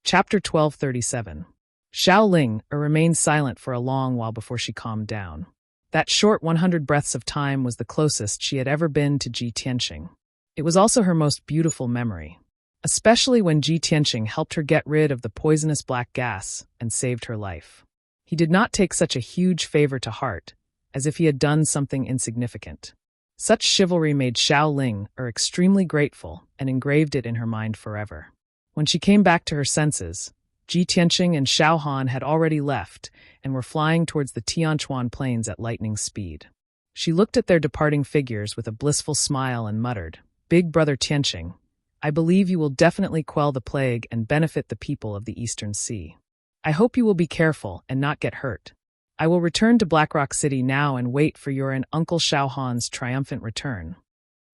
Chapter 1237. Xiao Ling remained silent for a long while before she calmed down. That short 100 breaths of time was the closest she had ever been to Ji Tianqing. It was also her most beautiful memory, especially when Ji Tianqing helped her get rid of the poisonous black gas and saved her life. He did not take such a huge favor to heart, as if he had done something insignificant. Such chivalry made Xiao Ling extremely grateful and engraved it in her mind forever. When she came back to her senses, Ji Tianqing and Xiao Han had already left and were flying towards the Tianchuan plains at lightning speed. She looked at their departing figures with a blissful smile and muttered, "Big brother Tianqing, I believe you will definitely quell the plague and benefit the people of the Eastern Sea. I hope you will be careful and not get hurt. I will return to Blackrock City now and wait for your and Uncle Xiao Han's triumphant return."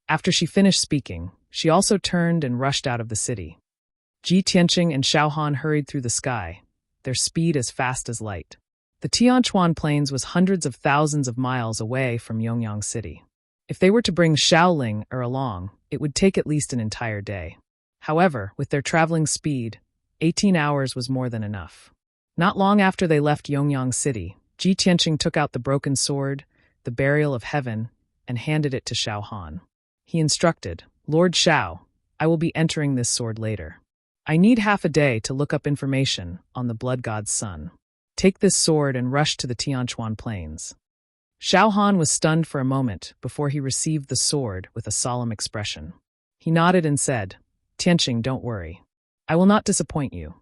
After she finished speaking, she also turned and rushed out of the city. Ji Tianqing and Xiao Han hurried through the sky, their speed as fast as light. The Tianchuan Plains was hundreds of thousands of miles away from Yongyang City. If they were to bring Xiao Ling along, it would take at least an entire day. However, with their traveling speed, 18 hours was more than enough. Not long after they left Yongyang City, Ji Tianqing took out the broken sword, the burial of heaven, and handed it to Xiao Han. He instructed, "Lord Xiao, I will be entering this sword later. I need half a day to look up information on the blood god's son. Take this sword and rush to the Tianchuan Plains." Xiao Han was stunned for a moment before he received the sword with a solemn expression. He nodded and said, "Tianqing, don't worry. I will not disappoint you."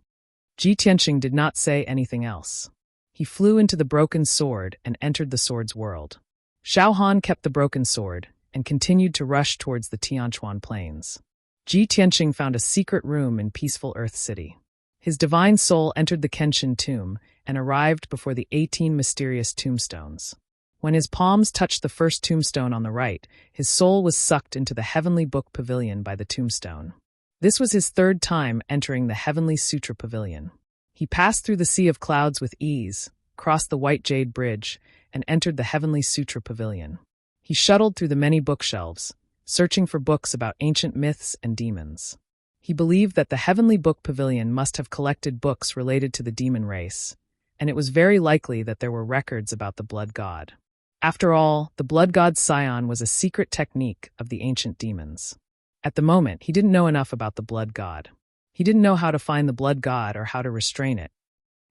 Ji Tianqing did not say anything else. He flew into the broken sword and entered the sword's world. Xiao Han kept the broken sword and continued to rush towards the Tianchuan Plains. Ji Tianqing found a secret room in peaceful Earth City. His divine soul entered the Kenshin tomb and arrived before the 18 mysterious tombstones. When his palms touched the first tombstone on the right, his soul was sucked into the Heavenly Book Pavilion by the tombstone. This was his third time entering the Heavenly Sutra Pavilion. He passed through the Sea of Clouds with ease, crossed the White Jade Bridge, and entered the Heavenly Sutra Pavilion. He shuttled through the many bookshelves, searching for books about ancient myths and demons. He believed that the Heavenly Book Pavilion must have collected books related to the demon race, and it was very likely that there were records about the blood god. After all, the blood god's scion was a secret technique of the ancient demons. At the moment, he didn't know enough about the blood god. He didn't know how to find the blood god or how to restrain it.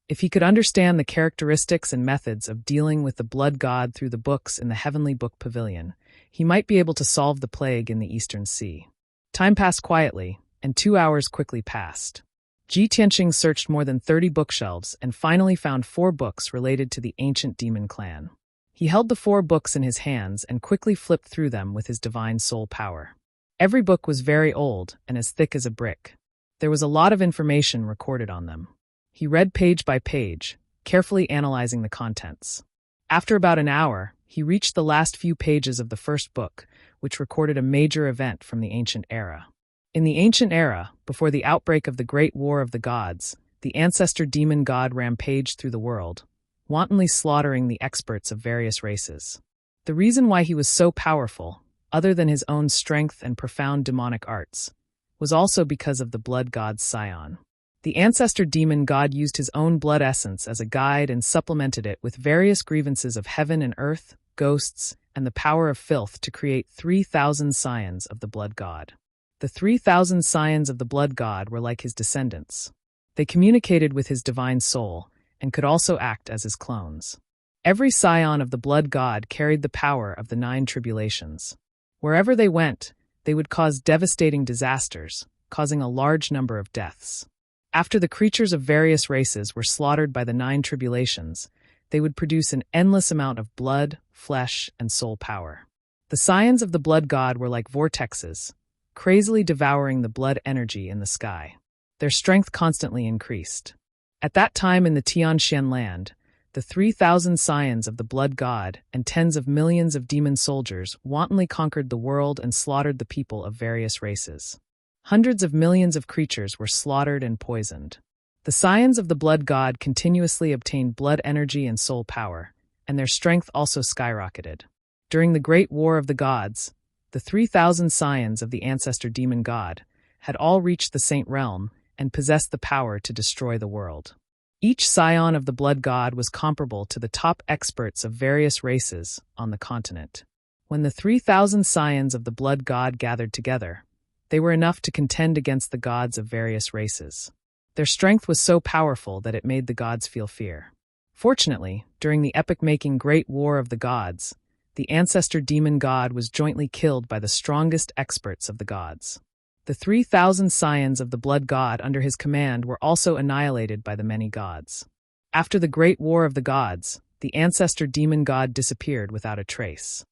If he could understand the characteristics and methods of dealing with the blood god through the books in the Heavenly Book Pavilion, he might be able to solve the plague in the Eastern Sea. Time passed quietly, and 2 hours quickly passed. Ji Tianqing searched more than 30 bookshelves and finally found 4 books related to the ancient demon clan. He held the 4 books in his hands and quickly flipped through them with his divine soul power. Every book was very old and as thick as a brick. There was a lot of information recorded on them. He read page by page, carefully analyzing the contents. After about an hour, he reached the last few pages of the first book, which recorded a major event from the ancient era. In the ancient era, before the outbreak of the Great War of the Gods, the ancestor demon god rampaged through the world, wantonly slaughtering the experts of various races. The reason why he was so powerful, other than his own strength and profound demonic arts, was also because of the blood god's scion. The ancestor demon god used his own blood essence as a guide and supplemented it with various grievances of heaven and earth, ghosts, and the power of filth to create 3,000 scions of the blood god. The 3,000 scions of the blood god were like his descendants. They communicated with his divine soul and could also act as his clones. Every scion of the blood god carried the power of the 9 tribulations. Wherever they went, they would cause devastating disasters, causing a large number of deaths. After the creatures of various races were slaughtered by the 9 tribulations, they would produce an endless amount of blood, flesh, and soul power. The scions of the blood god were like vortexes, crazily devouring the blood energy in the sky. Their strength constantly increased. At that time in the Tianxian land, the 3,000 scions of the blood god and tens of millions of demon soldiers wantonly conquered the world and slaughtered the people of various races. Hundreds of millions of creatures were slaughtered and poisoned. The scions of the blood god continuously obtained blood energy and soul power, and their strength also skyrocketed. During the Great War of the Gods, the 3,000 scions of the ancestor demon god had all reached the Saint Realm and possessed the power to destroy the world. Each scion of the blood god was comparable to the top experts of various races on the continent. When the 3,000 scions of the blood god gathered together, they were enough to contend against the gods of various races. Their strength was so powerful that it made the gods feel fear. Fortunately, during the epic-making Great War of the Gods, the ancestor demon god was jointly killed by the strongest experts of the gods. The 3,000 scions of the blood god under his command were also annihilated by the many gods. After the Great War of the Gods, the ancestor demon god disappeared without a trace.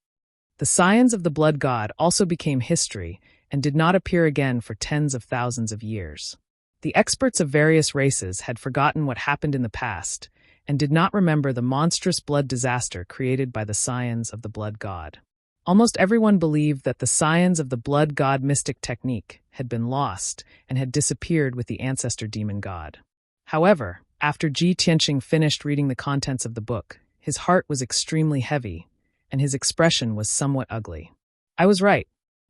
The scions of the blood god also became history and did not appear again for tens of thousands of years. The experts of various races had forgotten what happened in the past and did not remember the monstrous blood disaster created by the scions of the blood god. Almost everyone believed that the scions of the blood god mystic technique had been lost and had disappeared with the ancestor demon god. However, after Ji Tianqing finished reading the contents of the book, his heart was extremely heavy, and his expression was somewhat ugly. I was right.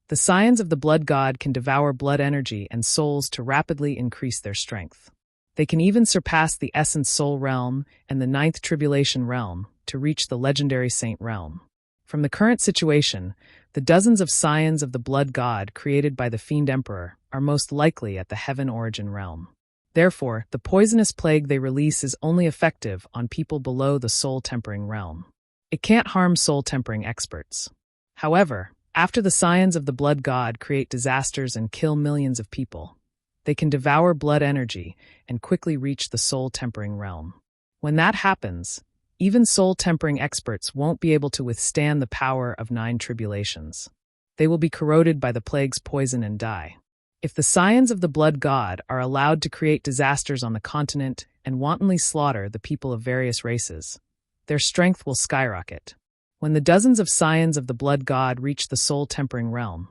The scions of the blood god can devour blood energy and souls to rapidly increase their strength. They can even surpass the essence soul realm and the ninth tribulation realm to reach the legendary saint realm. From the current situation, the dozens of scions of the blood god created by the fiend emperor are most likely at the heaven origin realm. Therefore, the poisonous plague they release is only effective on people below the soul-tempering realm. It can't harm soul-tempering experts. However, after the scions of the blood god create disasters and kill millions of people, they can devour blood energy and quickly reach the soul-tempering realm. When that happens, even soul-tempering experts won't be able to withstand the power of 9 tribulations. They will be corroded by the plague's poison and die. If the scions of the blood god are allowed to create disasters on the continent and wantonly slaughter the people of various races, their strength will skyrocket. When the dozens of scions of the blood god reach the soul-tempering realm,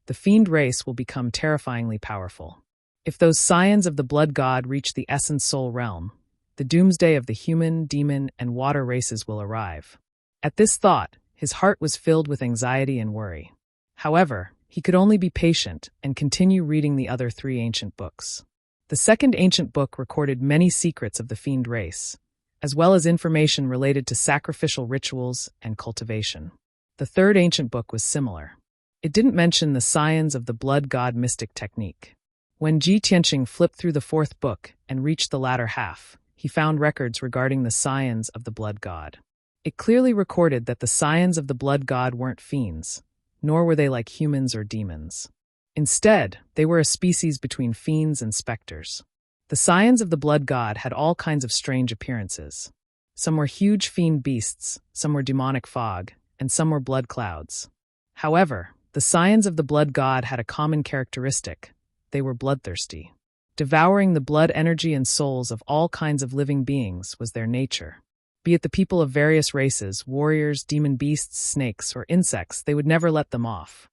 the fiend race will become terrifyingly powerful. If those scions of the blood god reach the essence soul realm, the doomsday of the human, demon, and water races will arrive. At this thought, his heart was filled with anxiety and worry. However, he could only be patient and continue reading the other 3 ancient books. The second ancient book recorded many secrets of the fiend race, as well as information related to sacrificial rituals and cultivation. The third ancient book was similar. It didn't mention the scions of the blood god mystic technique. When Ji Tianqing flipped through the 4th book and reached the latter half, he found records regarding the scions of the blood god. It clearly recorded that the scions of the blood god weren't fiends, nor were they like humans or demons. Instead, they were a species between fiends and specters. The scions of the blood god had all kinds of strange appearances. Some were huge fiend beasts, some were demonic fog, and some were blood clouds. However, the scions of the blood god had a common characteristic. They were bloodthirsty. Devouring the blood energy and souls of all kinds of living beings was their nature. Be it the people of various races, warriors, demon beasts, snakes, or insects, they would never let them off.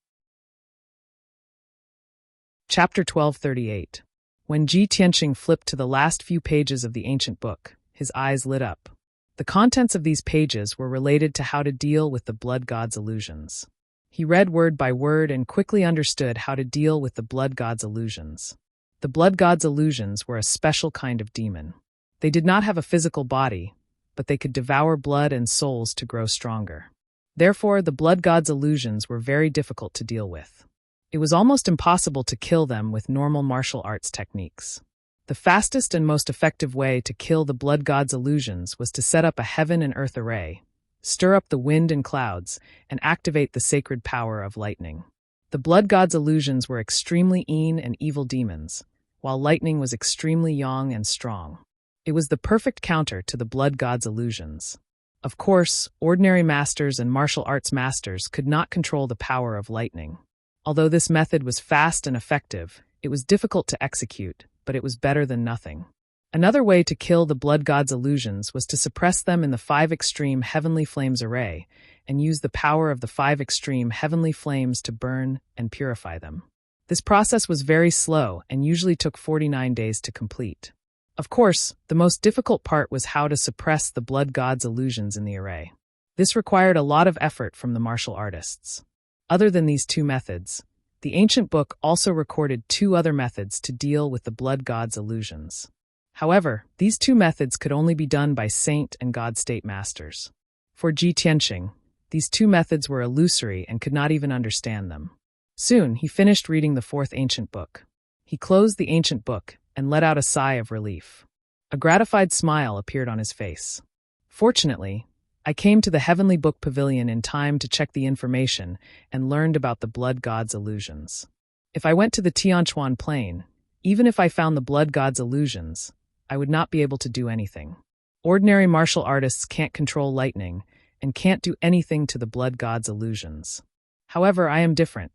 Chapter 1238. When Ji Tianqing flipped to the last few pages of the ancient book, his eyes lit up. The contents of these pages were related to how to deal with the blood god's illusions. He read word by word and quickly understood how to deal with the blood god's illusions. The blood god's illusions were a special kind of demon. They did not have a physical body, but they could devour blood and souls to grow stronger. Therefore, the blood god's illusions were very difficult to deal with. It was almost impossible to kill them with normal martial arts techniques. The fastest and most effective way to kill the blood god's illusions was to set up a heaven and earth array, stir up the wind and clouds, and activate the sacred power of lightning. The blood god's illusions were extremely mean and evil demons, while lightning was extremely young and strong. It was the perfect counter to the blood god's illusions. Of course, ordinary masters and martial arts masters could not control the power of lightning. Although this method was fast and effective, it was difficult to execute, but it was better than nothing. Another way to kill the blood god's illusions was to suppress them in the 5 extreme heavenly flames array and use the power of the 5 extreme heavenly flames to burn and purify them. This process was very slow and usually took 49 days to complete. Of course, the most difficult part was how to suppress the blood god's illusions in the array. This required a lot of effort from the martial artists. Other than these 2 methods, The ancient book also recorded 2 other methods to deal with the blood god's illusions. However, these 2 methods could only be done by saint and god state masters. For Ji Tianqing, these 2 methods were illusory and could not even understand them. Soon, he finished reading the 4th ancient book. He closed the ancient book and let out a sigh of relief. A gratified smile appeared on his face. Fortunately, I came to the Heavenly Book Pavilion in time to check the information and learned about the blood god's illusions. If I went to the Tianquan Plain, even if I found the blood god's illusions, I would not be able to do anything. Ordinary martial artists can't control lightning and can't do anything to the blood god's illusions. However, I am different.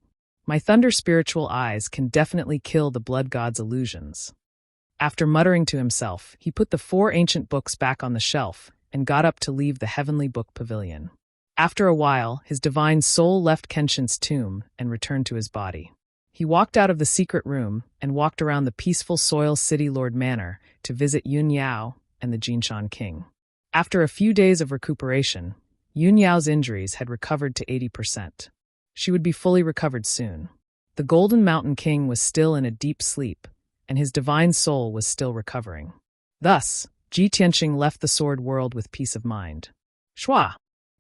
My thunder spiritual eyes can definitely kill the blood god's illusions. After muttering to himself, he put the 4 ancient books back on the shelf and got up to leave the Heavenly Book Pavilion. After a while, his divine soul left Kenshin's tomb and returned to his body. He walked out of the secret room and walked around the peaceful Soil City Lord Manor to visit Yun Yao and the Jinshan King. After a few days of recuperation, Yun Yao's injuries had recovered to 80%. She would be fully recovered soon. The Golden Mountain King was still in a deep sleep, and his divine soul was still recovering. Thus, Ji Tianqing left the sword world with peace of mind. Shua!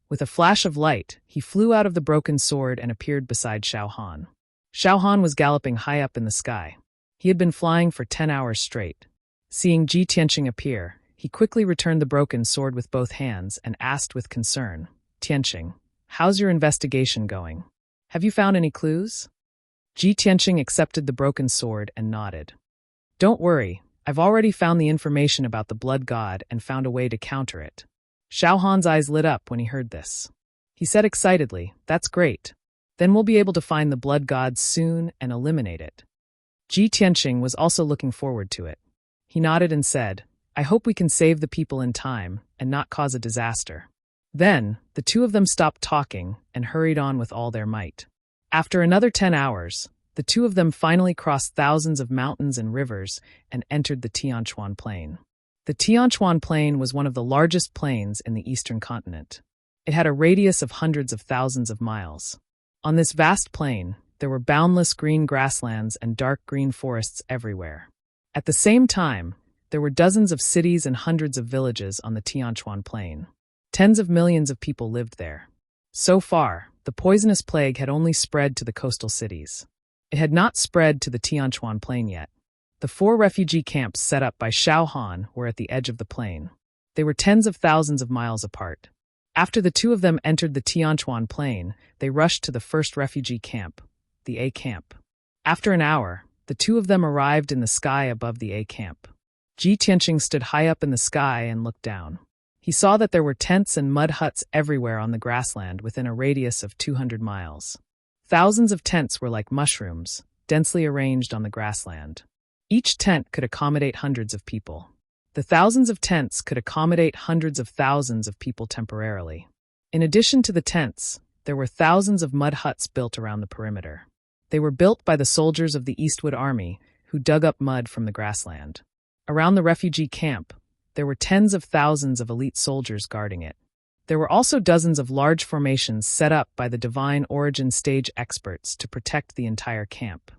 With a flash of light, he flew out of the broken sword and appeared beside Xiao Han. Xiao Han was galloping high up in the sky. He had been flying for 10 hours straight. Seeing Ji Tianqing appear, he quickly returned the broken sword with both hands and asked with concern, "Tianqing, how's your investigation going? Have you found any clues?" Ji Tianqing accepted the broken sword and nodded. "Don't worry, I've already found the information about the blood god and found a way to counter it." Xiao Han's eyes lit up when he heard this. He said excitedly, "That's great. Then we'll be able to find the blood god soon and eliminate it." Ji Tianqing was also looking forward to it. He nodded and said, "I hope we can save the people in time and not cause a disaster." Then, the 2 of them stopped talking and hurried on with all their might. After another 10 hours, the 2 of them finally crossed thousands of mountains and rivers and entered the Tianquan Plain. The Tianquan Plain was one of the largest plains in the eastern continent. It had a radius of hundreds of thousands of miles. On this vast plain, there were boundless green grasslands and dark green forests everywhere. At the same time, there were dozens of cities and hundreds of villages on the Tianquan Plain. Tens of millions of people lived there. So far, the poisonous plague had only spread to the coastal cities. It had not spread to the Tianquan Plain yet. The 4 refugee camps set up by Xiao Han were at the edge of the plain. They were tens of thousands of miles apart. After the 2 of them entered the Tianquan Plain, they rushed to the first refugee camp, the A camp. After an hour, the 2 of them arrived in the sky above the A camp. Ji Tianqing stood high up in the sky and looked down. He saw that there were tents and mud huts everywhere on the grassland within a radius of 200 miles. Thousands of tents were like mushrooms, densely arranged on the grassland. Each tent could accommodate hundreds of people. The thousands of tents could accommodate hundreds of thousands of people temporarily. In addition to the tents, there were thousands of mud huts built around the perimeter. They were built by the soldiers of the Eastwood Army, who dug up mud from the grassland. Around the refugee camp, there were tens of thousands of elite soldiers guarding it. There were also dozens of large formations set up by the Divine Origin stage experts to protect the entire camp.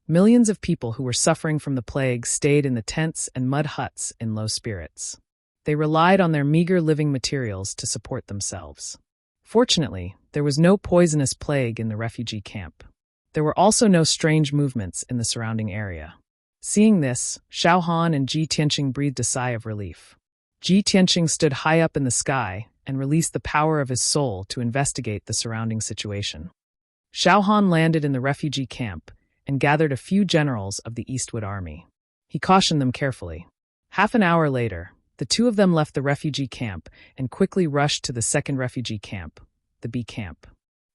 Millions of people who were suffering from the plague stayed in the tents and mud huts in low spirits. They relied on their meager living materials to support themselves. Fortunately, there was no poisonous plague in the refugee camp. There were also no strange movements in the surrounding area. Seeing this, Xiao Han and Ji Tianqing breathed a sigh of relief. Ji Tianqing stood high up in the sky and released the power of his soul to investigate the surrounding situation. Xiao Han landed in the refugee camp and gathered a few generals of the Eastwood Army. He cautioned them carefully. Half an hour later, the 2 of them left the refugee camp and quickly rushed to the second refugee camp, the B camp.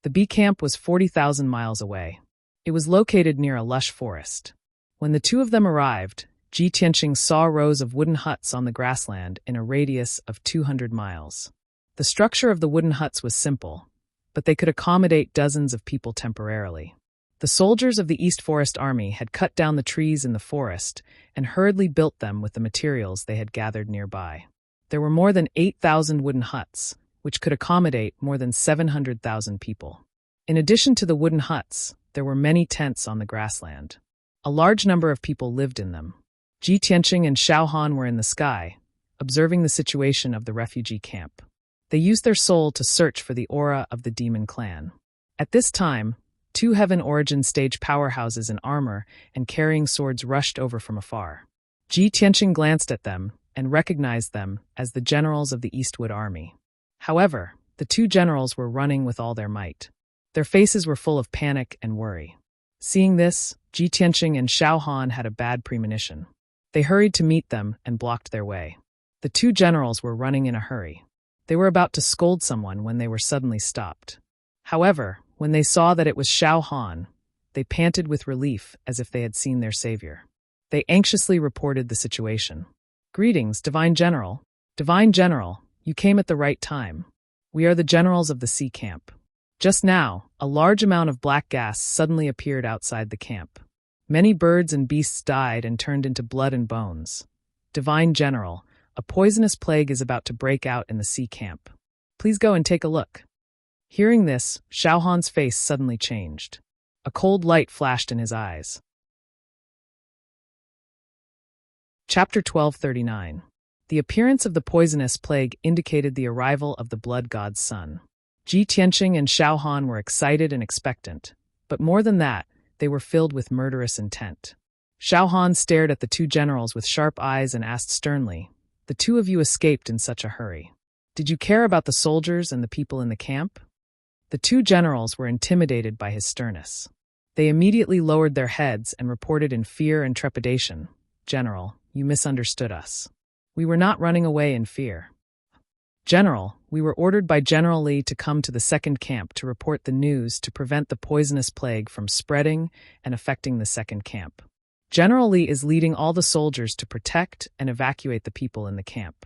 The B camp was 40,000 miles away. It was located near a lush forest. When the 2 of them arrived, Ji Tianqing saw rows of wooden huts on the grassland in a radius of 200 miles. The structure of the wooden huts was simple, but they could accommodate dozens of people temporarily. The soldiers of the East Forest Army had cut down the trees in the forest and hurriedly built them with the materials they had gathered nearby. There were more than 8,000 wooden huts, which could accommodate more than 700,000 people. In addition to the wooden huts, there were many tents on the grassland. A large number of people lived in them. Ji Tianqing and Xiao Han were in the sky, observing the situation of the refugee camp. They used their soul to search for the aura of the demon clan. At this time, 2 Heaven Origin stage powerhouses in armor and carrying swords rushed over from afar. Ji Tianqing glanced at them and recognized them as the generals of the Eastwood army. However, the 2 generals were running with all their might. Their faces were full of panic and worry. Seeing this, Ji Tianqing and Xiao Han had a bad premonition. They hurried to meet them and blocked their way. The 2 generals were running in a hurry. They were about to scold someone when they were suddenly stopped. However, when they saw that it was Xiao Han, they panted with relief as if they had seen their savior. They anxiously reported the situation. "Greetings, Divine General. Divine General, you came at the right time. We are the generals of the sea camp. Just now, a large amount of black gas suddenly appeared outside the camp. Many birds and beasts died and turned into blood and bones. Divine General, a poisonous plague is about to break out in the sea camp. Please go and take a look." Hearing this, Xiao Han's face suddenly changed. A cold light flashed in his eyes. Chapter 1239. The appearance of the poisonous plague indicated the arrival of the blood god's son. Ji Tianqing and Xiao Han were excited and expectant, but more than that, they were filled with murderous intent. Xiao Han stared at the 2 generals with sharp eyes and asked sternly, "The 2 of you escaped in such a hurry. Did you care about the soldiers and the people in the camp?" The 2 generals were intimidated by his sternness. They immediately lowered their heads and reported in fear and trepidation, "General, you misunderstood us. We were not running away in fear. General, we were ordered by General Li to come to the second camp to report the news to prevent the poisonous plague from spreading and affecting the second camp. General Li is leading all the soldiers to protect and evacuate the people in the camp."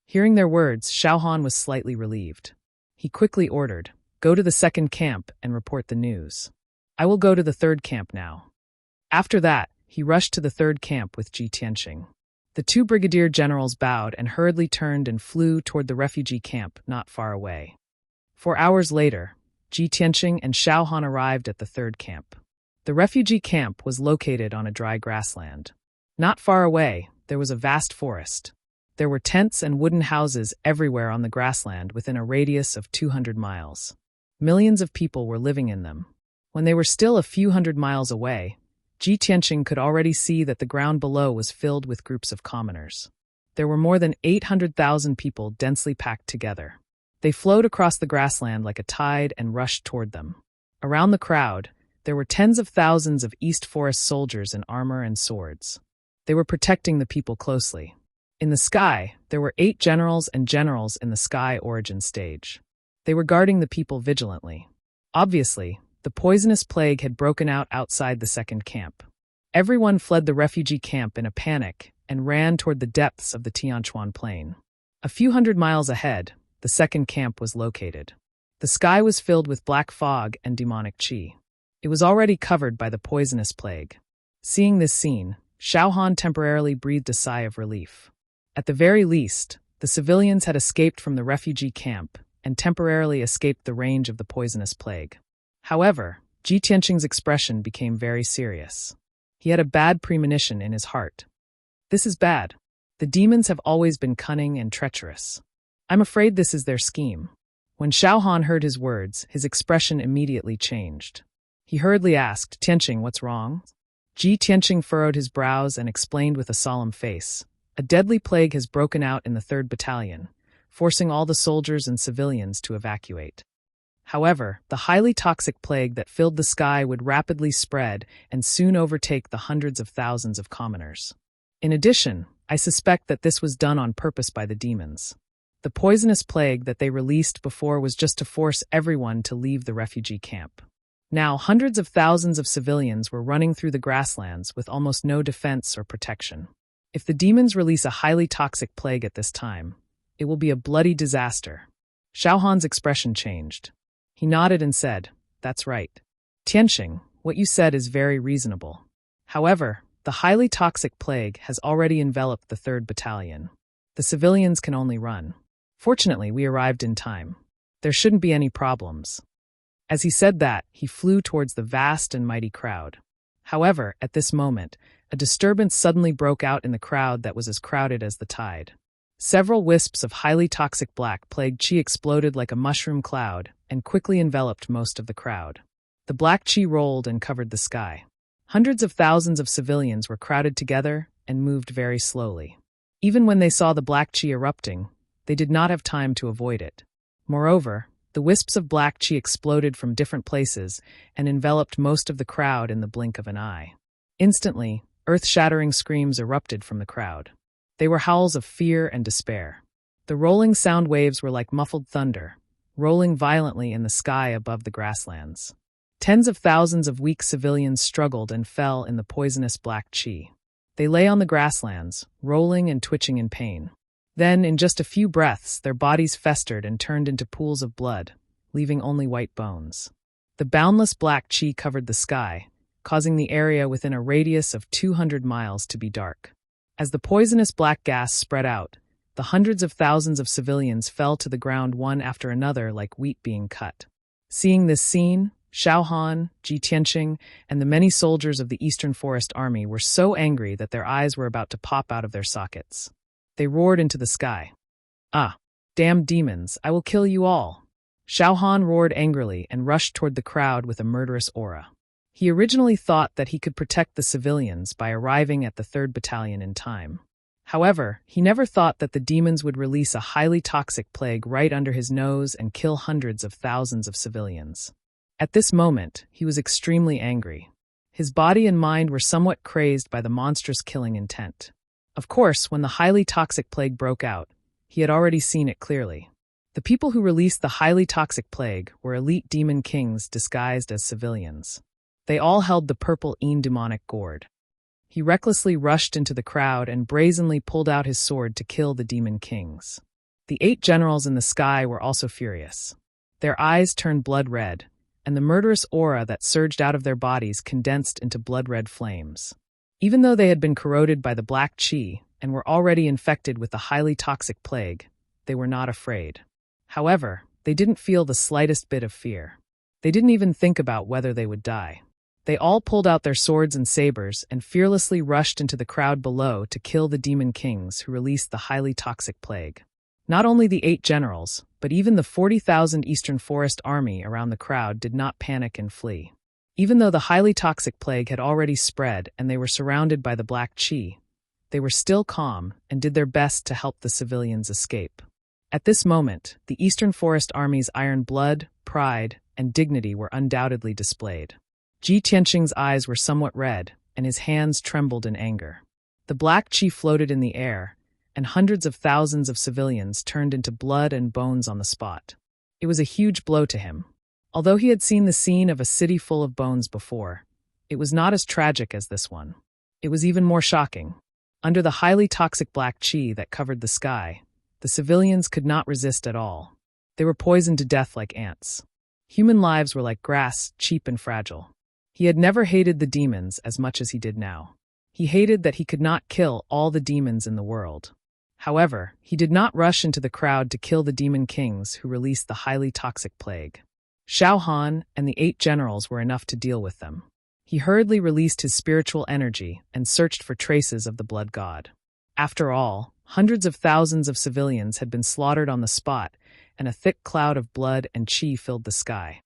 Hearing their words, Xiao Han was slightly relieved. He quickly ordered, "Go to the second camp and report the news. I will go to the third camp now." After that, he rushed to the third camp with Ji Tianqing. The 2 brigadier generals bowed and hurriedly turned and flew toward the refugee camp not far away. 4 hours later, Ji Tianqing and Xiao Han arrived at the third camp. The refugee camp was located on a dry grassland. Not far away, there was a vast forest. There were tents and wooden houses everywhere on the grassland within a radius of 200 miles. Millions of people were living in them. When they were still a few hundred miles away, Ji Tianqing could already see that the ground below was filled with groups of commoners. There were more than 800,000 people densely packed together. They flowed across the grassland like a tide and rushed toward them. Around the crowd, there were tens of thousands of East Forest soldiers in armor and swords. They were protecting the people closely. In the sky, there were 8 generals and generals in the sky origin stage. They were guarding the people vigilantly. Obviously, the poisonous plague had broken out outside the second camp. Everyone fled the refugee camp in a panic and ran toward the depths of the Tianchuan Plain. A few hundred miles ahead, the second camp was located. The sky was filled with black fog and demonic qi. It was already covered by the poisonous plague. Seeing this scene, Xiao Han temporarily breathed a sigh of relief. At the very least, the civilians had escaped from the refugee camp and temporarily escaped the range of the poisonous plague. However, Ji Tianqing's expression became very serious. He had a bad premonition in his heart. "This is bad. The demons have always been cunning and treacherous. I'm afraid this is their scheme." When Xiao Han heard his words, his expression immediately changed. He hurriedly asked, "Tianqing, what's wrong?" Ji Tianqing furrowed his brows and explained with a solemn face, "A deadly plague has broken out in the 3rd Battalion, forcing all the soldiers and civilians to evacuate. However, the highly toxic plague that filled the sky would rapidly spread and soon overtake the hundreds of thousands of commoners. In addition, I suspect that this was done on purpose by the demons. The poisonous plague that they released before was just to force everyone to leave the refugee camp. Now, hundreds of thousands of civilians were running through the grasslands with almost no defense or protection. If the demons release a highly toxic plague at this time, it will be a bloody disaster." Xiao Han's expression changed. He nodded and said, "That's right. Tianqing, what you said is very reasonable. However, the highly toxic plague has already enveloped the 3rd Battalion. The civilians can only run. Fortunately, we arrived in time. There shouldn't be any problems." As he said that, he flew towards the vast and mighty crowd. However, at this moment, a disturbance suddenly broke out in the crowd that was as crowded as the tide. Several wisps of highly toxic black plague chi exploded like a mushroom cloud and quickly enveloped most of the crowd. The black chi rolled and covered the sky. Hundreds of thousands of civilians were crowded together and moved very slowly. Even when they saw the black chi erupting, they did not have time to avoid it. Moreover, the wisps of black chi exploded from different places and enveloped most of the crowd in the blink of an eye. Instantly, earth-shattering screams erupted from the crowd. They were howls of fear and despair. The rolling sound waves were like muffled thunder, rolling violently in the sky above the grasslands. Tens of thousands of weak civilians struggled and fell in the poisonous black chi. They lay on the grasslands, rolling and twitching in pain. Then, in just a few breaths, their bodies festered and turned into pools of blood, leaving only white bones. The boundless black chi covered the sky, causing the area within a radius of 200 miles to be dark. As the poisonous black gas spread out, the hundreds of thousands of civilians fell to the ground one after another like wheat being cut. Seeing this scene, Xiao Han, Ji Tianqing, and the many soldiers of the Eastern Forest Army were so angry that their eyes were about to pop out of their sockets. They roared into the sky. "Ah, damned demons, I will kill you all!" Xiao Han roared angrily and rushed toward the crowd with a murderous aura. He originally thought that he could protect the civilians by arriving at the 3rd Battalion in time. However, he never thought that the demons would release a highly toxic plague right under his nose and kill hundreds of thousands of civilians. At this moment, he was extremely angry. His body and mind were somewhat crazed by the monstrous killing intent. Of course, when the highly toxic plague broke out, he had already seen it clearly. The people who released the highly toxic plague were elite demon kings disguised as civilians. They all held the purple demonic gourd. He recklessly rushed into the crowd and brazenly pulled out his sword to kill the demon kings. The 8 generals in the sky were also furious. Their eyes turned blood red, and the murderous aura that surged out of their bodies condensed into blood-red flames. Even though they had been corroded by the black chi and were already infected with the highly toxic plague, they were not afraid. However, they didn't feel the slightest bit of fear. They didn't even think about whether they would die. They all pulled out their swords and sabers and fearlessly rushed into the crowd below to kill the demon kings who released the highly toxic plague. Not only the 8 generals, but even the 40,000 Eastern Forest Army around the crowd did not panic and flee. Even though the highly toxic plague had already spread and they were surrounded by the black chi, they were still calm and did their best to help the civilians escape. At this moment, the Eastern Forest Army's iron blood, pride, and dignity were undoubtedly displayed. Ji Tianqing's eyes were somewhat red, and his hands trembled in anger. The black chi floated in the air, and hundreds of thousands of civilians turned into blood and bones on the spot. It was a huge blow to him. Although he had seen the scene of a city full of bones before, it was not as tragic as this one. It was even more shocking. Under the highly toxic black chi that covered the sky, the civilians could not resist at all. They were poisoned to death like ants. Human lives were like grass, cheap and fragile. He had never hated the demons as much as he did now. He hated that he could not kill all the demons in the world. However, he did not rush into the crowd to kill the demon kings who released the highly toxic plague. Xiao Han and the 8 generals were enough to deal with them. He hurriedly released his spiritual energy and searched for traces of the blood god. After all, hundreds of thousands of civilians had been slaughtered on the spot, and a thick cloud of blood and chi filled the sky.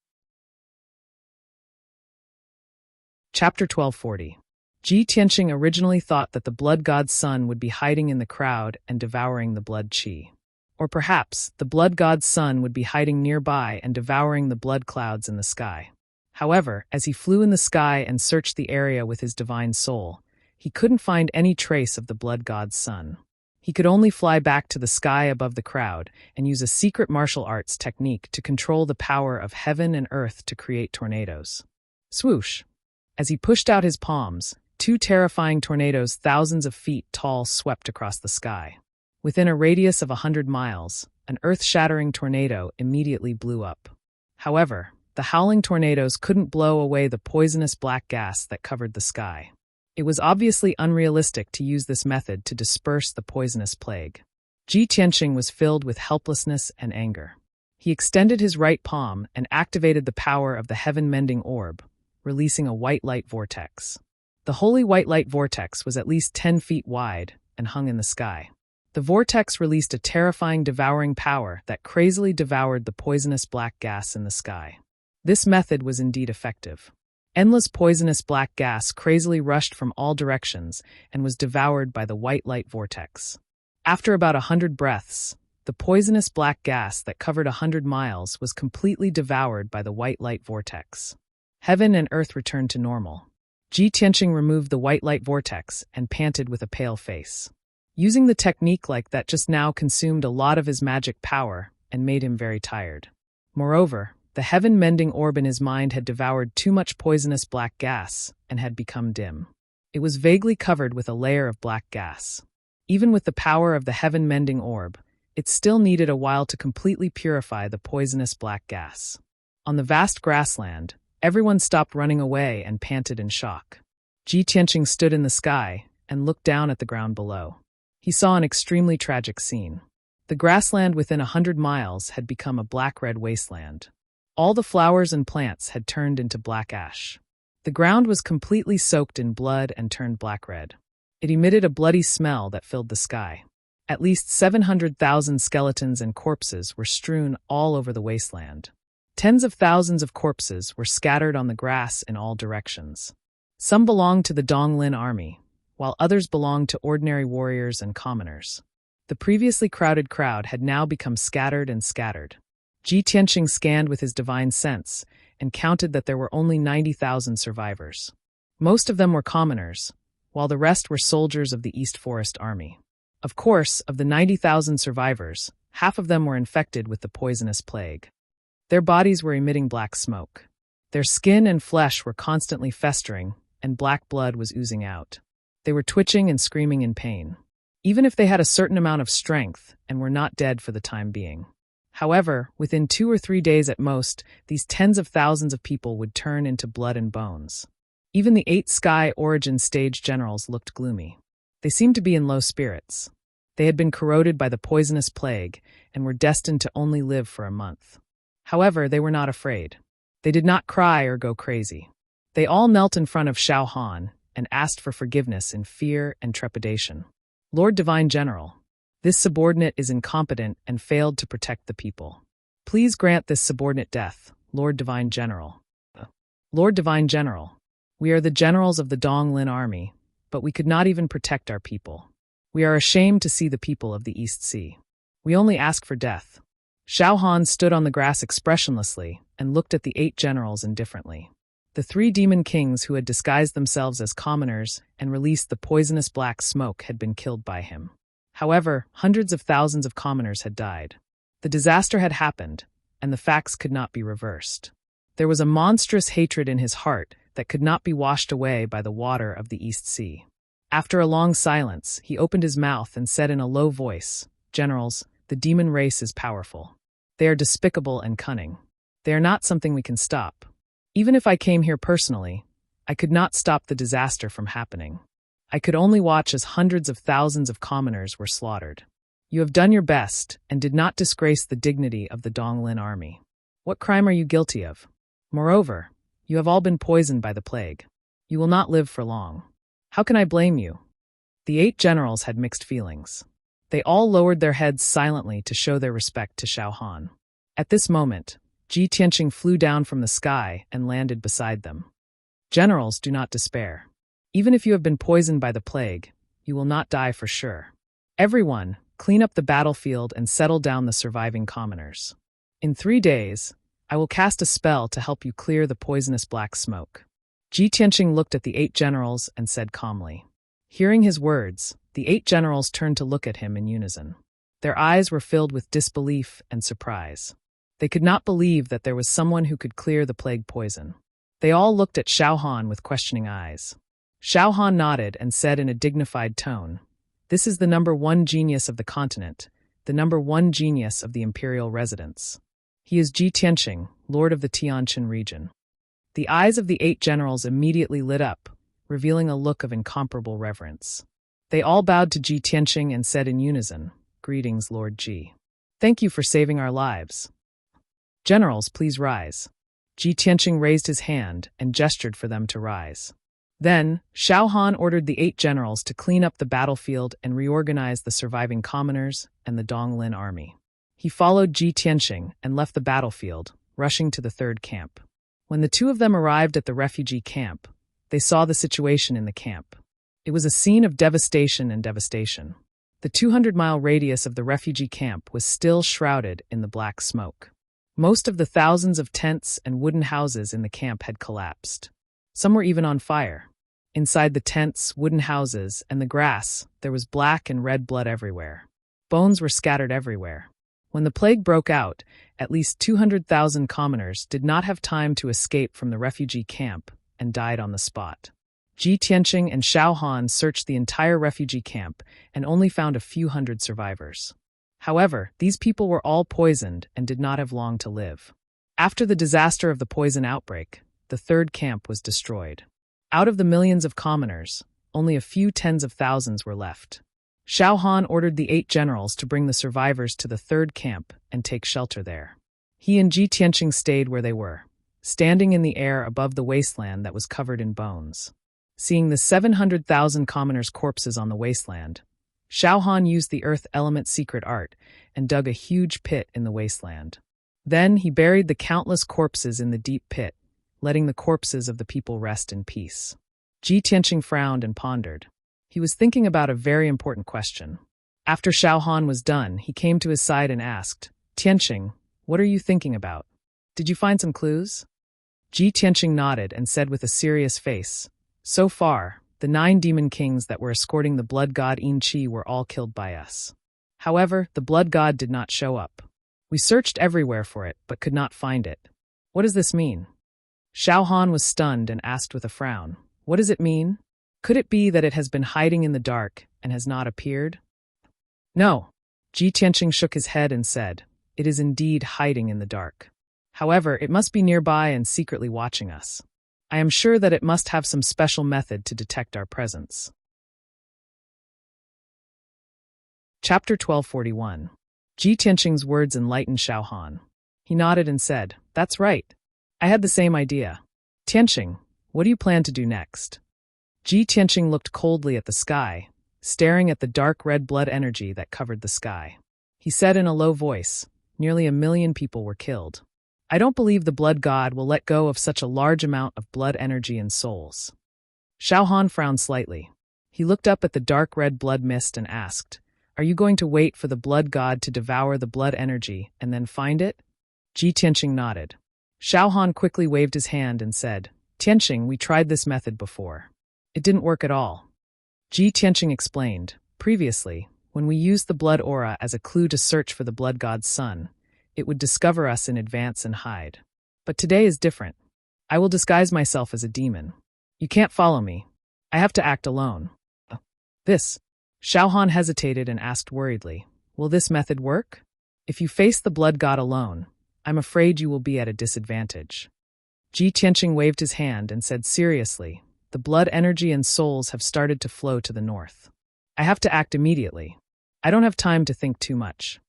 Chapter 1240. Ji Tianqing originally thought that the blood god's son would be hiding in the crowd and devouring the blood chi. Or perhaps the blood god's son would be hiding nearby and devouring the blood clouds in the sky. However, as he flew in the sky and searched the area with his divine soul, he couldn't find any trace of the blood god's son. He could only fly back to the sky above the crowd and use a secret martial arts technique to control the power of heaven and earth to create tornadoes. Swoosh! As he pushed out his palms, 2 terrifying tornadoes thousands of feet tall swept across the sky. Within a radius of 100 miles, an earth-shattering tornado immediately blew up. However, the howling tornadoes couldn't blow away the poisonous black gas that covered the sky. It was obviously unrealistic to use this method to disperse the poisonous plague. Ji Tianqing was filled with helplessness and anger. He extended his right palm and activated the power of the heaven-mending orb, releasing a white light vortex. The holy white light vortex was at least 10 feet wide and hung in the sky. The vortex released a terrifying devouring power that crazily devoured the poisonous black gas in the sky. This method was indeed effective. Endless poisonous black gas crazily rushed from all directions and was devoured by the white light vortex. After about 100 breaths, the poisonous black gas that covered 100 miles was completely devoured by the white light vortex. Heaven and earth returned to normal. Ji Tianqing removed the white light vortex and panted with a pale face. Using the technique like that just now consumed a lot of his magic power and made him very tired. Moreover, the heaven-mending orb in his mind had devoured too much poisonous black gas and had become dim. It was vaguely covered with a layer of black gas. Even with the power of the heaven-mending orb, it still needed a while to completely purify the poisonous black gas. On the vast grassland, everyone stopped running away and panted in shock. Ji Tianqing stood in the sky and looked down at the ground below. He saw an extremely tragic scene. The grassland within 100 miles had become a black-red wasteland. All the flowers and plants had turned into black ash. The ground was completely soaked in blood and turned black-red. It emitted a bloody smell that filled the sky. At least 700,000 skeletons and corpses were strewn all over the wasteland. Tens of thousands of corpses were scattered on the grass in all directions. Some belonged to the Donglin army, while others belonged to ordinary warriors and commoners. The previously crowded crowd had now become scattered and scattered. Ji Tianqing scanned with his divine sense and counted that there were only 90,000 survivors. Most of them were commoners, while the rest were soldiers of the East Forest Army. Of course, of the 90,000 survivors, half of them were infected with the poisonous plague. Their bodies were emitting black smoke. Their skin and flesh were constantly festering, and black blood was oozing out. They were twitching and screaming in pain, even if they had a certain amount of strength and were not dead for the time being. However, within 2 or 3 days at most, these tens of thousands of people would turn into blood and bones. Even the 8 Sky Origin stage generals looked gloomy. They seemed to be in low spirits. They had been corroded by the poisonous plague and were destined to only live for a month. However, they were not afraid. They did not cry or go crazy. They all knelt in front of Xiao Han and asked for forgiveness in fear and trepidation. Lord Divine General, this subordinate is incompetent and failed to protect the people. Please grant this subordinate death, Lord Divine General. Lord Divine General, we are the generals of the Donglin army, but we could not even protect our people. We are ashamed to see the people of the East Sea. We only ask for death. Xiao Han stood on the grass expressionlessly and looked at the 8 generals indifferently. The 3 demon kings who had disguised themselves as commoners and released the poisonous black smoke had been killed by him. However, hundreds of thousands of commoners had died. The disaster had happened, and the facts could not be reversed. There was a monstrous hatred in his heart that could not be washed away by the water of the East Sea. After a long silence, he opened his mouth and said in a low voice, "Generals, the demon race is powerful. They are despicable and cunning. They are not something we can stop. Even if I came here personally, I could not stop the disaster from happening. I could only watch as hundreds of thousands of commoners were slaughtered. You have done your best and did not disgrace the dignity of the Donglin army. What crime are you guilty of? Moreover, you have all been poisoned by the plague. You will not live for long. How can I blame you?" The 8 generals had mixed feelings. They all lowered their heads silently to show their respect to Xiao Han. At this moment, Ji Tianqing flew down from the sky and landed beside them. "Generals, do not despair. Even if you have been poisoned by the plague, you will not die for sure. Everyone, clean up the battlefield and settle down the surviving commoners. In 3 days, I will cast a spell to help you clear the poisonous black smoke." Ji Tianqing looked at the 8 generals and said calmly. Hearing his words, the 8 generals turned to look at him in unison. Their eyes were filled with disbelief and surprise. They could not believe that there was someone who could clear the plague poison. They all looked at Xiao Han with questioning eyes. Xiao Han nodded and said in a dignified tone, "This is the #1 genius of the continent, the #1 genius of the imperial residence. He is Ji Tianqing, Lord of the Tianqin region." The eyes of the 8 generals immediately lit up, revealing a look of incomparable reverence. They all bowed to Ji Tianqing and said in unison, "Greetings, Lord Ji. Thank you for saving our lives." Generals, please rise. Ji Tianqing raised his hand and gestured for them to rise. Then, Xiao Han ordered the 8 generals to clean up the battlefield and reorganize the surviving commoners and the Donglin army. He followed Ji Tianqing and left the battlefield, rushing to the 3rd camp. When the 2 of them arrived at the refugee camp, they saw the situation in the camp. It was a scene of devastation and devastation. The 200-mile radius of the refugee camp was still shrouded in the black smoke. Most of the thousands of tents and wooden houses in the camp had collapsed. Some were even on fire. Inside the tents, wooden houses, and the grass, there was black and red blood everywhere. Bones were scattered everywhere. When the plague broke out, at least 200,000 commoners did not have time to escape from the refugee camp and died on the spot. Ji Tianqing and Xiao Han searched the entire refugee camp and only found a few hundred survivors. However, these people were all poisoned and did not have long to live. After the disaster of the poison outbreak, the 3rd camp was destroyed. Out of the millions of commoners, only a few tens of thousands were left. Xiao Han ordered the 8 generals to bring the survivors to the 3rd camp and take shelter there. He and Ji Tianqing stayed where they were, standing in the air above the wasteland that was covered in bones. Seeing the 700,000 commoners' corpses on the wasteland, Xiao Han used the earth element secret art and dug a huge pit in the wasteland. Then he buried the countless corpses in the deep pit, letting the corpses of the people rest in peace. Ji Tianqing frowned and pondered. He was thinking about a very important question. After Xiao Han was done, he came to his side and asked, "Tianqing, what are you thinking about? Did you find some clues?" Ji Tianqing nodded and said with a serious face, "So far, the 9 demon kings that were escorting the blood god Yin Qi were all killed by us. However, the blood god did not show up. We searched everywhere for it, but could not find it. What does this mean?" Xiao Han was stunned and asked with a frown, "What does it mean? Could it be that it has been hiding in the dark and has not appeared?" "No." Ji Tianqing shook his head and said, "It is indeed hiding in the dark. However, it must be nearby and secretly watching us. I am sure that it must have some special method to detect our presence." Chapter 1241. Ji Tianqing's words enlightened Xiao Han. He nodded and said, "That's right. I had the same idea. Tianqing, what do you plan to do next?" Ji Tianqing looked coldly at the sky, staring at the dark red blood energy that covered the sky. He said in a low voice, "Nearly 1,000,000 people were killed. I don't believe the blood god will let go of such a large amount of blood energy and souls." Xiao Han frowned slightly. He looked up at the dark red blood mist and asked, "Are you going to wait for the blood god to devour the blood energy and then find it?" Ji Tianqing nodded. Xiao Han quickly waved his hand and said, "Tianqing, we tried this method before. It didn't work at all." Ji Tianqing explained, "Previously, when we used the blood aura as a clue to search for the blood god's son, it would discover us in advance and hide. But today is different. I will disguise myself as a demon. You can't follow me. I have to act alone." "This?" Xiao Han hesitated and asked worriedly, "Will this method work? If you face the blood god alone, I'm afraid you will be at a disadvantage." Ji Tianqing waved his hand and said seriously, "The blood energy and souls have started to flow to the north. I have to act immediately. I don't have time to think too much."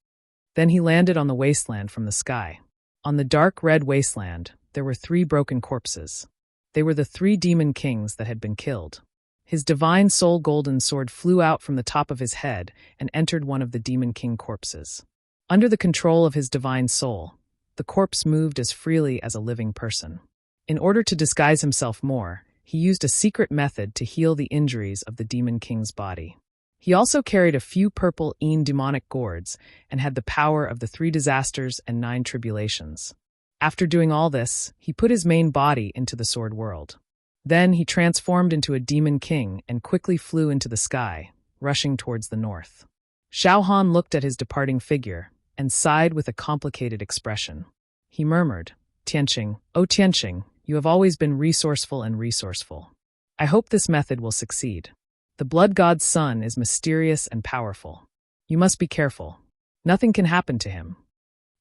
Then he landed on the wasteland from the sky. On the dark red wasteland, there were 3 broken corpses. They were the 3 demon kings that had been killed. His divine soul golden sword flew out from the top of his head and entered one of the demon king corpses. Under the control of his divine soul, the corpse moved as freely as a living person. In order to disguise himself more, he used a secret method to heal the injuries of the demon king's body. He also carried a few purple demonic gourds and had the power of the 3 disasters and 9 tribulations. After doing all this, he put his main body into the sword world. Then he transformed into a demon king and quickly flew into the sky, rushing towards the north. Xiao Han looked at his departing figure and sighed with a complicated expression. He murmured, "Tianqing, oh Tianqing, you have always been resourceful and resourceful. I hope this method will succeed. The blood god's son is mysterious and powerful. You must be careful. Nothing can happen to him."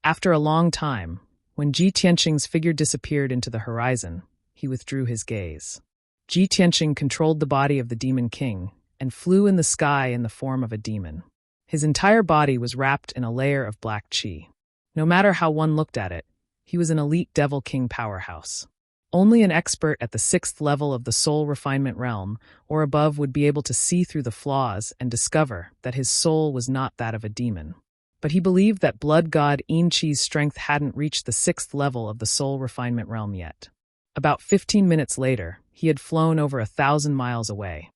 After a long time, when Ji Tianqing's figure disappeared into the horizon, he withdrew his gaze. Ji Tianqing controlled the body of the demon king and flew in the sky in the form of a demon. His entire body was wrapped in a layer of black qi. No matter how one looked at it, He was an elite Devil King powerhouse. Only an expert at the 6th level of the soul refinement realm or above would be able to see through the flaws and discover that his soul was not that of a demon. But he believed that blood god Inchi's strength hadn't reached the 6th level of the soul refinement realm yet. About 15 minutes later, he had flown over 1,000 miles away.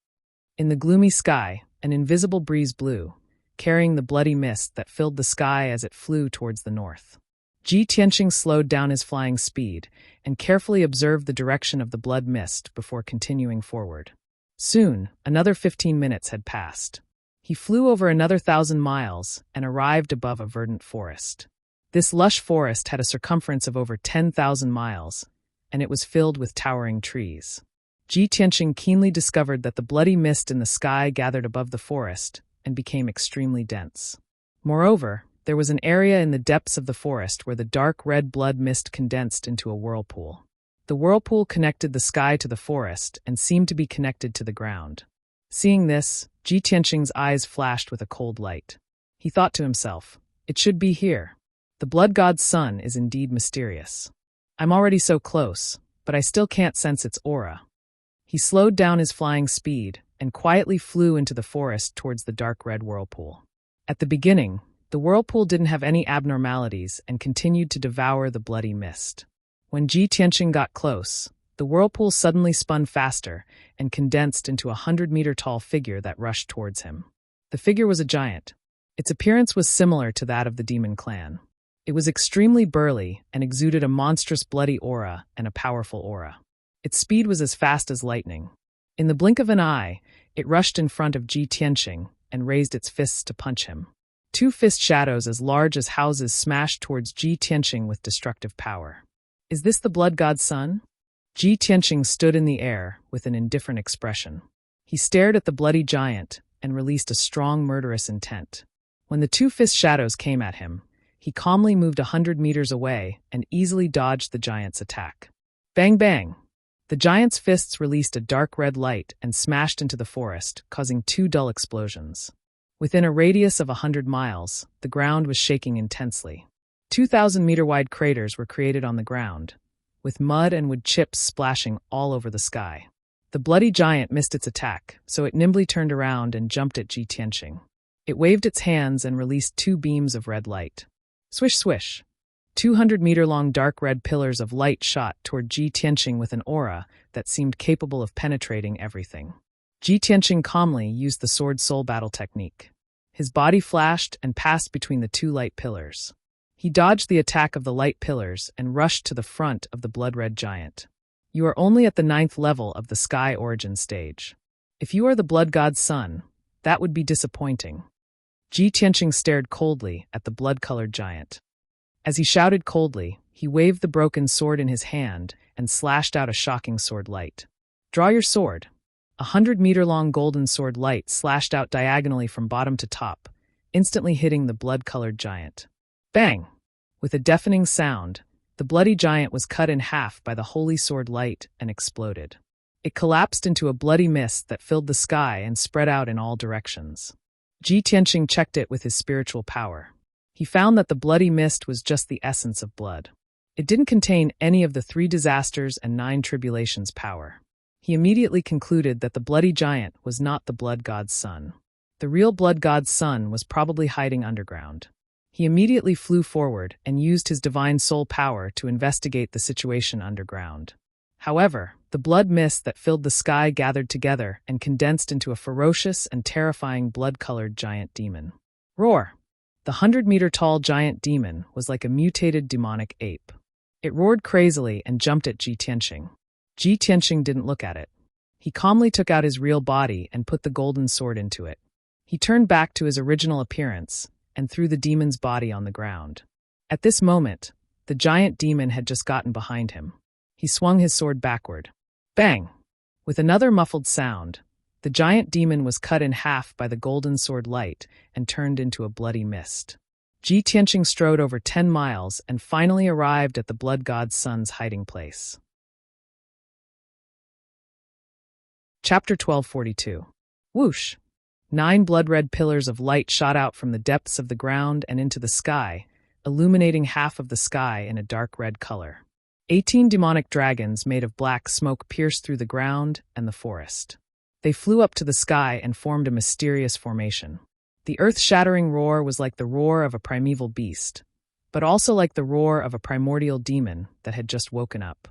In the gloomy sky, an invisible breeze blew, carrying the bloody mist that filled the sky as it flew towards the north. Ji Tianqing slowed down his flying speed and carefully observed the direction of the blood mist before continuing forward. Soon, another 15 minutes had passed. He flew over another 1,000 miles and arrived above a verdant forest. This lush forest had a circumference of over 10,000 miles, and it was filled with towering trees. Ji Tianqing keenly discovered that the bloody mist in the sky gathered above the forest and became extremely dense. Moreover, there was an area in the depths of the forest where the dark red blood mist condensed into a whirlpool. The whirlpool connected the sky to the forest and seemed to be connected to the ground. Seeing this, Ji Tianqing's eyes flashed with a cold light. He thought to himself, "It should be here. The blood god's sun is indeed mysterious. I'm already so close, but I still can't sense its aura." He slowed down his flying speed and quietly flew into the forest towards the dark red whirlpool. At the beginning, the whirlpool didn't have any abnormalities and continued to devour the bloody mist. When Ji Tianqing got close, the whirlpool suddenly spun faster and condensed into a 100-meter-tall figure that rushed towards him. The figure was a giant. Its appearance was similar to that of the demon clan. It was extremely burly and exuded a monstrous bloody aura and a powerful aura. Its speed was as fast as lightning. In the blink of an eye, it rushed in front of Ji Tianqing and raised its fists to punch him. 2 fist shadows as large as houses smashed towards Ji Tianqing with destructive power. "Is this the blood god's son?" Ji Tianqing stood in the air with an indifferent expression. He stared at the bloody giant and released a strong murderous intent. When the 2 fist shadows came at him, he calmly moved 100 meters away and easily dodged the giant's attack. Bang bang! The giant's fists released a dark red light and smashed into the forest, causing 2 dull explosions. Within a radius of 100 miles, the ground was shaking intensely. 2,000-meter-wide craters were created on the ground, with mud and wood chips splashing all over the sky. The bloody giant missed its attack, so it nimbly turned around and jumped at Ji Tianqing. It waved its hands and released 2 beams of red light. Swish swish! 200-meter-long dark red pillars of light shot toward Ji Tianqing with an aura that seemed capable of penetrating everything. Ji Tianqing calmly used the sword soul battle technique. His body flashed and passed between the 2 light pillars. He dodged the attack of the light pillars and rushed to the front of the blood-red giant. "You are only at the 9th level of the Sky Origin stage. If you are the blood god's son, that would be disappointing." Ji Tianqing stared coldly at the blood-colored giant. As he shouted coldly, he waved the broken sword in his hand and slashed out a shocking sword light. "Draw your sword." A 100-meter-long golden sword light slashed out diagonally from bottom to top, instantly hitting the blood-colored giant. Bang! With a deafening sound, the bloody giant was cut in half by the holy sword light and exploded. It collapsed into a bloody mist that filled the sky and spread out in all directions. Ji Tianqing checked it with his spiritual power. He found that the bloody mist was just the essence of blood. It didn't contain any of the 3 disasters and 9 tribulations power. He immediately concluded that the bloody giant was not the blood god's son. The real blood god's son was probably hiding underground. He immediately flew forward and used his divine soul power to investigate the situation underground. However, the blood mist that filled the sky gathered together and condensed into a ferocious and terrifying blood-colored giant demon. Roar! The 100-meter-tall giant demon was like a mutated demonic ape. It roared crazily and jumped at Ji Tianqing. Ji Tianqing didn't look at it. He calmly took out his real body and put the golden sword into it. He turned back to his original appearance and threw the demon's body on the ground. At this moment, the giant demon had just gotten behind him. He swung his sword backward. Bang! With another muffled sound, the giant demon was cut in half by the golden sword light and turned into a bloody mist. Ji Tianqing strode over 10 miles and finally arrived at the blood god's son's hiding place. Chapter 1242. Whoosh! 9 blood-red pillars of light shot out from the depths of the ground and into the sky, illuminating half of the sky in a dark red color. 18 demonic dragons made of black smoke pierced through the ground and the forest. They flew up to the sky and formed a mysterious formation. The earth-shattering roar was like the roar of a primeval beast, but also like the roar of a primordial demon that had just woken up.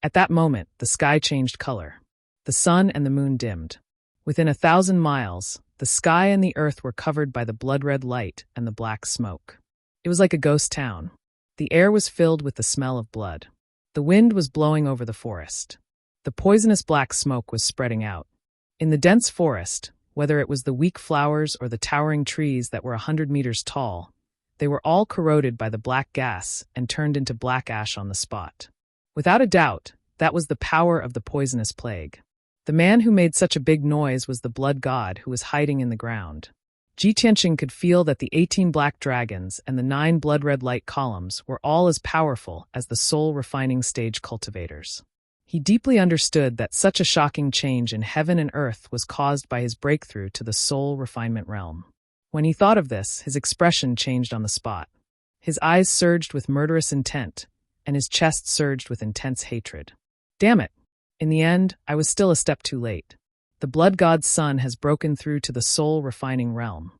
At that moment, the sky changed color. The sun and the moon dimmed. Within 1,000 miles, the sky and the earth were covered by the blood-red light and the black smoke. It was like a ghost town. The air was filled with the smell of blood. The wind was blowing over the forest. The poisonous black smoke was spreading out. In the dense forest, whether it was the weak flowers or the towering trees that were 100 meters tall, they were all corroded by the black gas and turned into black ash on the spot. Without a doubt, that was the power of the poisonous plague. The man who made such a big noise was the blood god who was hiding in the ground. Ji Tianqing could feel that the 18 black dragons and the 9 blood-red light columns were all as powerful as the soul-refining stage cultivators. He deeply understood that such a shocking change in heaven and earth was caused by his breakthrough to the soul refinement realm. When he thought of this, his expression changed on the spot. His eyes surged with murderous intent, and his chest surged with intense hatred. Damn it! In the end, I was still a step too late. The blood god's son has broken through to the soul-refining realm.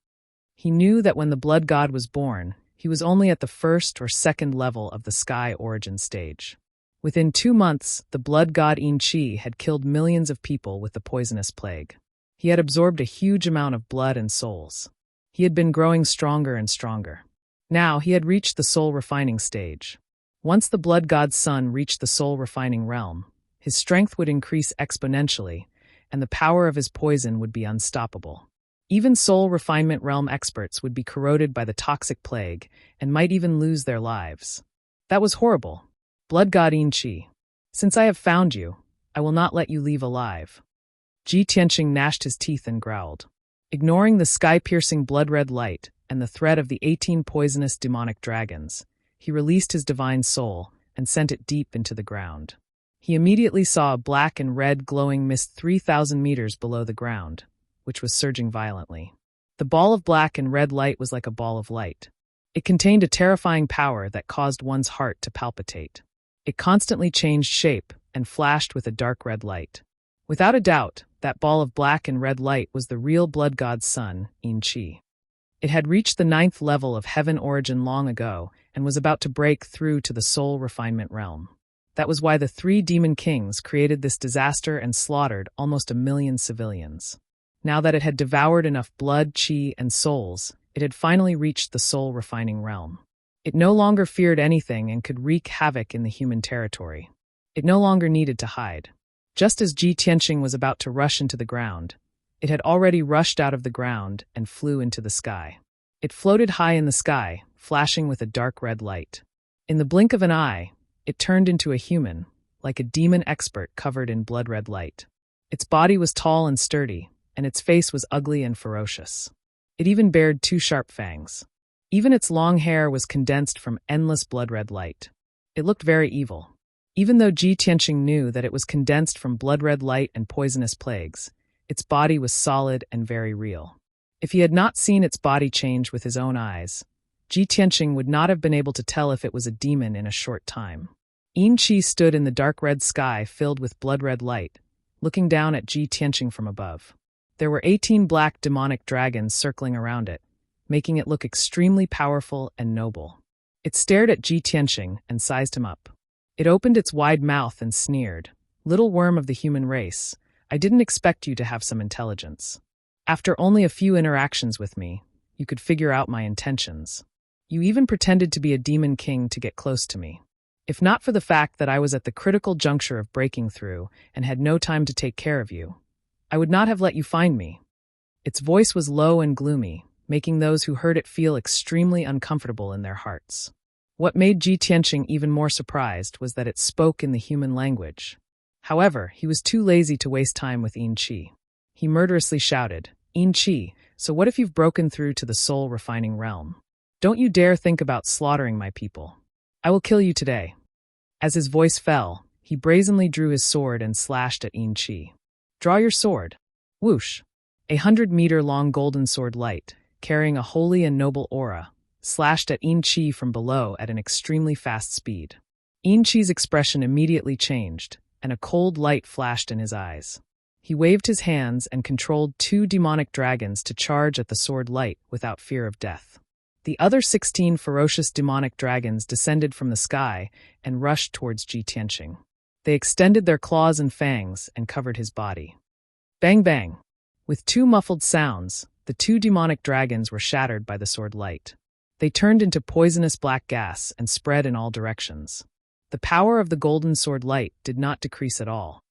He knew that when the blood god was born, he was only at the first or second level of the sky origin stage. Within 2 months, the blood god Yin Qi had killed millions of people with the poisonous plague. He had absorbed a huge amount of blood and souls. He had been growing stronger and stronger. Now he had reached the soul-refining stage. Once the blood god's son reached the soul-refining realm, his strength would increase exponentially, and the power of his poison would be unstoppable. Even soul refinement realm experts would be corroded by the toxic plague and might even lose their lives. That was horrible. Blood god Yin Qi, since I have found you, I will not let you leave alive. Ji Tianqing gnashed his teeth and growled. Ignoring the sky-piercing blood-red light and the threat of the 18 poisonous demonic dragons, he released his divine soul and sent it deep into the ground. He immediately saw a black and red glowing mist 3,000 meters below the ground, which was surging violently. The ball of black and red light was like a ball of light. It contained a terrifying power that caused one's heart to palpitate. It constantly changed shape and flashed with a dark red light. Without a doubt, that ball of black and red light was the real blood god's son, Yin Qi. It had reached the 9th level of heaven origin long ago and was about to break through to the soul refinement realm. That was why the 3 demon kings created this disaster and slaughtered almost 1 million civilians. Now that it had devoured enough blood, qi, and souls, it had finally reached the soul refining realm. It no longer feared anything and could wreak havoc in the human territory. It no longer needed to hide. Just as Ji Tianqing was about to rush into the ground, it had already rushed out of the ground and flew into the sky. It floated high in the sky, flashing with a dark red light. In the blink of an eye, it turned into a human, like a demon expert covered in blood-red light. Its body was tall and sturdy, and its face was ugly and ferocious. It even bared 2 sharp fangs. Even its long hair was condensed from endless blood-red light. It looked very evil. Even though Ji Tianqing knew that it was condensed from blood-red light and poisonous plagues, its body was solid and very real. If he had not seen its body change with his own eyes, Ji Tianqing would not have been able to tell if it was a demon in a short time. Yin Qi stood in the dark red sky filled with blood-red light, looking down at Ji Tianqing from above. There were 18 black demonic dragons circling around it, making it look extremely powerful and noble. It stared at Ji Tianqing and sized him up. It opened its wide mouth and sneered, "Little worm of the human race, I didn't expect you to have some intelligence. After only a few interactions with me, you could figure out my intentions. You even pretended to be a demon king to get close to me. If not for the fact that I was at the critical juncture of breaking through and had no time to take care of you, I would not have let you find me." Its voice was low and gloomy, making those who heard it feel extremely uncomfortable in their hearts. What made Ji Tianqing even more surprised was that it spoke in the human language. However, he was too lazy to waste time with Yin Qi. He murderously shouted, "Yin Qi, so what if you've broken through to the soul-refining realm? Don't you dare think about slaughtering my people. I will kill you today." As his voice fell, he brazenly drew his sword and slashed at Yin Qi. "Draw your sword." Whoosh! 100-meter-long golden sword light, carrying a holy and noble aura, slashed at Yin Chi from below at an extremely fast speed. Yin Chi's expression immediately changed, and a cold light flashed in his eyes. He waved his hands and controlled 2 demonic dragons to charge at the sword light without fear of death. The other 16 ferocious demonic dragons descended from the sky and rushed towards Ji Tianqing. They extended their claws and fangs and covered his body. Bang bang! With 2 muffled sounds, the 2 demonic dragons were shattered by the sword light. They turned into poisonous black gas and spread in all directions. The power of the golden sword light did not decrease at all.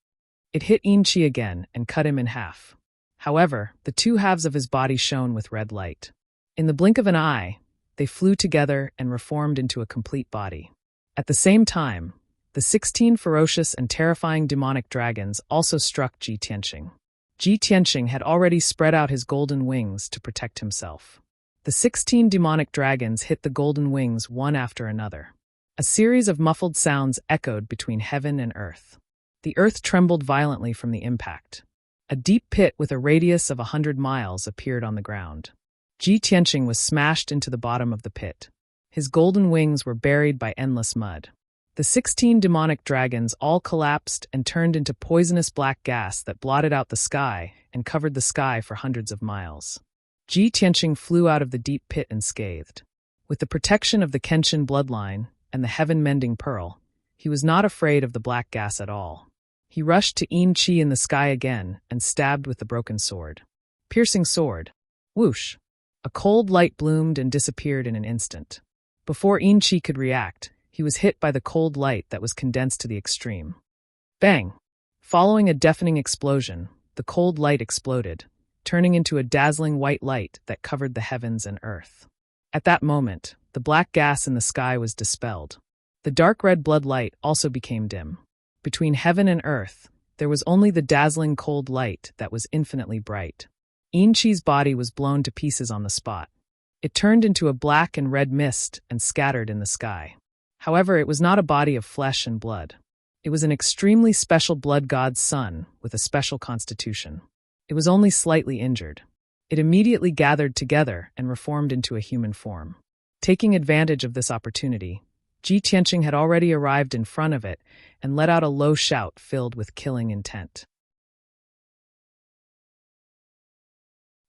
It hit Yin Chi again and cut him in half. However, the 2 halves of his body shone with red light. In the blink of an eye, they flew together and reformed into a complete body. At the same time, the 16 ferocious and terrifying demonic dragons also struck Ji Tianqing. Ji Tianqing had already spread out his golden wings to protect himself. The 16 demonic dragons hit the golden wings one after another. A series of muffled sounds echoed between heaven and earth. The earth trembled violently from the impact. A deep pit with a radius of 100 miles appeared on the ground. Ji Tianqing was smashed into the bottom of the pit. His golden wings were buried by endless mud. The 16 demonic dragons all collapsed and turned into poisonous black gas that blotted out the sky and covered the sky for hundreds of miles. Ji Tianqing flew out of the deep pit unscathed. With the protection of the Kenshin bloodline and the heaven-mending pearl, he was not afraid of the black gas at all. He rushed to Yin Chi in the sky again and stabbed with the broken sword. Piercing sword. Whoosh! A cold light bloomed and disappeared in an instant. Before Yin Chi could react, he was hit by the cold light that was condensed to the extreme. Bang! Following a deafening explosion, the cold light exploded, turning into a dazzling white light that covered the heavens and earth. At that moment, the black gas in the sky was dispelled. The dark red blood light also became dim. Between heaven and earth, there was only the dazzling cold light that was infinitely bright. Yin Chi's body was blown to pieces on the spot. It turned into a black and red mist and scattered in the sky. However, it was not a body of flesh and blood. It was an extremely special blood god's son with a special constitution. It was only slightly injured. It immediately gathered together and reformed into a human form. Taking advantage of this opportunity, Ji Tianqing had already arrived in front of it and let out a low shout filled with killing intent.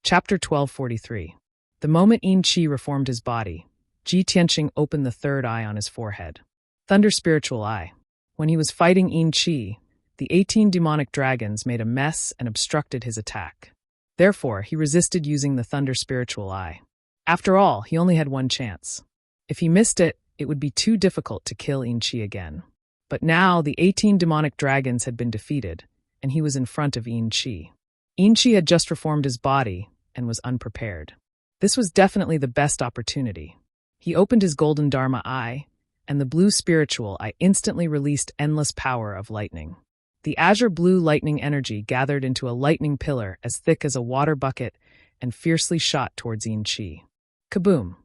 Chapter 1243. The moment Yin Chi reformed his body, Ji Tianqing opened the third eye on his forehead. Thunder Spiritual Eye. When he was fighting Yin Chi, the 18 demonic dragons made a mess and obstructed his attack. Therefore, he resisted using the Thunder Spiritual Eye. After all, he only had one chance. If he missed it, it would be too difficult to kill Yin Chi again. But now, the 18 demonic dragons had been defeated, and he was in front of Yin Chi. Yin Chi had just reformed his body and was unprepared. This was definitely the best opportunity. He opened his golden Dharma eye, and the blue spiritual eye instantly released endless power of lightning. The azure blue lightning energy gathered into a lightning pillar as thick as a water bucket and fiercely shot towards Yin Chi. Kaboom!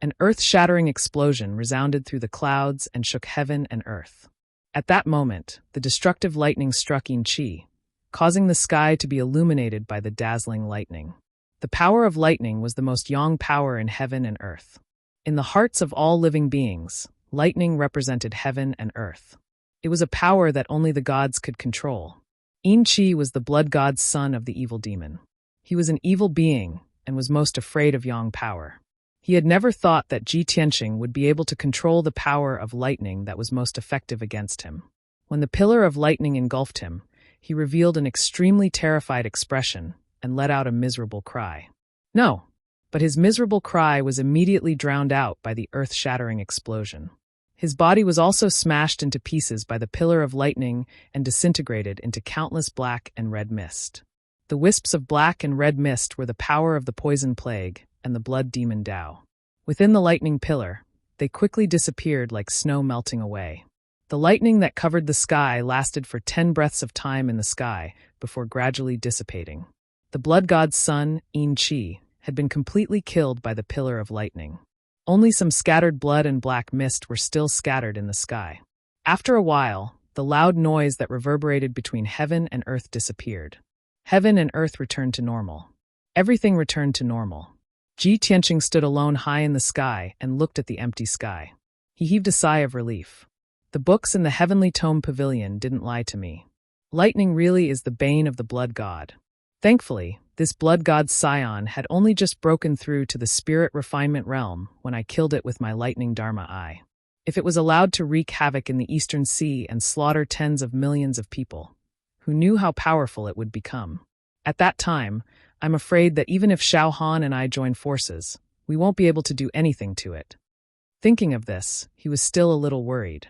An earth-shattering explosion resounded through the clouds and shook heaven and earth. At that moment, the destructive lightning struck Yin Chi, causing the sky to be illuminated by the dazzling lightning. The power of lightning was the most yang power in heaven and earth. In the hearts of all living beings, lightning represented heaven and earth. It was a power that only the gods could control. Yin Chi was the blood god's son of the evil demon. He was an evil being and was most afraid of yang power. He had never thought that Ji Tianqing would be able to control the power of lightning that was most effective against him. When the pillar of lightning engulfed him, he revealed an extremely terrified expression and let out a miserable cry. No, but his miserable cry was immediately drowned out by the earth-shattering explosion. His body was also smashed into pieces by the pillar of lightning and disintegrated into countless black and red mist. The wisps of black and red mist were the power of the poison plague and the blood demon Tao. Within the lightning pillar, they quickly disappeared like snow melting away. The lightning that covered the sky lasted for 10 breaths of time in the sky before gradually dissipating. The blood god's son, Yin Chi, had been completely killed by the pillar of lightning. Only some scattered blood and black mist were still scattered in the sky. After a while, the loud noise that reverberated between heaven and earth disappeared. Heaven and earth returned to normal. Everything returned to normal. Ji Tianqing stood alone high in the sky and looked at the empty sky. He heaved a sigh of relief. The books in the heavenly tome pavilion didn't lie to me. Lightning really is the bane of the blood god. Thankfully, this blood god's scion had only just broken through to the spirit refinement realm when I killed it with my lightning dharma eye. If it was allowed to wreak havoc in the Eastern Sea and slaughter tens of millions of people, who knew how powerful it would become? At that time, I'm afraid that even if Xiao Han and I join forces, we won't be able to do anything to it. Thinking of this, he was still a little worried.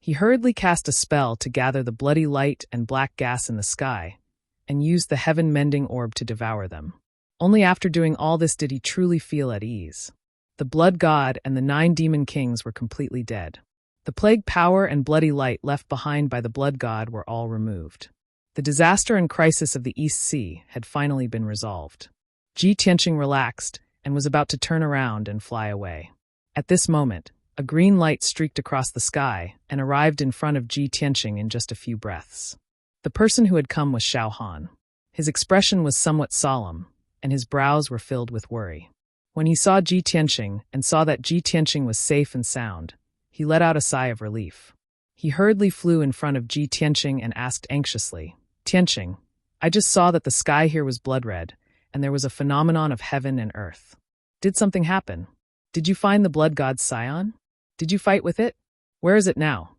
He hurriedly cast a spell to gather the bloody light and black gas in the sky, and used the heaven-mending orb to devour them. Only after doing all this did he truly feel at ease. The blood god and the 9 demon kings were completely dead. The plague power and bloody light left behind by the blood god were all removed. The disaster and crisis of the East Sea had finally been resolved. Ji Tianqing relaxed and was about to turn around and fly away. At this moment, a green light streaked across the sky and arrived in front of Ji Tianqing in just a few breaths. The person who had come was Xiao Han. His expression was somewhat solemn, and his brows were filled with worry. When he saw Ji Tianqing and saw that Ji Tianqing was safe and sound, he let out a sigh of relief. He hurriedly flew in front of Ji Tianqing and asked anxiously, "Tianqing, I just saw that the sky here was blood red, and there was a phenomenon of heaven and earth. Did something happen? Did you find the blood god's scion? Did you fight with it? Where is it now?"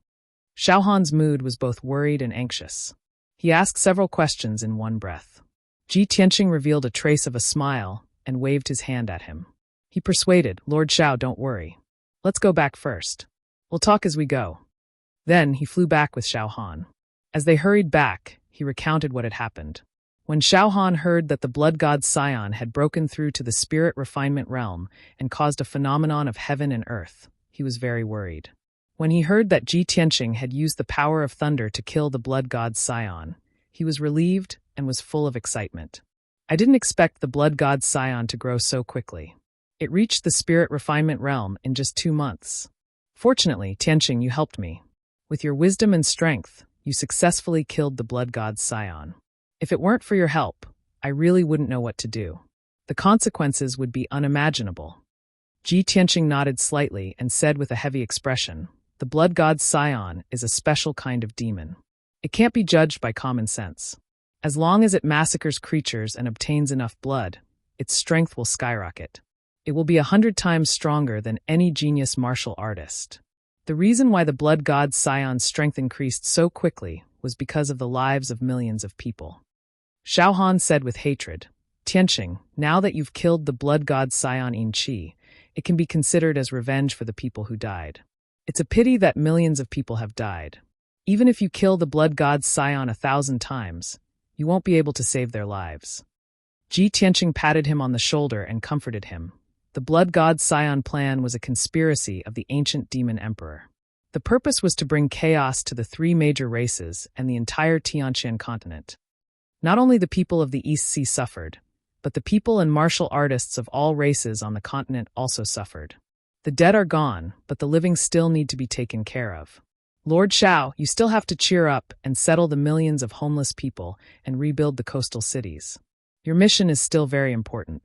Xiao Han's mood was both worried and anxious. He asked several questions in one breath. Ji Tianqing revealed a trace of a smile and waved his hand at him. He persuaded, "Lord Xiao, don't worry. Let's go back first. We'll talk as we go." Then he flew back with Xiao Han. As they hurried back, he recounted what had happened. When Xiao Han heard that the blood god's scion had broken through to the spirit refinement realm and caused a phenomenon of heaven and earth, he was very worried. When he heard that Ji Tianqing had used the power of thunder to kill the blood god's scion, he was relieved and was full of excitement. "I didn't expect the blood god's scion to grow so quickly. It reached the spirit refinement realm in just 2 months. Fortunately, Tianqing, you helped me. With your wisdom and strength, you successfully killed the blood god's scion. If it weren't for your help, I really wouldn't know what to do. The consequences would be unimaginable." Ji Tianqing nodded slightly and said with a heavy expression, "The blood god's scion is a special kind of demon. It can't be judged by common sense. As long as it massacres creatures and obtains enough blood, its strength will skyrocket. It will be 100 times stronger than any genius martial artist." The reason why the blood god's scion's strength increased so quickly was because of the lives of millions of people. Xiao Han said with hatred, "Tianqing, now that you've killed the blood god's scion in Qi, it can be considered as revenge for the people who died. It's a pity that millions of people have died. Even if you kill the blood god's scion 1,000 times, you won't be able to save their lives." Ji Tianqing patted him on the shoulder and comforted him. The blood god's scion plan was a conspiracy of the ancient demon emperor. The purpose was to bring chaos to the 3 major races and the entire Tianqian continent. Not only the people of the East Sea suffered, but the people and martial artists of all races on the continent also suffered. The dead are gone, but the living still need to be taken care of. Lord Xiao, you still have to cheer up and settle the millions of homeless people and rebuild the coastal cities. Your mission is still very important."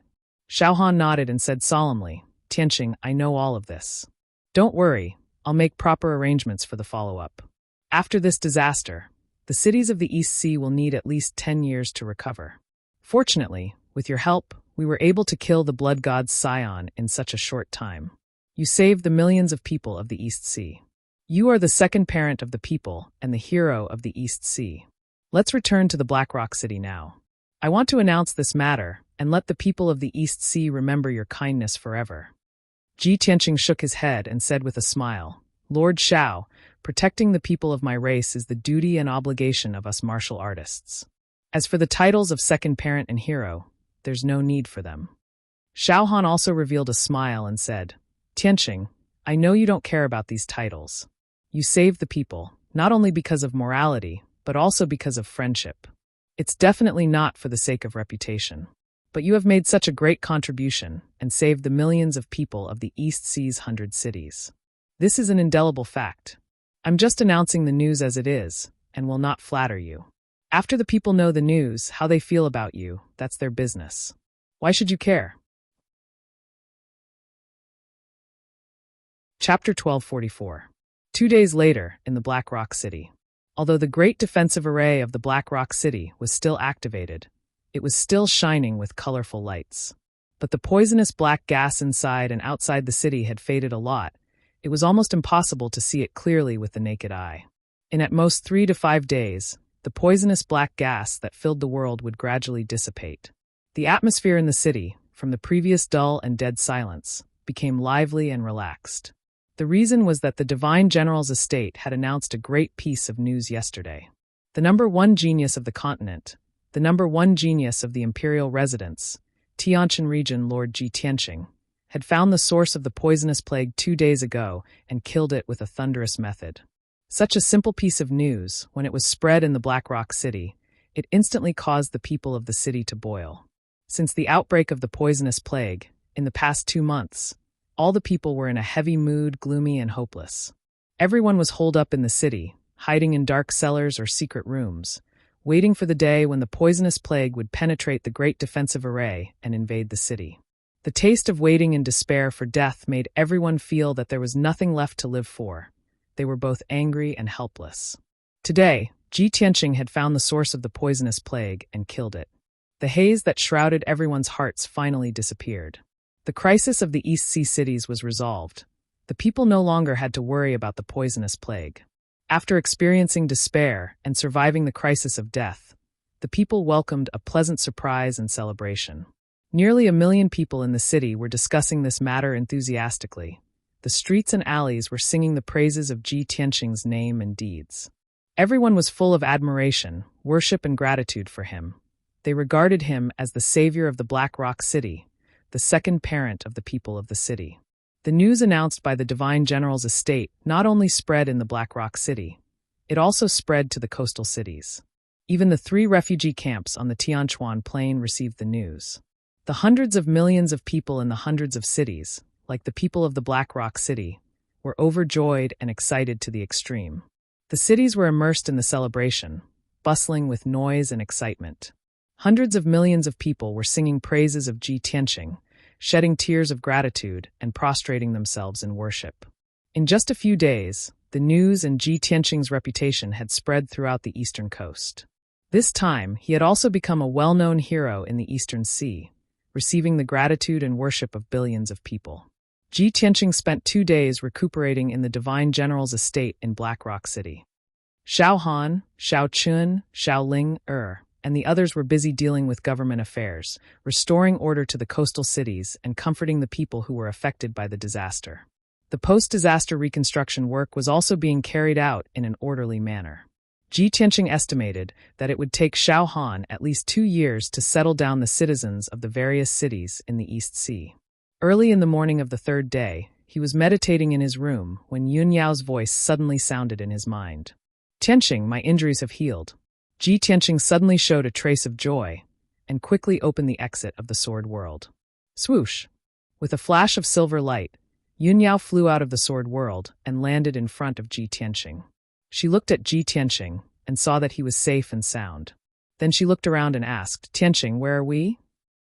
Xiao Han nodded and said solemnly, "Tianqing, I know all of this. Don't worry, I'll make proper arrangements for the follow-up. After this disaster, the cities of the East Sea will need at least 10 years to recover. Fortunately, with your help, we were able to kill the blood god's scion in such a short time. You saved the millions of people of the East Sea. You are the second parent of the people and the hero of the East Sea. Let's return to the Black Rock City now. I want to announce this matter and let the people of the East Sea remember your kindness forever." Ji Tianqing shook his head and said with a smile, "Lord Xiao, protecting the people of my race is the duty and obligation of us martial artists. As for the titles of second parent and hero, there's no need for them." Xiao Han also revealed a smile and said, "Tianqing, I know you don't care about these titles. You saved the people, not only because of morality, but also because of friendship. It's definitely not for the sake of reputation. But you have made such a great contribution and saved the millions of people of the East Sea's 100 cities. This is an indelible fact. I'm just announcing the news as it is, and will not flatter you. After the people know the news, how they feel about you, that's their business. Why should you care?" Chapter 1244. 2 days later, in the Black Rock City. Although the great defensive array of the Black Rock City was still activated, it was still shining with colorful lights. But the poisonous black gas inside and outside the city had faded a lot. It was almost impossible to see it clearly with the naked eye. In at most 3 to 5 days, the poisonous black gas that filled the world would gradually dissipate. The atmosphere in the city, from the previous dull and dead silence, became lively and relaxed. The reason was that the Divine General's estate had announced a great piece of news yesterday. The #1 genius of the continent, the #1 genius of the imperial residence, Tianqian region Lord Ji Tianqing, had found the source of the poisonous plague 2 days ago and killed it with a thunderous method. Such a simple piece of news, when it was spread in the Black Rock City, it instantly caused the people of the city to boil. Since the outbreak of the poisonous plague, in the past 2 months, all the people were in a heavy mood, gloomy and hopeless. Everyone was holed up in the city, hiding in dark cellars or secret rooms, waiting for the day when the poisonous plague would penetrate the great defensive array and invade the city. The taste of waiting in despair for death made everyone feel that there was nothing left to live for. They were both angry and helpless. Today, Ji Tianqing had found the source of the poisonous plague and killed it. The haze that shrouded everyone's hearts finally disappeared. The crisis of the East Sea cities was resolved. The people no longer had to worry about the poisonous plague. After experiencing despair and surviving the crisis of death, the people welcomed a pleasant surprise and celebration. Nearly 1 million people in the city were discussing this matter enthusiastically. The streets and alleys were singing the praises of Ji Tianqing's name and deeds. Everyone was full of admiration, worship, and gratitude for him. They regarded him as the savior of the Black Rock City, the second parent of the people of the city. The news announced by the Divine General's estate not only spread in the Black Rock City, it also spread to the coastal cities. Even the 3 refugee camps on the Tianchuan Plain received the news. The hundreds of millions of people in the hundreds of cities, like the people of the Black Rock City, were overjoyed and excited to the extreme. The cities were immersed in the celebration, bustling with noise and excitement. Hundreds of millions of people were singing praises of Ji Tianqing, shedding tears of gratitude and prostrating themselves in worship. In just a few days, the news and Ji Tianqing's reputation had spread throughout the eastern coast. This time, he had also become a well-known hero in the Eastern Sea, receiving the gratitude and worship of billions of people. Ji Tianqing spent 2 days recuperating in the Divine General's estate in Black Rock City. Xiao Han, Xiao Chun, Xiao Ling, and the others were busy dealing with government affairs, restoring order to the coastal cities and comforting the people who were affected by the disaster. The post-disaster reconstruction work was also being carried out in an orderly manner. Ji Tianqing estimated that it would take Xiao Han at least 2 years to settle down the citizens of the various cities in the East Sea. Early in the morning of the 3rd day, he was meditating in his room when Yun Yao's voice suddenly sounded in his mind. "Tianqing, my injuries have healed." Ji Tianqing suddenly showed a trace of joy and quickly opened the exit of the sword world. Swoosh! With a flash of silver light, Yun Yao flew out of the sword world and landed in front of Ji Tianqing. She looked at Ji Tianqing and saw that he was safe and sound. Then she looked around and asked, "Tianqing, where are we?"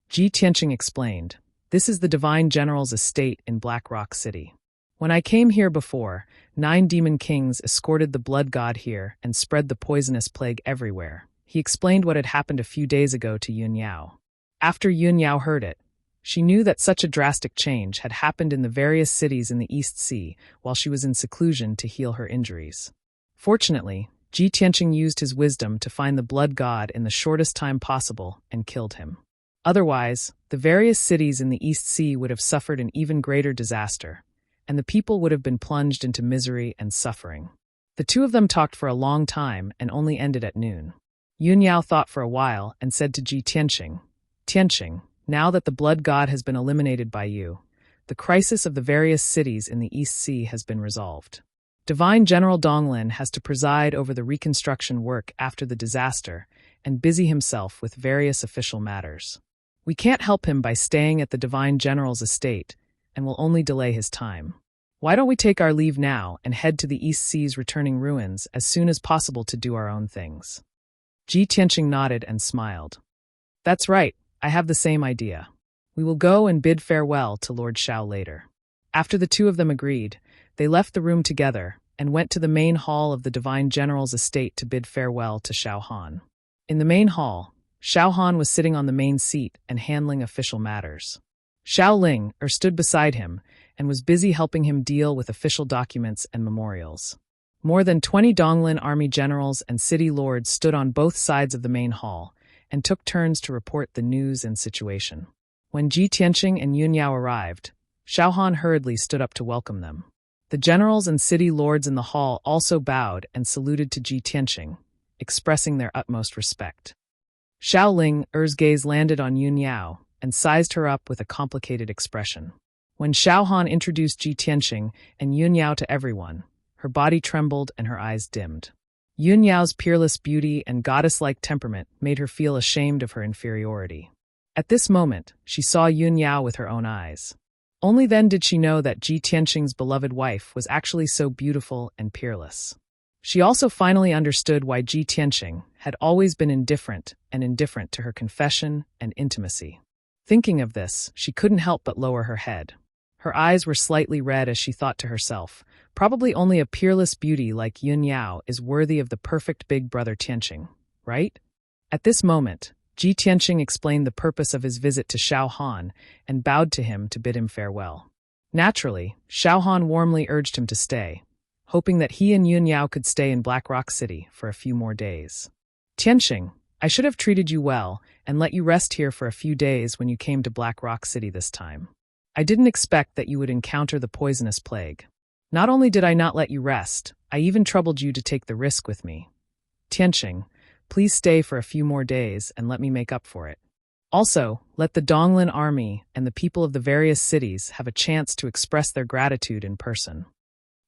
Ji Tianqing explained, "This is the Divine General's estate in Black Rock City. When I came here before, 9 demon kings escorted the blood god here and spread the poisonous plague everywhere." He explained what had happened a few days ago to Yun Yao. After Yun Yao heard it, she knew that such a drastic change had happened in the various cities in the East Sea while she was in seclusion to heal her injuries. Fortunately, Ji Tianqing used his wisdom to find the blood god in the shortest time possible and killed him. Otherwise, the various cities in the East Sea would have suffered an even greater disaster, and the people would have been plunged into misery and suffering. The two of them talked for a long time and only ended at noon. Yun Yao thought for a while and said to Ji Tianqing, "Tianqing, now that the blood god has been eliminated by you, the crisis of the various cities in the East Sea has been resolved. Divine General Donglin has to preside over the reconstruction work after the disaster and busy himself with various official matters. We can't help him by staying at the Divine General's estate and will only delay his time. Why don't we take our leave now and head to the East Sea's returning ruins as soon as possible to do our own things?" Ji Tianqing nodded and smiled. "That's right, I have the same idea. We will go and bid farewell to Lord Xiao later." After the two of them agreed, they left the room together and went to the main hall of the divine general's estate to bid farewell to Xiao Han. In the main hall, Xiao Han was sitting on the main seat and handling official matters. Xiao Ling stood beside him and was busy helping him deal with official documents and memorials. More than 20 Donglin army generals and city lords stood on both sides of the main hall and took turns to report the news and situation. When Ji Tianqing and Yun Yao arrived, Xiao Han hurriedly stood up to welcome them. The generals and city lords in the hall also bowed and saluted to Ji Tianqing, expressing their utmost respect. Xiao Ling's gaze landed on Yun Yao and sized her up with a complicated expression. When Xiao Han introduced Ji Tianqing and Yun Yao to everyone, her body trembled and her eyes dimmed. Yun Yao's peerless beauty and goddess-like temperament made her feel ashamed of her inferiority. At this moment, she saw Yun Yao with her own eyes. Only then did she know that Ji Tianqing's beloved wife was actually so beautiful and peerless. She also finally understood why Ji Tianqing had always been indifferent to her confession and intimacy. Thinking of this, she couldn't help but lower her head. Her eyes were slightly red as she thought to herself, probably only a peerless beauty like Yun Yao is worthy of the perfect big brother Tianqing, right? At this moment, Ji Tianqing explained the purpose of his visit to Xiao Han and bowed to him to bid him farewell. Naturally, Xiao Han warmly urged him to stay, hoping that he and Yun Yao could stay in Black Rock City for a few more days. Tianqing, I should have treated you well and let you rest here for a few days when you came to Black Rock City this time. I didn't expect that you would encounter the poisonous plague. Not only did I not let you rest, I even troubled you to take the risk with me. Tianqing, please stay for a few more days and let me make up for it. Also, let the Donglin army and the people of the various cities have a chance to express their gratitude in person.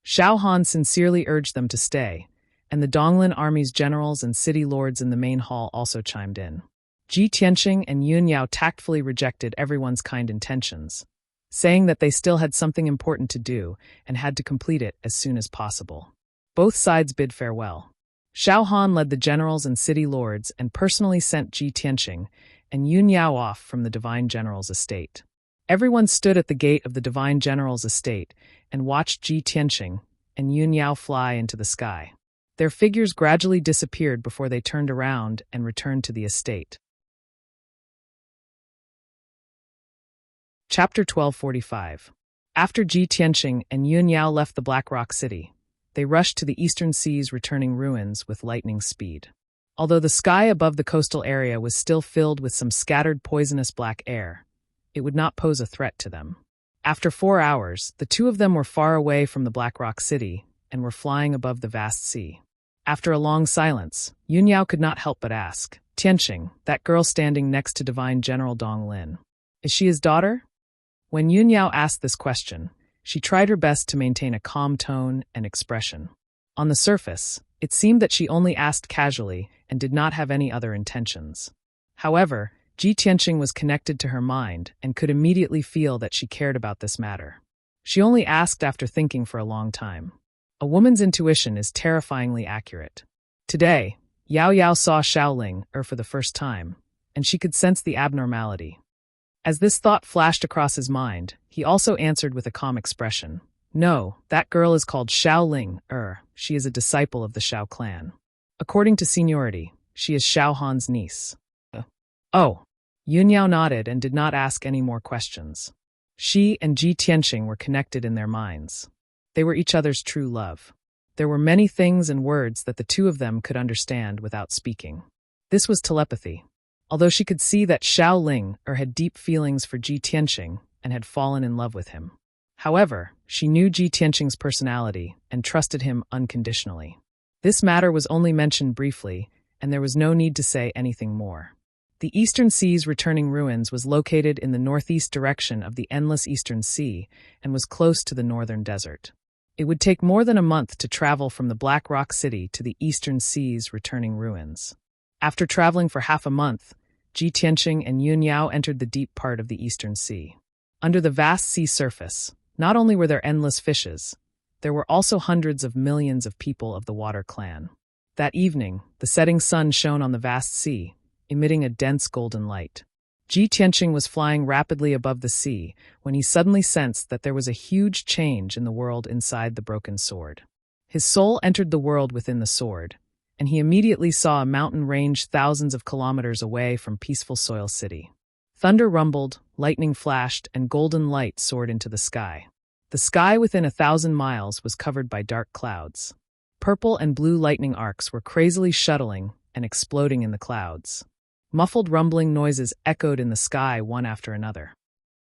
Xiao Han sincerely urged them to stay, and the Donglin army's generals and city lords in the main hall also chimed in. Ji Tianqing and Yun Yao tactfully rejected everyone's kind intentions, saying that they still had something important to do and had to complete it as soon as possible. Both sides bid farewell. Xiao Han led the generals and city lords and personally sent Ji Tianqing and Yun Yao off from the divine general's estate. Everyone stood at the gate of the divine general's estate and watched Ji Tianqing and Yun Yao fly into the sky. Their figures gradually disappeared before they turned around and returned to the estate. Chapter 1245. After Ji Tianqing and Yun Yao left the Black Rock City, they rushed to the eastern sea's returning ruins with lightning speed. Although the sky above the coastal area was still filled with some scattered poisonous black air, it would not pose a threat to them. After 4 hours, the two of them were far away from the Black Rock City and were flying above the vast sea. After a long silence, Yun Yao could not help but ask, Tianqing, that girl standing next to Divine General Dong Lin, is she his daughter? When Yun Yao asked this question, she tried her best to maintain a calm tone and expression. On the surface, it seemed that she only asked casually and did not have any other intentions. However, Ji Tianqing was connected to her mind and could immediately feel that she cared about this matter. She only asked after thinking for a long time. A woman's intuition is terrifyingly accurate. Today, Yao Yao saw Xiao Ling for the first time, and she could sense the abnormality. As this thought flashed across his mind, he also answered with a calm expression. No, that girl is called Xiao Ling. She is a disciple of the Xiao clan. According to seniority, she is Xiao Han's niece. Oh. Yun Yao nodded and did not ask any more questions. She and Ji Tianqing were connected in their minds. They were each other's true love. There were many things and words that the two of them could understand without speaking. This was telepathy. Although she could see that Xiao Ling had deep feelings for Ji Tianqing and had fallen in love with him. However, she knew Ji Tianqing's personality and trusted him unconditionally. This matter was only mentioned briefly, and there was no need to say anything more. The Eastern Sea's returning ruins was located in the northeast direction of the endless Eastern Sea and was close to the northern desert. It would take more than a month to travel from the Black Rock City to the Eastern Sea's returning ruins. After traveling for half a month, Ji Tianqing and Yun Yao entered the deep part of the Eastern Sea. Under the vast sea surface, not only were there endless fishes, there were also hundreds of millions of people of the Water Clan. That evening, the setting sun shone on the vast sea, emitting a dense golden light. Ji Tianqing was flying rapidly above the sea when he suddenly sensed that there was a huge change in the world inside the broken sword. His soul entered the world within the sword, and he immediately saw a mountain range thousands of kilometers away from peaceful Soil City. Thunder rumbled, lightning flashed, and golden light soared into the sky. The sky within 1,000 miles was covered by dark clouds. Purple and blue lightning arcs were crazily shuttling and exploding in the clouds. Muffled rumbling noises echoed in the sky one after another.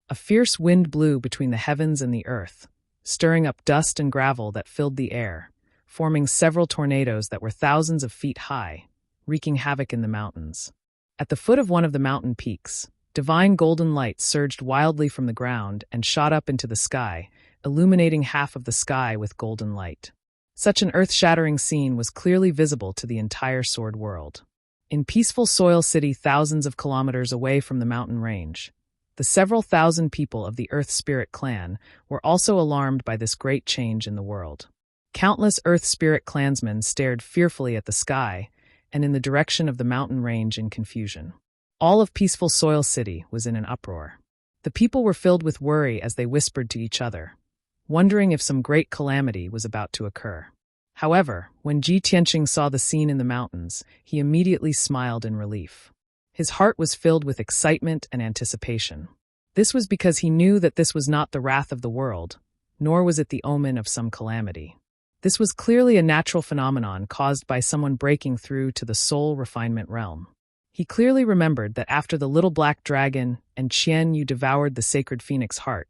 A fierce wind blew between the heavens and the earth, stirring up dust and gravel that filled the air, forming several tornadoes that were thousands of feet high, wreaking havoc in the mountains. At the foot of one of the mountain peaks, divine golden light surged wildly from the ground and shot up into the sky, illuminating half of the sky with golden light. Such an earth-shattering scene was clearly visible to the entire Sword World. In peaceful Soil City thousands of kilometers away from the mountain range, the several thousand people of the Earth Spirit clan were also alarmed by this great change in the world. Countless Earth Spirit clansmen stared fearfully at the sky and in the direction of the mountain range in confusion. All of peaceful Soil City was in an uproar. The people were filled with worry as they whispered to each other, wondering if some great calamity was about to occur. However, when Ji Tianqing saw the scene in the mountains, he immediately smiled in relief. His heart was filled with excitement and anticipation. This was because he knew that this was not the wrath of the world, nor was it the omen of some calamity. This was clearly a natural phenomenon caused by someone breaking through to the soul refinement realm. He clearly remembered that after the little black dragon and Qian Yu devoured the sacred phoenix heart,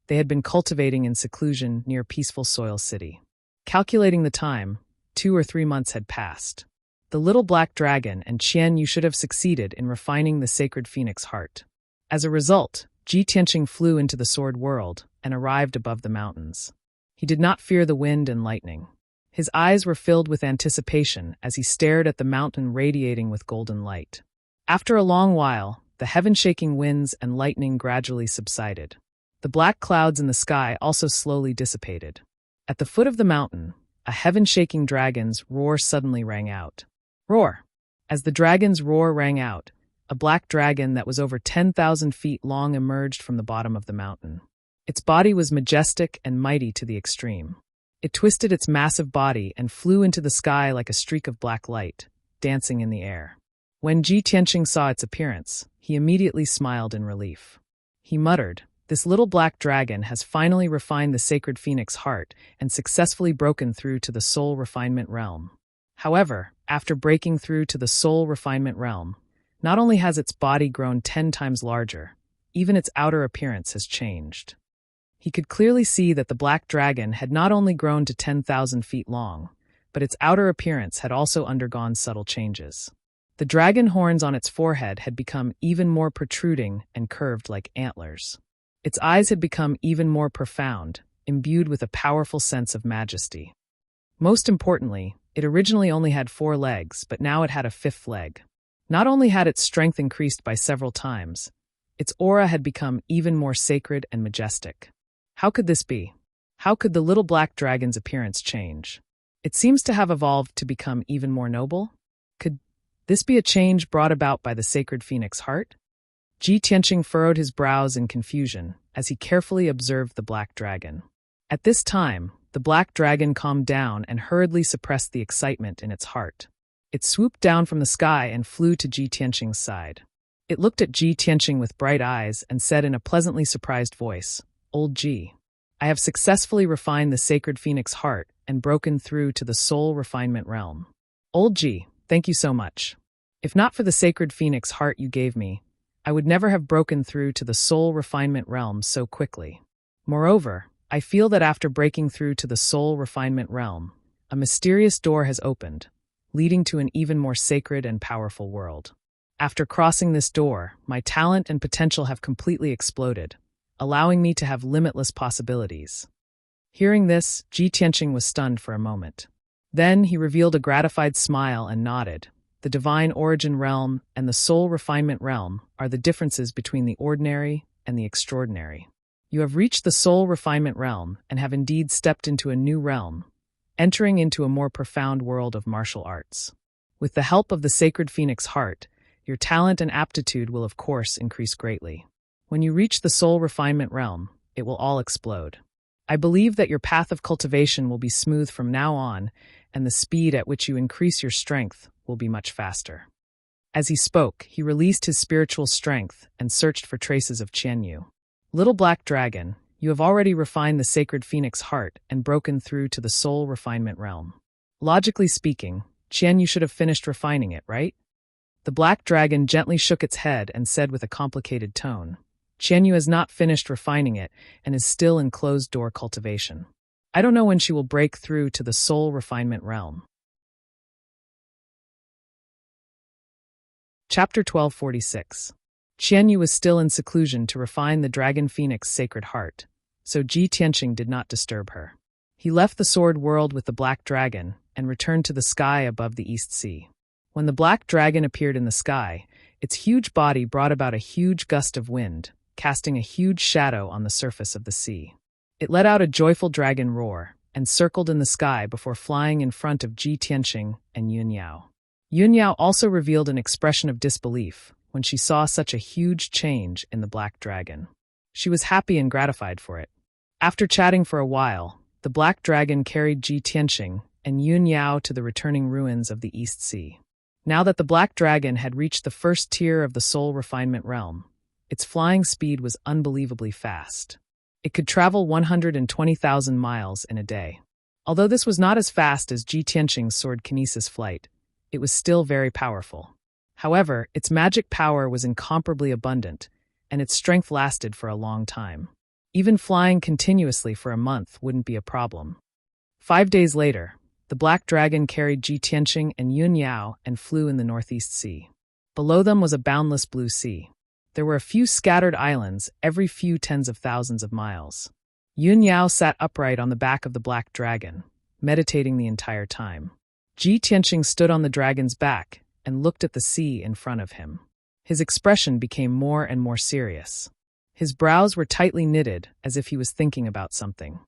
they had been cultivating in seclusion near peaceful Soil City. Calculating the time, 2 or 3 months had passed. The little black dragon and Qian Yu should have succeeded in refining the sacred phoenix heart. As a result, Ji Tianqing flew into the sword world and arrived above the mountains. He did not fear the wind and lightning. His eyes were filled with anticipation as he stared at the mountain radiating with golden light. After a long while, the heaven-shaking winds and lightning gradually subsided. The black clouds in the sky also slowly dissipated. At the foot of the mountain, a heaven-shaking dragon's roar suddenly rang out. Roar! As the dragon's roar rang out, a black dragon that was over 10,000 feet long emerged from the bottom of the mountain. Its body was majestic and mighty to the extreme. It twisted its massive body and flew into the sky like a streak of black light, dancing in the air. When Ji Tianqing saw its appearance, he immediately smiled in relief. He muttered, "This little black dragon has finally refined the sacred phoenix heart and successfully broken through to the soul refinement realm." However, after breaking through to the soul refinement realm, not only has its body grown 10 times larger, even its outer appearance has changed. He could clearly see that the black dragon had not only grown to 10,000 feet long, but its outer appearance had also undergone subtle changes. The dragon horns on its forehead had become even more protruding and curved like antlers. Its eyes had become even more profound, imbued with a powerful sense of majesty. Most importantly, it originally only had 4 legs, but now it had a 5th leg. Not only had its strength increased by several times, its aura had become even more sacred and majestic. How could this be? How could the little black dragon's appearance change? It seems to have evolved to become even more noble. Could this be a change brought about by the sacred phoenix heart? Ji Tianqing furrowed his brows in confusion as he carefully observed the black dragon. At this time, the black dragon calmed down and hurriedly suppressed the excitement in its heart. It swooped down from the sky and flew to Ji Tianqing's side. It looked at Ji Tianqing with bright eyes and said in a pleasantly surprised voice, "Old Ji, I have successfully refined the sacred phoenix heart and broken through to the soul refinement realm. Old Ji, thank you so much. If not for the sacred phoenix heart you gave me, I would never have broken through to the soul refinement realm so quickly. Moreover, I feel that after breaking through to the soul refinement realm, a mysterious door has opened, leading to an even more sacred and powerful world. After crossing this door, my talent and potential have completely exploded, allowing me to have limitless possibilities." Hearing this, Ji Tianqing was stunned for a moment. Then he revealed a gratified smile and nodded. The divine origin realm and the soul refinement realm are the differences between the ordinary and the extraordinary. You have reached the soul refinement realm and have indeed stepped into a new realm, entering into a more profound world of martial arts. With the help of the sacred phoenix heart, Your talent and aptitude will of course increase greatly. When you reach the soul refinement realm, it will all explode. I believe that your path of cultivation will be smooth from now on, and the speed at which you increase your strength will be much faster. As he spoke, he released his spiritual strength and searched for traces of Qianyu. Little black dragon, you have already refined the sacred phoenix heart and broken through to the soul refinement realm. Logically speaking, Qianyu should have finished refining it, right? The black dragon gently shook its head and said with a complicated tone, Qianyu has not finished refining it and is still in closed-door cultivation. I don't know when she will break through to the soul refinement realm. Chapter 1246. Qianyu was still in seclusion to refine the dragon phoenix sacred heart, so Ji Tianqing did not disturb her. He left the sword world with the black dragon and returned to the sky above the East Sea. When the black dragon appeared in the sky, its huge body brought about a huge gust of wind, casting a huge shadow on the surface of the sea. It let out a joyful dragon roar and circled in the sky before flying in front of Ji Tianqing and Yun Yao. Yun Yao also revealed an expression of disbelief when she saw such a huge change in the black dragon. She was happy and gratified for it. After chatting for a while, the black dragon carried Ji Tianqing and Yun Yao to the returning ruins of the East Sea. Now that the black dragon had reached the first tier of the soul refinement realm, its flying speed was unbelievably fast. It could travel 120,000 miles in a day. Although this was not as fast as Ji Tianqing's sword kinesis flight, it was still very powerful. However, its magic power was incomparably abundant, and its strength lasted for a long time. Even flying continuously for a month wouldn't be a problem. 5 days later, the black dragon carried Ji Tianqing and Yun Yao and flew in the Northeast Sea. Below them was a boundless blue sea. There were a few scattered islands every few tens of thousands of miles. Yun Yao sat upright on the back of the black dragon, meditating the entire time. Ji Tianqing stood on the dragon's back and looked at the sea in front of him. His expression became more and more serious. His brows were tightly knitted as if he was thinking about something.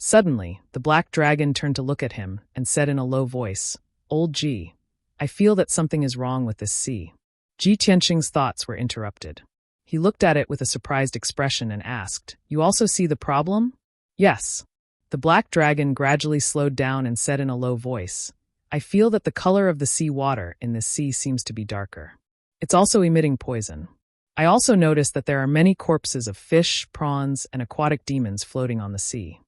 Suddenly, the black dragon turned to look at him and said in a low voice, "Old Ji, I feel that something is wrong with this sea." Ji Tianqing's thoughts were interrupted. He looked at it with a surprised expression and asked, "You also see the problem?" "Yes." The black dragon gradually slowed down and said in a low voice, "I feel that the color of the sea water in this sea seems to be darker. It's also emitting poison. I also noticed that there are many corpses of fish, prawns, and aquatic demons floating on the sea."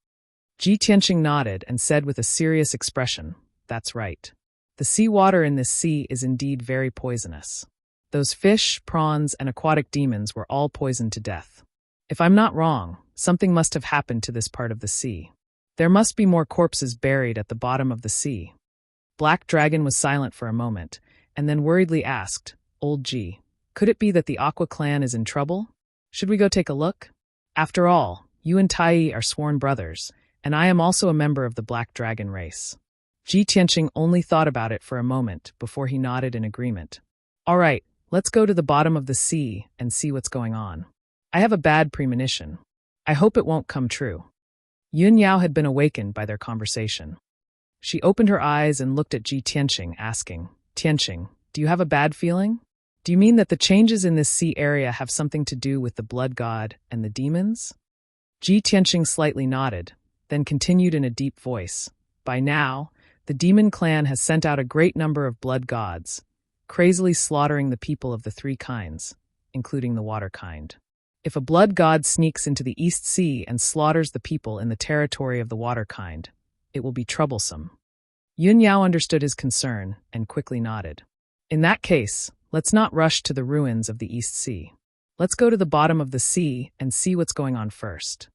Ji Tianqing nodded and said with a serious expression, "That's right. The sea water in this sea is indeed very poisonous. Those fish, prawns, and aquatic demons were all poisoned to death. If I'm not wrong, something must have happened to this part of the sea. There must be more corpses buried at the bottom of the sea." Black Dragon was silent for a moment, and then worriedly asked, "Old Ji, could it be that the Aqua clan is in trouble? Should we go take a look? After all, you and Tai are sworn brothers, and I am also a member of the Black Dragon race." Ji Tianqing only thought about it for a moment before he nodded in agreement. "All right, let's go to the bottom of the sea and see what's going on. I have a bad premonition. I hope it won't come true." Yun Yao had been awakened by their conversation. She opened her eyes and looked at Ji Tianqing, asking, "Tianqing, do you have a bad feeling? Do you mean that the changes in this sea area have something to do with the blood god and the demons?" Ji Tianqing slightly nodded, then continued in a deep voice, "By now, the demon clan has sent out a great number of blood gods, crazily slaughtering the people of the three kinds, including the water kind. If a blood god sneaks into the East Sea and slaughters the people in the territory of the water kind, it will be troublesome." Yun Yao understood his concern and quickly nodded. "In that case, let's not rush to the ruins of the East Sea. Let's go to the bottom of the sea and see what's going on first."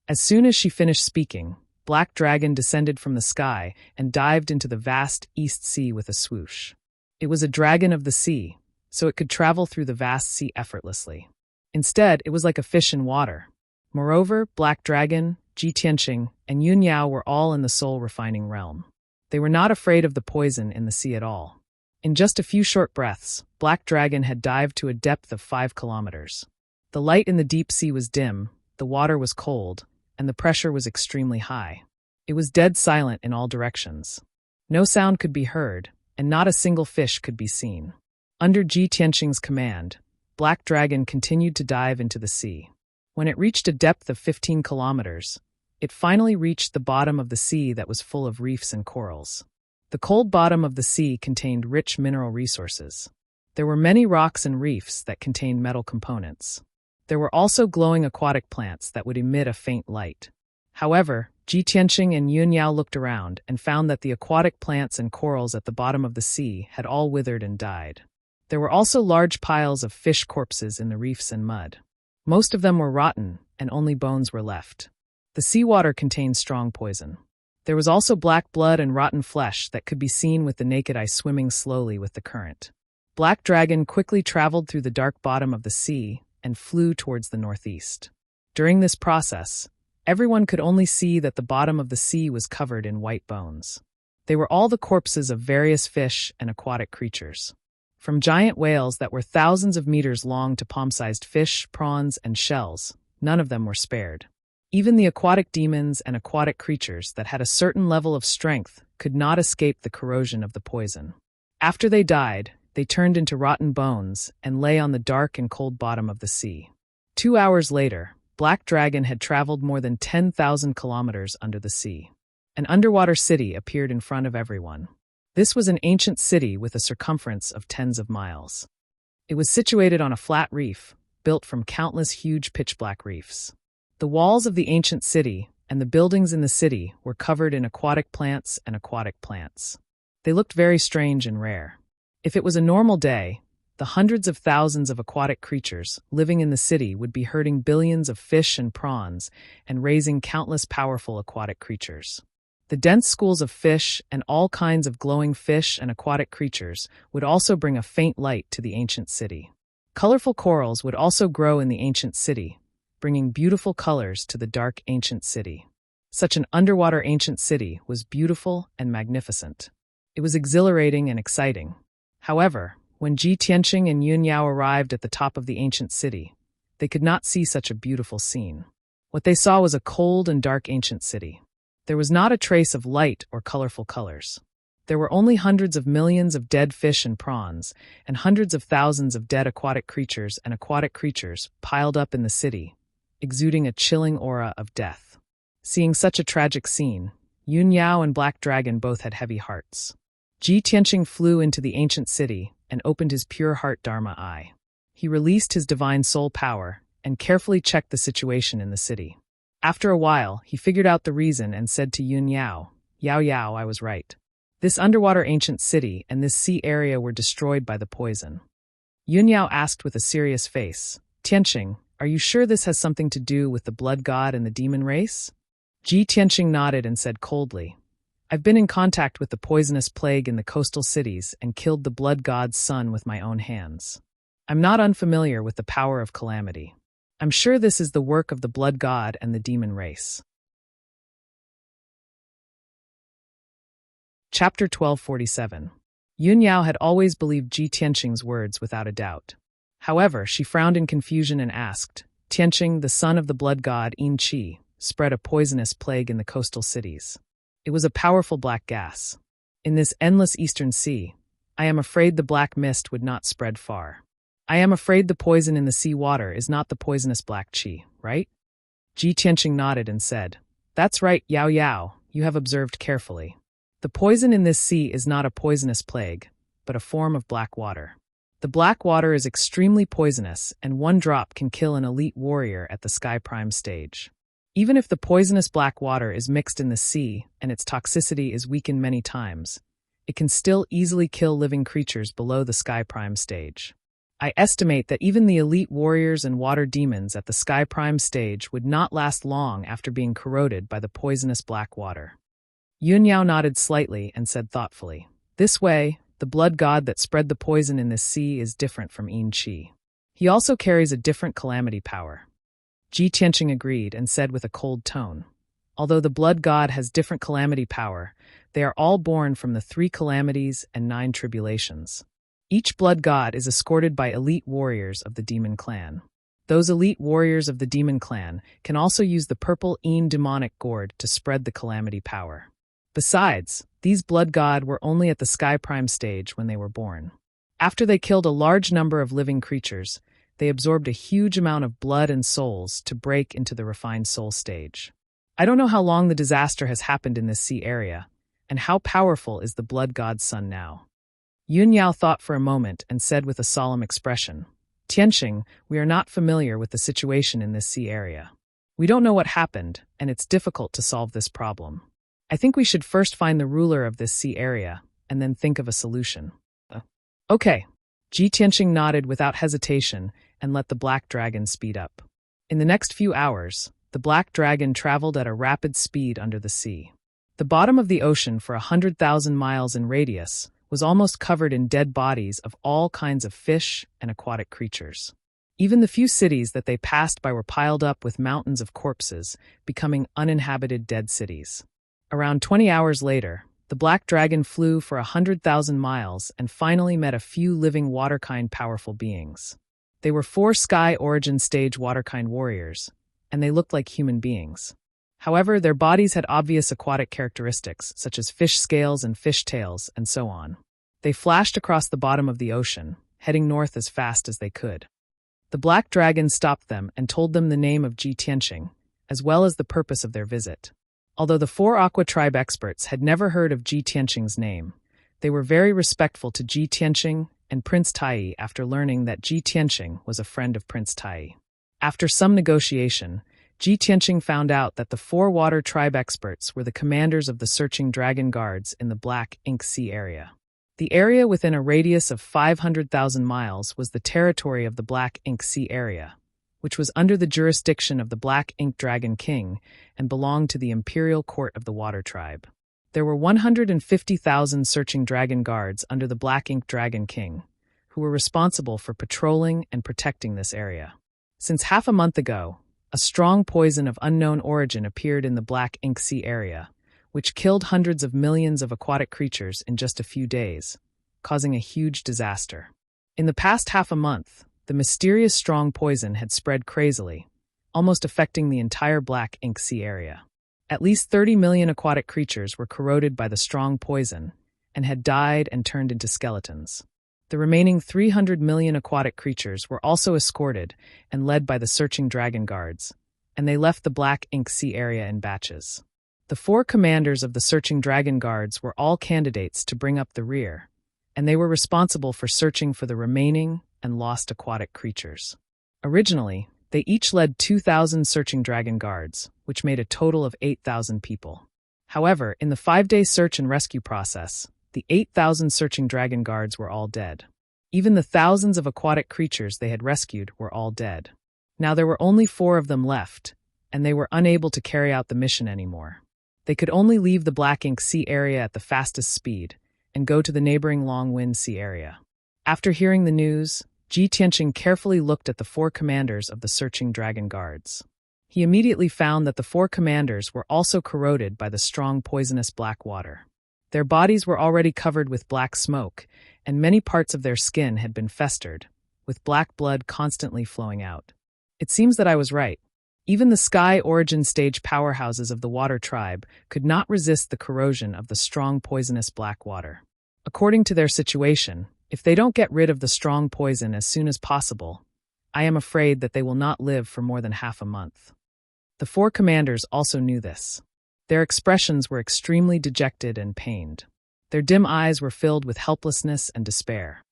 As soon as she finished speaking, Black Dragon descended from the sky and dived into the vast East Sea with a swoosh. It was a dragon of the sea, so it could travel through the vast sea effortlessly. Instead, it was like a fish in water. Moreover, Black Dragon, Ji Tianqing, and Yun Yao were all in the soul-refining realm. They were not afraid of the poison in the sea at all. In just a few short breaths, Black Dragon had dived to a depth of 5 kilometers. The light in the deep sea was dim, the water was cold, and the pressure was extremely high. It was dead silent in all directions. No sound could be heard, and not a single fish could be seen. Under Ji Tianqing's command, Black Dragon continued to dive into the sea. When it reached a depth of 15 kilometers, it finally reached the bottom of the sea that was full of reefs and corals. The cold bottom of the sea contained rich mineral resources. There were many rocks and reefs that contained metal components. There were also glowing aquatic plants that would emit a faint light. However, Ji Tianqing and Yun Yao looked around and found that the aquatic plants and corals at the bottom of the sea had all withered and died. There were also large piles of fish corpses in the reefs and mud. Most of them were rotten, and only bones were left. The seawater contained strong poison. There was also black blood and rotten flesh that could be seen with the naked eye swimming slowly with the current. Black Dragon quickly traveled through the dark bottom of the sea and flew towards the northeast. During this process, everyone could only see that the bottom of the sea was covered in white bones. They were all the corpses of various fish and aquatic creatures. From giant whales that were thousands of meters long to palm-sized fish, prawns, and shells, none of them were spared. Even the aquatic demons and aquatic creatures that had a certain level of strength could not escape the corrosion of the poison. After they died, they turned into rotten bones and lay on the dark and cold bottom of the sea. 2 hours later, Black Dragon had traveled more than 10,000 kilometers under the sea. An underwater city appeared in front of everyone. This was an ancient city with a circumference of tens of miles. It was situated on a flat reef, built from countless huge pitch-black reefs. The walls of the ancient city and the buildings in the city were covered in aquatic plants and aquatic plants. They looked very strange and rare. If it was a normal day, the hundreds of thousands of aquatic creatures living in the city would be herding billions of fish and prawns and raising countless powerful aquatic creatures. The dense schools of fish and all kinds of glowing fish and aquatic creatures would also bring a faint light to the ancient city. Colorful corals would also grow in the ancient city, bringing beautiful colors to the dark ancient city. Such an underwater ancient city was beautiful and magnificent. It was exhilarating and exciting. However, when Ji Tianqing and Yun Yao arrived at the top of the ancient city, they could not see such a beautiful scene. What they saw was a cold and dark ancient city. There was not a trace of light or colorful colors. There were only hundreds of millions of dead fish and prawns, and hundreds of thousands of dead aquatic creatures and aquatic creatures piled up in the city, exuding a chilling aura of death. Seeing such a tragic scene, Yun Yao and Black Dragon both had heavy hearts. Ji Tianqing flew into the ancient city and opened his pure heart Dharma eye. He released his divine soul power and carefully checked the situation in the city. After a while, he figured out the reason and said to Yun Yao, "Yao Yao, I was right. This underwater ancient city and this sea area were destroyed by the poison." Yun Yao asked with a serious face, "Tianqing, are you sure this has something to do with the blood god and the demon race?" Ji Tianqing nodded and said coldly, "I've been in contact with the poisonous plague in the coastal cities and killed the blood god's son with my own hands. I'm not unfamiliar with the power of calamity. I'm sure this is the work of the blood god and the demon race." Chapter 1247. Yun Yao had always believed Ji Tianqing's words without a doubt. However, she frowned in confusion and asked, "Tianqing, the son of the blood god Yin Qi, spread a poisonous plague in the coastal cities. It was a powerful black gas. In this endless eastern sea, I am afraid the black mist would not spread far. I am afraid the poison in the sea water is not the poisonous black qi, right?" Ji Tianqing nodded and said, "That's right, Yao Yao, you have observed carefully. The poison in this sea is not a poisonous plague, but a form of black water. The black water is extremely poisonous, and one drop can kill an elite warrior at the Sky Prime stage. Even if the poisonous black water is mixed in the sea and its toxicity is weakened many times, it can still easily kill living creatures below the Sky Prime stage. I estimate that even the elite warriors and water demons at the Sky Prime stage would not last long after being corroded by the poisonous black water." Yun Yao nodded slightly and said thoughtfully, "This way, the blood god that spread the poison in this sea is different from Yin Qi. He also carries a different calamity power." Ji Tianqing agreed and said with a cold tone, "Although the blood god has different calamity power, they are all born from the 3 calamities and 9 tribulations. Each blood god is escorted by elite warriors of the demon clan. Those elite warriors of the demon clan can also use the purple Yin demonic gourd to spread the calamity power. Besides, these blood god were only at the Sky Prime stage when they were born. After they killed a large number of living creatures, they absorbed a huge amount of blood and souls to break into the refined soul stage. I don't know how long the disaster has happened in this sea area, and how powerful is the blood god's son now. Yun Yao thought for a moment and said with a solemn expression, Tianxing, we are not familiar with the situation in this sea area. We don't know what happened, and it's difficult to solve this problem. I think we should first find the ruler of this sea area, and then think of a solution. Okay. Ji Tianxing nodded without hesitation and let the black dragon speed up. In the next few hours, the black dragon traveled at a rapid speed under the sea. The bottom of the ocean for 100,000 miles in radius was almost covered in dead bodies of all kinds of fish and aquatic creatures. Even the few cities that they passed by were piled up with mountains of corpses, becoming uninhabited dead cities. Around 20 hours later, the black dragon flew for 100,000 miles and finally met a few living waterkind powerful beings. They were 4 sky origin stage waterkind warriors, and they looked like human beings. However, their bodies had obvious aquatic characteristics, such as fish scales and fish tails, and so on. They flashed across the bottom of the ocean, heading north as fast as they could. The black dragon stopped them and told them the name of Ji Tianxing, as well as the purpose of their visit. Although the 4 Aqua tribe experts had never heard of Ji Tianxing's name, they were very respectful to Ji Tianxing and Prince Tai after learning that Ji Tianxing was a friend of Prince Tai. After some negotiation, Ji Tianxing found out that the 4 water tribe experts were the commanders of the searching dragon guards in the Black Ink Sea area. The area within a radius of 500,000 miles was the territory of the Black Ink Sea area, which was under the jurisdiction of the Black Ink Dragon King and belonged to the Imperial Court of the Water Tribe. There were 150,000 searching dragon guards under the Black Ink Dragon King, who were responsible for patrolling and protecting this area. Since half a month ago, a strong poison of unknown origin appeared in the Black Ink Sea area, which killed hundreds of millions of aquatic creatures in just a few days, causing a huge disaster. In the past half a month, the mysterious strong poison had spread crazily, almost affecting the entire Black Ink Sea area. At least 30 million aquatic creatures were corroded by the strong poison and had died and turned into skeletons. The remaining 300 million aquatic creatures were also escorted and led by the searching dragon guards, and they left the Black Ink Sea area in batches. The 4 commanders of the searching dragon guards were all candidates to bring up the rear, and they were responsible for searching for the remaining and lost aquatic creatures. Originally, they each led 2,000 searching dragon guards, which made a total of 8,000 people. However, in the 5-day search and rescue process, the 8,000 searching dragon guards were all dead. Even the thousands of aquatic creatures they had rescued were all dead. Now there were only 4 of them left, and they were unable to carry out the mission anymore. They could only leave the Black Ink Sea area at the fastest speed and go to the neighboring Long Wind Sea area. After hearing the news, Ji Tianxing carefully looked at the 4 commanders of the searching dragon guards. He immediately found that the 4 commanders were also corroded by the strong poisonous black water. Their bodies were already covered with black smoke, and many parts of their skin had been festered, with black blood constantly flowing out. It seems that I was right. Even the sky origin stage powerhouses of the water tribe could not resist the corrosion of the strong poisonous black water. According to their situation, if they don't get rid of the strong poison as soon as possible, I am afraid that they will not live for more than half a month. The 4 commanders also knew this. Their expressions were extremely dejected and pained. Their dim eyes were filled with helplessness and despair.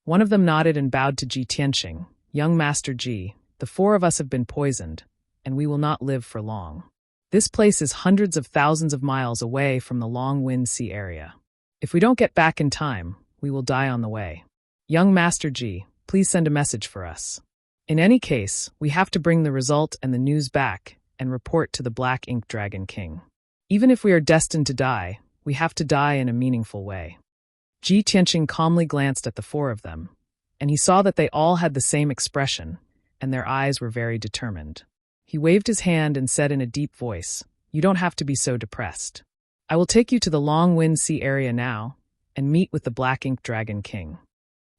One of them nodded and bowed to Ji Tianxing. Young Master Ji, the 4 of us have been poisoned, and we will not live for long. This place is hundreds of thousands of miles away from the Long Wind Sea area. If we don't get back in time, we will die on the way. Young Master Ji, please send a message for us. In any case, we have to bring the result and the news back and report to the Black Ink Dragon King. Even if we are destined to die, we have to die in a meaningful way. Ji Tianxing calmly glanced at the 4 of them, and he saw that they all had the same expression, and their eyes were very determined. He waved his hand and said in a deep voice, "You don't have to be so depressed. I will take you to the Long Wind Sea area now and meet with the Black Ink Dragon King."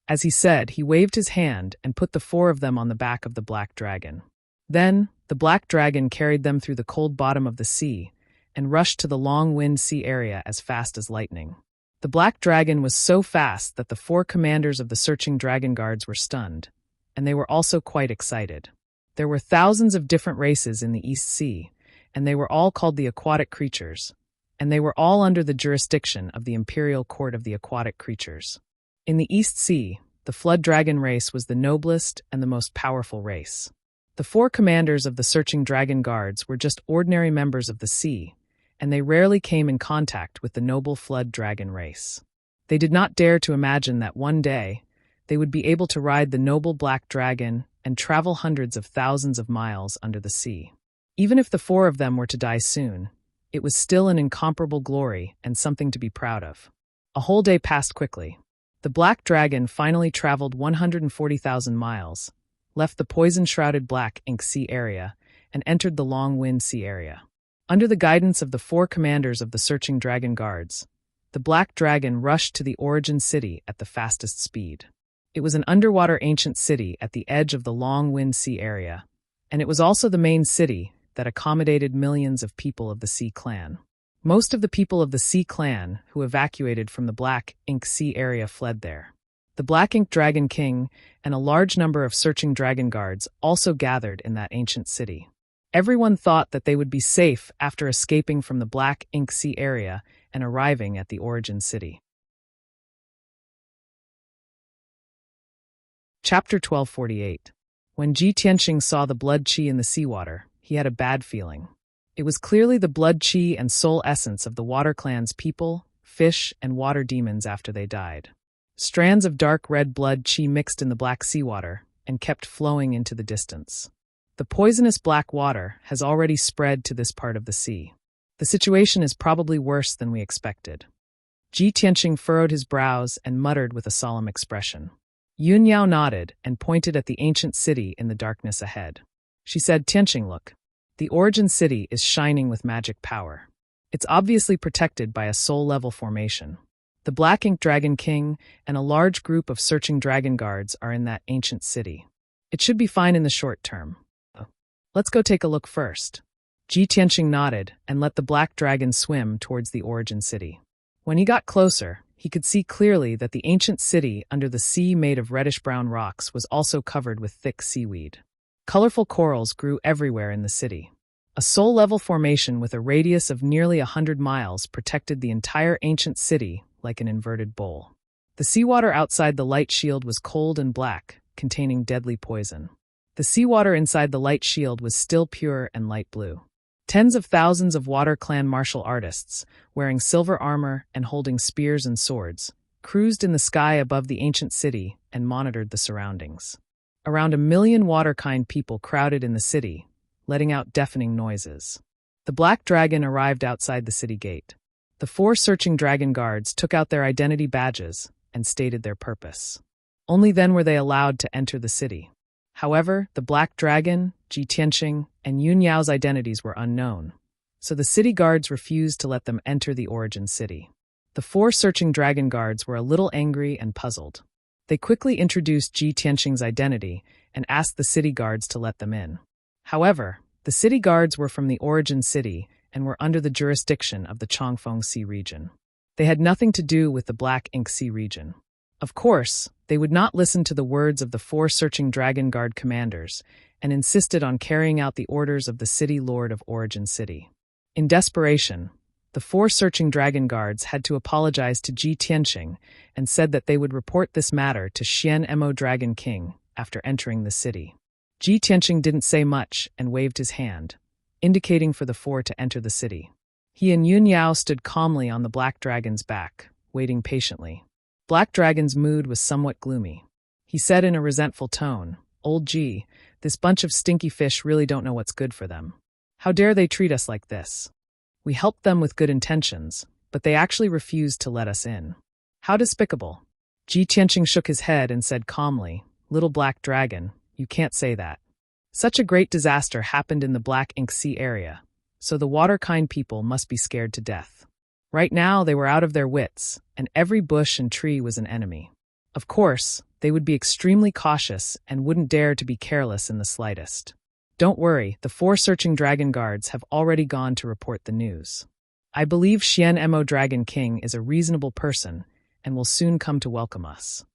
As he said, he waved his hand and put the 4 of them on the back of the black dragon. Then, the black dragon carried them through the cold bottom of the sea and rushed to the Long Wind Sea area as fast as lightning. The The black dragon was so fast that the 4 commanders of the searching dragon guards were stunned, and they were also quite excited. There were thousands of different races in the East Sea, and they were all called the aquatic creatures, and they were all under the jurisdiction of the Imperial Court of the Aquatic Creatures. In the East Sea, the flood dragon race was the noblest and the most powerful race. The 4 commanders of the searching dragon guards were just ordinary members of the sea, and they rarely came in contact with the noble flood dragon race. They did not dare to imagine that one day they would be able to ride the noble black dragon and travel hundreds of thousands of miles under the sea. Even if the 4 of them were to die soon, it was still an incomparable glory and something to be proud of. A whole day passed quickly. The black dragon finally traveled 140,000 miles, left the poison-shrouded black ink sea area, and entered the long wind sea area. Under the guidance of the 4 commanders of the searching dragon guards, the black dragon rushed to the origin city at the fastest speed. It was an underwater ancient city at the edge of the long wind sea area, and it was also the main city that accommodated millions of people of the Sea Clan. Most of the people of the Sea Clan who evacuated from the Black Ink Sea area fled there. The Black Ink Dragon King and a large number of searching dragon guards also gathered in that ancient city. Everyone thought that they would be safe after escaping from the Black Ink Sea area and arriving at the origin city. Chapter 1248. When Ji Tianxing saw the blood qi in the seawater, he had a bad feeling. It was clearly the blood qi and soul essence of the Water Clan's people, fish, and water demons after they died. Strands of dark red blood qi mixed in the black seawater and kept flowing into the distance. The poisonous black water has already spread to this part of the sea. The situation is probably worse than we expected. Ji Tianxing furrowed his brows and muttered with a solemn expression. Yun Yao nodded and pointed at the ancient city in the darkness ahead. She said, "Tianxing, look. The origin city is shining with magic power. It's obviously protected by a soul-level formation. The Black Ink Dragon King and a large group of searching dragon guards are in that ancient city. It should be fine in the short term. Let's go take a look first." Ji Tianxing nodded and let the black dragon swim towards the origin city. When he got closer, he could see clearly that the ancient city under the sea made of reddish-brown rocks was also covered with thick seaweed. Colorful corals grew everywhere in the city. A soul-level formation with a radius of nearly 100 miles protected the entire ancient city like an inverted bowl. The seawater outside the light shield was cold and black, containing deadly poison. The seawater inside the light shield was still pure and light blue. Tens of thousands of Water Clan martial artists, wearing silver armor and holding spears and swords, cruised in the sky above the ancient city and monitored the surroundings. Around 1 million waterkind people crowded in the city, letting out deafening noises. The black dragon arrived outside the city gate. The 4 searching dragon guards took out their identity badges and stated their purpose. Only then were they allowed to enter the city. However, the black dragon, Ji Tianxing, and Yun Yao's identities were unknown, so the city guards refused to let them enter the origin city. The 4 searching dragon guards were a little angry and puzzled. They quickly introduced Ji Tianxing's identity and asked the city guards to let them in. However, the city guards were from the origin city and were under the jurisdiction of the Chongfeng Sea region. They had nothing to do with the Black Ink Sea region. Of course, they would not listen to the words of the 4 searching dragon guard commanders and insisted on carrying out the orders of the city lord of Origin City. In desperation, the 4 searching dragon guards had to apologize to Ji Tianxing and said that they would report this matter to Xian Mo Dragon King after entering the city. Ji Tianxing didn't say much and waved his hand, indicating for the 4 to enter the city. He and Yun Yao stood calmly on the black dragon's back, waiting patiently. Black Dragon's mood was somewhat gloomy. He said in a resentful tone, "Old G, this bunch of stinky fish really don't know what's good for them. How dare they treat us like this? We helped them with good intentions, but they actually refused to let us in. How despicable." Ji Tianxing shook his head and said calmly, "Little Black Dragon, you can't say that. Such a great disaster happened in the Black Ink Sea area, so the waterkind people must be scared to death. Right now, they were out of their wits, and every bush and tree was an enemy. Of course, they would be extremely cautious and wouldn't dare to be careless in the slightest. Don't worry, the 4 searching dragon guards have already gone to report the news." I believe Xian Mo Dragon King is a reasonable person and will soon come to welcome us.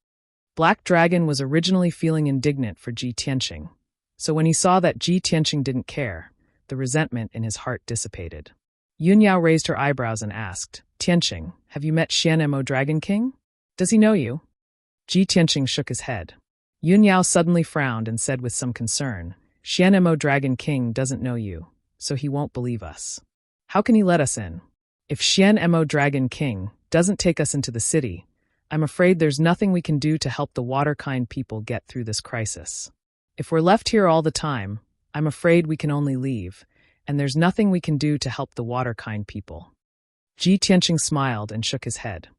Black Dragon was originally feeling indignant for Ji Tianqing, so when he saw that Ji Tianqing didn't care, the resentment in his heart dissipated. Yun Yao raised her eyebrows and asked, Tianqing, have you met Xian Mo Dragon King? Does he know you? Ji Tianqing shook his head. Yun Yao suddenly frowned and said with some concern, Xian Mo Dragon King doesn't know you, so he won't believe us. How can he let us in? If Xian Mo Dragon King doesn't take us into the city, I'm afraid there's nothing we can do to help the waterkind people get through this crisis. If we're left here all the time, I'm afraid we can only leave, and there's nothing we can do to help the waterkind people. Ji Tianqing smiled and shook his head.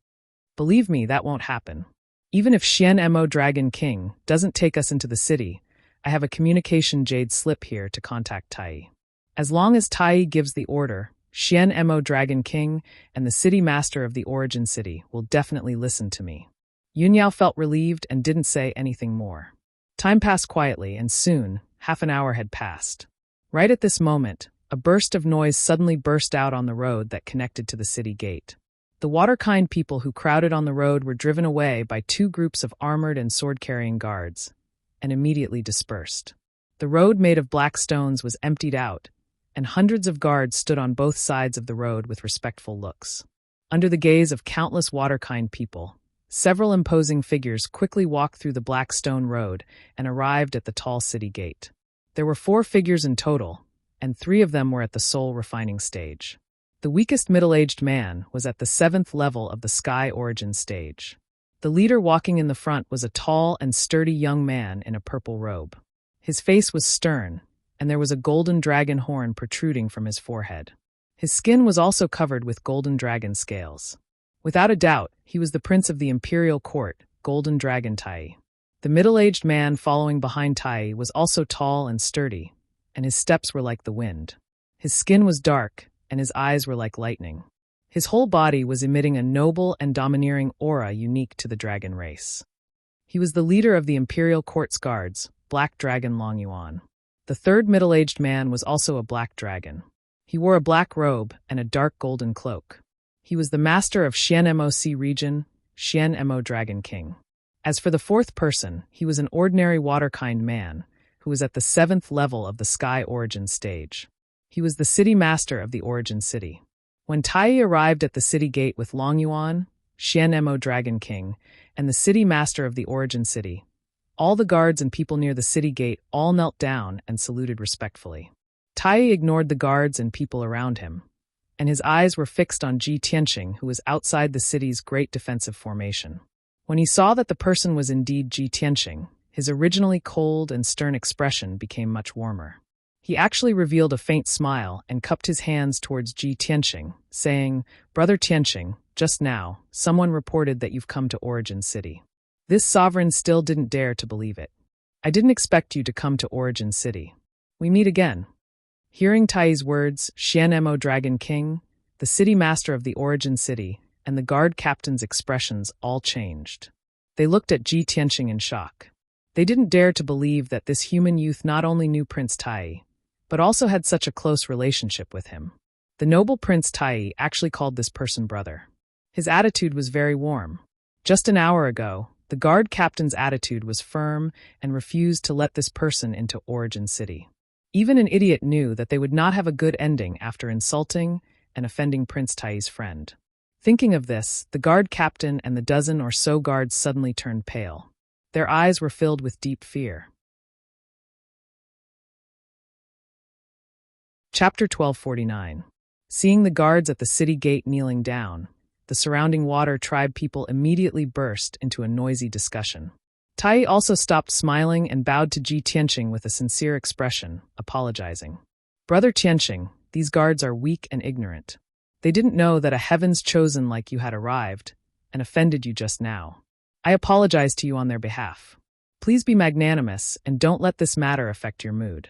Believe me, that won't happen. Even if Xian Mo Dragon King doesn't take us into the city, I have a communication jade slip here to contact Tai. As long as Tai gives the order, Xian Mo Dragon King and the city master of the origin city will definitely listen to me. Yun Yao felt relieved and didn't say anything more. Time passed quietly, and soon, half an hour had passed. Right at this moment, a burst of noise suddenly burst out on the road that connected to the city gate. The waterkind people who crowded on the road were driven away by two groups of armored and sword-carrying guards, and immediately dispersed. The road made of black stones was emptied out, and hundreds of guards stood on both sides of the road with respectful looks. Under the gaze of countless waterkind people, several imposing figures quickly walked through the black stone road and arrived at the tall city gate. There were 4 figures in total, and 3 of them were at the soul refining stage. The weakest middle-aged man was at the 7th level of the sky origin stage. The leader walking in the front was a tall and sturdy young man in a purple robe. His face was stern, and there was a golden dragon horn protruding from his forehead. His skin was also covered with golden dragon scales. Without a doubt, he was the prince of the imperial court, Golden Dragon Tai. The middle-aged man following behind Tai was also tall and sturdy, and his steps were like the wind. His skin was dark, and his eyes were like lightning. His whole body was emitting a noble and domineering aura unique to the dragon race. He was the leader of the imperial court's guards, Black Dragon Long Yuan. The third middle-aged man was also a black dragon. He wore a black robe and a dark golden cloak. He was the master of Xian Mo Sea region, Xian Mo Dragon King. As for the 4th person, he was an ordinary waterkind man who was at the 7th level of the sky origin stage. He was the city master of the origin city. When Tai arrived at the city gate with Long Yuan, Xian Mo Dragon King, and the city master of the origin city, all the guards and people near the city gate all knelt down and saluted respectfully. Tai ignored the guards and people around him, and his eyes were fixed on Ji Tianqing, who was outside the city's great defensive formation. When he saw that the person was indeed Ji Tianqing, his originally cold and stern expression became much warmer. He actually revealed a faint smile and cupped his hands towards Ji Tianqing, saying, Brother Tianqing, just now, someone reported that you've come to Origin City. This sovereign still didn't dare to believe it. I didn't expect you to come to Origin City. We meet again. Hearing Tai's words, Xian Mo Dragon King, the city master of the Origin City, and the guard captain's expressions all changed. They looked at Ji Tianqing in shock. They didn't dare to believe that this human youth not only knew Prince Tai, but also had such a close relationship with him. The noble Prince Tai actually called this person brother. His attitude was very warm. Just an hour ago, the guard captain's attitude was firm and refused to let this person into Origin City. Even an idiot knew that they would not have a good ending after insulting and offending Prince Tai's friend. Thinking of this, the guard captain and the dozen or so guards suddenly turned pale. Their eyes were filled with deep fear. Chapter 1249. Seeing the guards at the city gate kneeling down, the surrounding water tribe people immediately burst into a noisy discussion. Tai also stopped smiling and bowed to Ji Tianqing with a sincere expression, apologizing. Brother Tianqing, these guards are weak and ignorant. They didn't know that a heavens chosen like you had arrived and offended you just now. I apologize to you on their behalf. Please be magnanimous and don't let this matter affect your mood.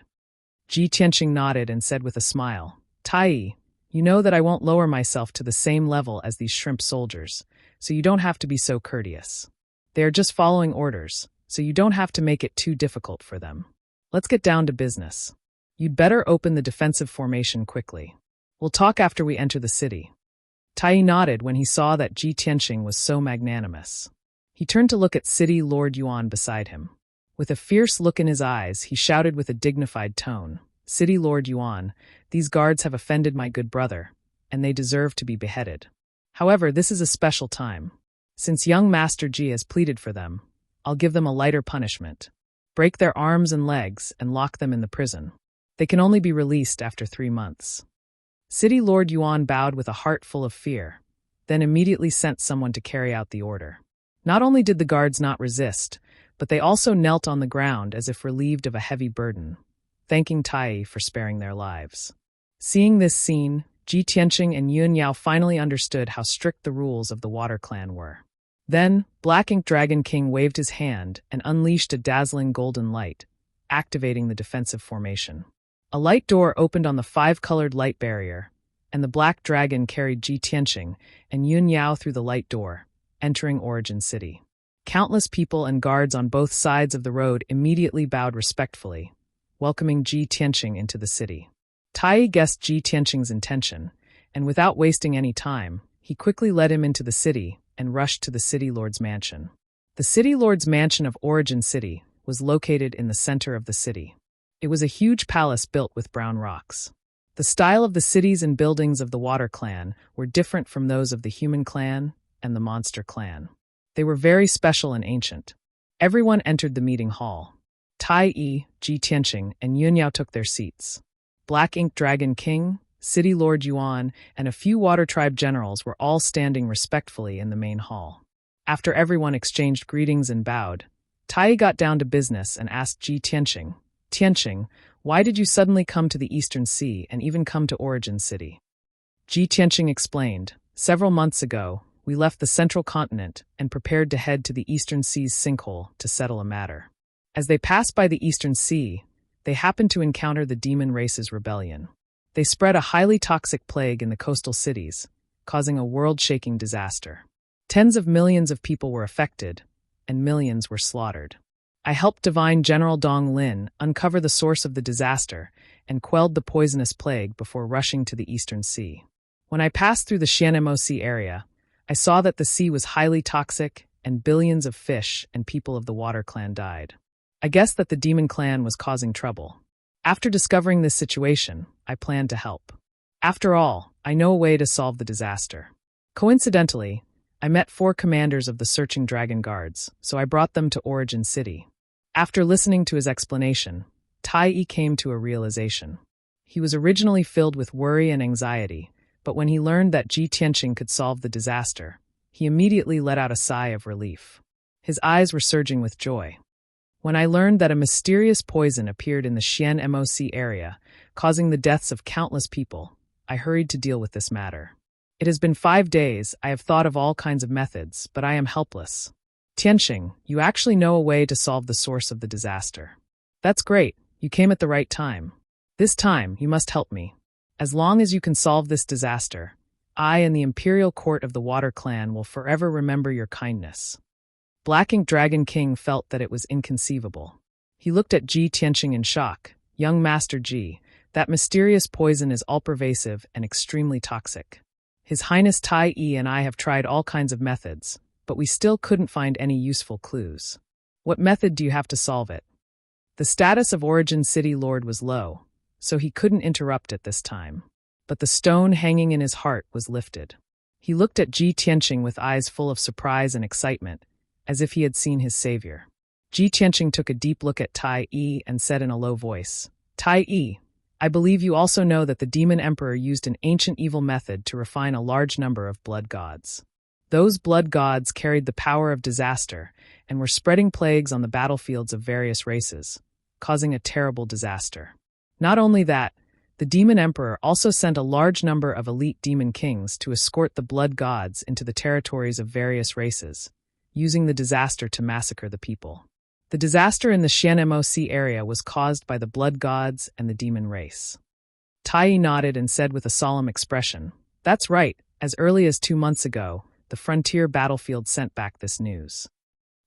Ji Tianqing nodded and said with a smile, Tai, you know that I won't lower myself to the same level as these shrimp soldiers, so you don't have to be so courteous. They are just following orders, so you don't have to make it too difficult for them. Let's get down to business. You'd better open the defensive formation quickly. We'll talk after we enter the city. Tai nodded when he saw that Ji Tianqing was so magnanimous. He turned to look at City Lord Yuan beside him. With a fierce look in his eyes, he shouted with a dignified tone, "City Lord Yuan, these guards have offended my good brother, and they deserve to be beheaded. However, this is a special time. Since young Master Ji has pleaded for them, I'll give them a lighter punishment. Break their arms and legs and lock them in the prison. They can only be released after 3 months." City Lord Yuan bowed with a heart full of fear, then immediately sent someone to carry out the order. Not only did the guards not resist, but they also knelt on the ground as if relieved of a heavy burden, thanking Tai for sparing their lives. Seeing this scene, Ji Tianqing and Yun Yao finally understood how strict the rules of the Water Clan were. Then, Black Ink Dragon King waved his hand and unleashed a dazzling golden light, activating the defensive formation. A light door opened on the 5-colored light barrier, and the Black Dragon carried Ji Tianqing and Yun Yao through the light door, entering Origin City. Countless people and guards on both sides of the road immediately bowed respectfully, welcoming Ji Tianqing into the city. Tai guessed Ji Tianqing's intention, and without wasting any time, he quickly led him into the city and rushed to the City Lord's mansion. The City Lord's mansion of Origin City was located in the center of the city. It was a huge palace built with brown rocks. The style of the cities and buildings of the Water Clan were different from those of the Human Clan and the Monster Clan. They were very special and ancient. Everyone entered the meeting hall. Tai, Ji Tianqing, and Yun Yao took their seats. Black Ink Dragon King, City Lord Yuan, and a few Water Tribe generals were all standing respectfully in the main hall. After everyone exchanged greetings and bowed, Tai got down to business and asked Ji Tianqing, "Tianqing, why did you suddenly come to the Eastern Sea and even come to Origin City?" Ji Tianqing explained, "Several months ago, we left the central continent and prepared to head to the Eastern Sea's sinkhole to settle a matter. As they passed by the Eastern Sea, they happened to encounter the demon race's rebellion. They spread a highly toxic plague in the coastal cities, causing a world-shaking disaster. Tens of millions of people were affected, and millions were slaughtered. I helped Divine General Dong Lin uncover the source of the disaster and quelled the poisonous plague before rushing to the Eastern Sea. When I passed through the Xianmoc area, I saw that the sea was highly toxic and billions of fish and people of the Water Clan died. I guessed that the Demon Clan was causing trouble. After discovering this situation, I planned to help. After all, I know a way to solve the disaster. Coincidentally, I met 4 commanders of the Searching Dragon Guards, so I brought them to Origin City." After listening to his explanation, Tai came to a realization. He was originally filled with worry and anxiety, but when he learned that Ji Tianqing could solve the disaster, he immediately let out a sigh of relief. His eyes were surging with joy. "When I learned that a mysterious poison appeared in the Xianmoc area, causing the deaths of countless people, I hurried to deal with this matter. It has been 5 days, I have thought of all kinds of methods, but I am helpless. Tianqing, you actually know a way to solve the source of the disaster. That's great, you came at the right time. This time, you must help me. As long as you can solve this disaster, I and the Imperial Court of the Water Clan will forever remember your kindness." Black Ink Dragon King felt that it was inconceivable. He looked at Ji Tianqing in shock. "Young Master Ji, that mysterious poison is all-pervasive and extremely toxic. His Highness Tai and I have tried all kinds of methods, but we still couldn't find any useful clues. What method do you have to solve it?" The status of Origin City Lord was low, so he couldn't interrupt at this time. But the stone hanging in his heart was lifted. He looked at Ji Tianqing with eyes full of surprise and excitement, as if he had seen his savior. Ji Tianqing took a deep look at Tai and said in a low voice, "Tai, I believe you also know that the Demon Emperor used an ancient evil method to refine a large number of blood gods. Those blood gods carried the power of disaster and were spreading plagues on the battlefields of various races, causing a terrible disaster. Not only that, the Demon Emperor also sent a large number of elite demon kings to escort the blood gods into the territories of various races, using the disaster to massacre the people. The disaster in the Xianmoc area was caused by the blood gods and the demon race." Tai nodded and said with a solemn expression, "That's right, as early as 2 months ago, the frontier battlefield sent back this news.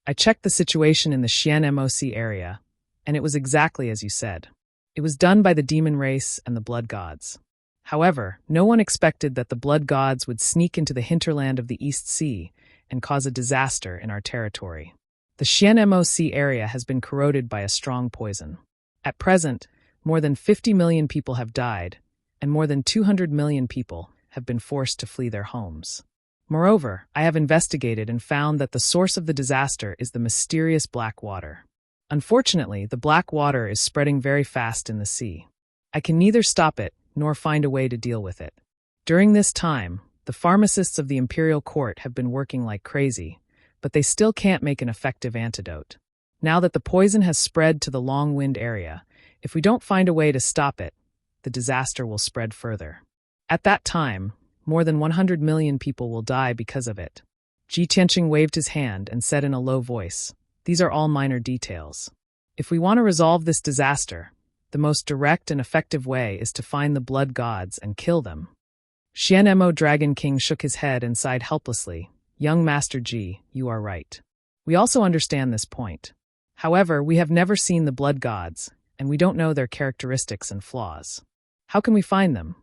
I checked the situation in the Xianmoc area, and it was exactly as you said. It was done by the demon race and the blood gods. However, no one expected that the blood gods would sneak into the hinterland of the East Sea and cause a disaster in our territory. The Xianmo Sea area has been corroded by a strong poison. At present, more than 50 million people have died, and more than 200 million people have been forced to flee their homes. Moreover, I have investigated and found that the source of the disaster is the mysterious black water. Unfortunately, the black water is spreading very fast in the sea. I can neither stop it nor find a way to deal with it. During this time, the pharmacists of the imperial court have been working like crazy, but they still can't make an effective antidote. Now that the poison has spread to the Long Wind area, if we don't find a way to stop it, the disaster will spread further. At that time, more than 100 million people will die because of it. Ji Tianqing waved his hand and said in a low voice, "These are all minor details. If we want to resolve this disaster, the most direct and effective way is to find the blood gods and kill them." Xianmo Dragon King shook his head and sighed helplessly. "Young Master Ji, you are right. We also understand this point. However, we have never seen the blood gods, and we don't know their characteristics and flaws. How can we find them?"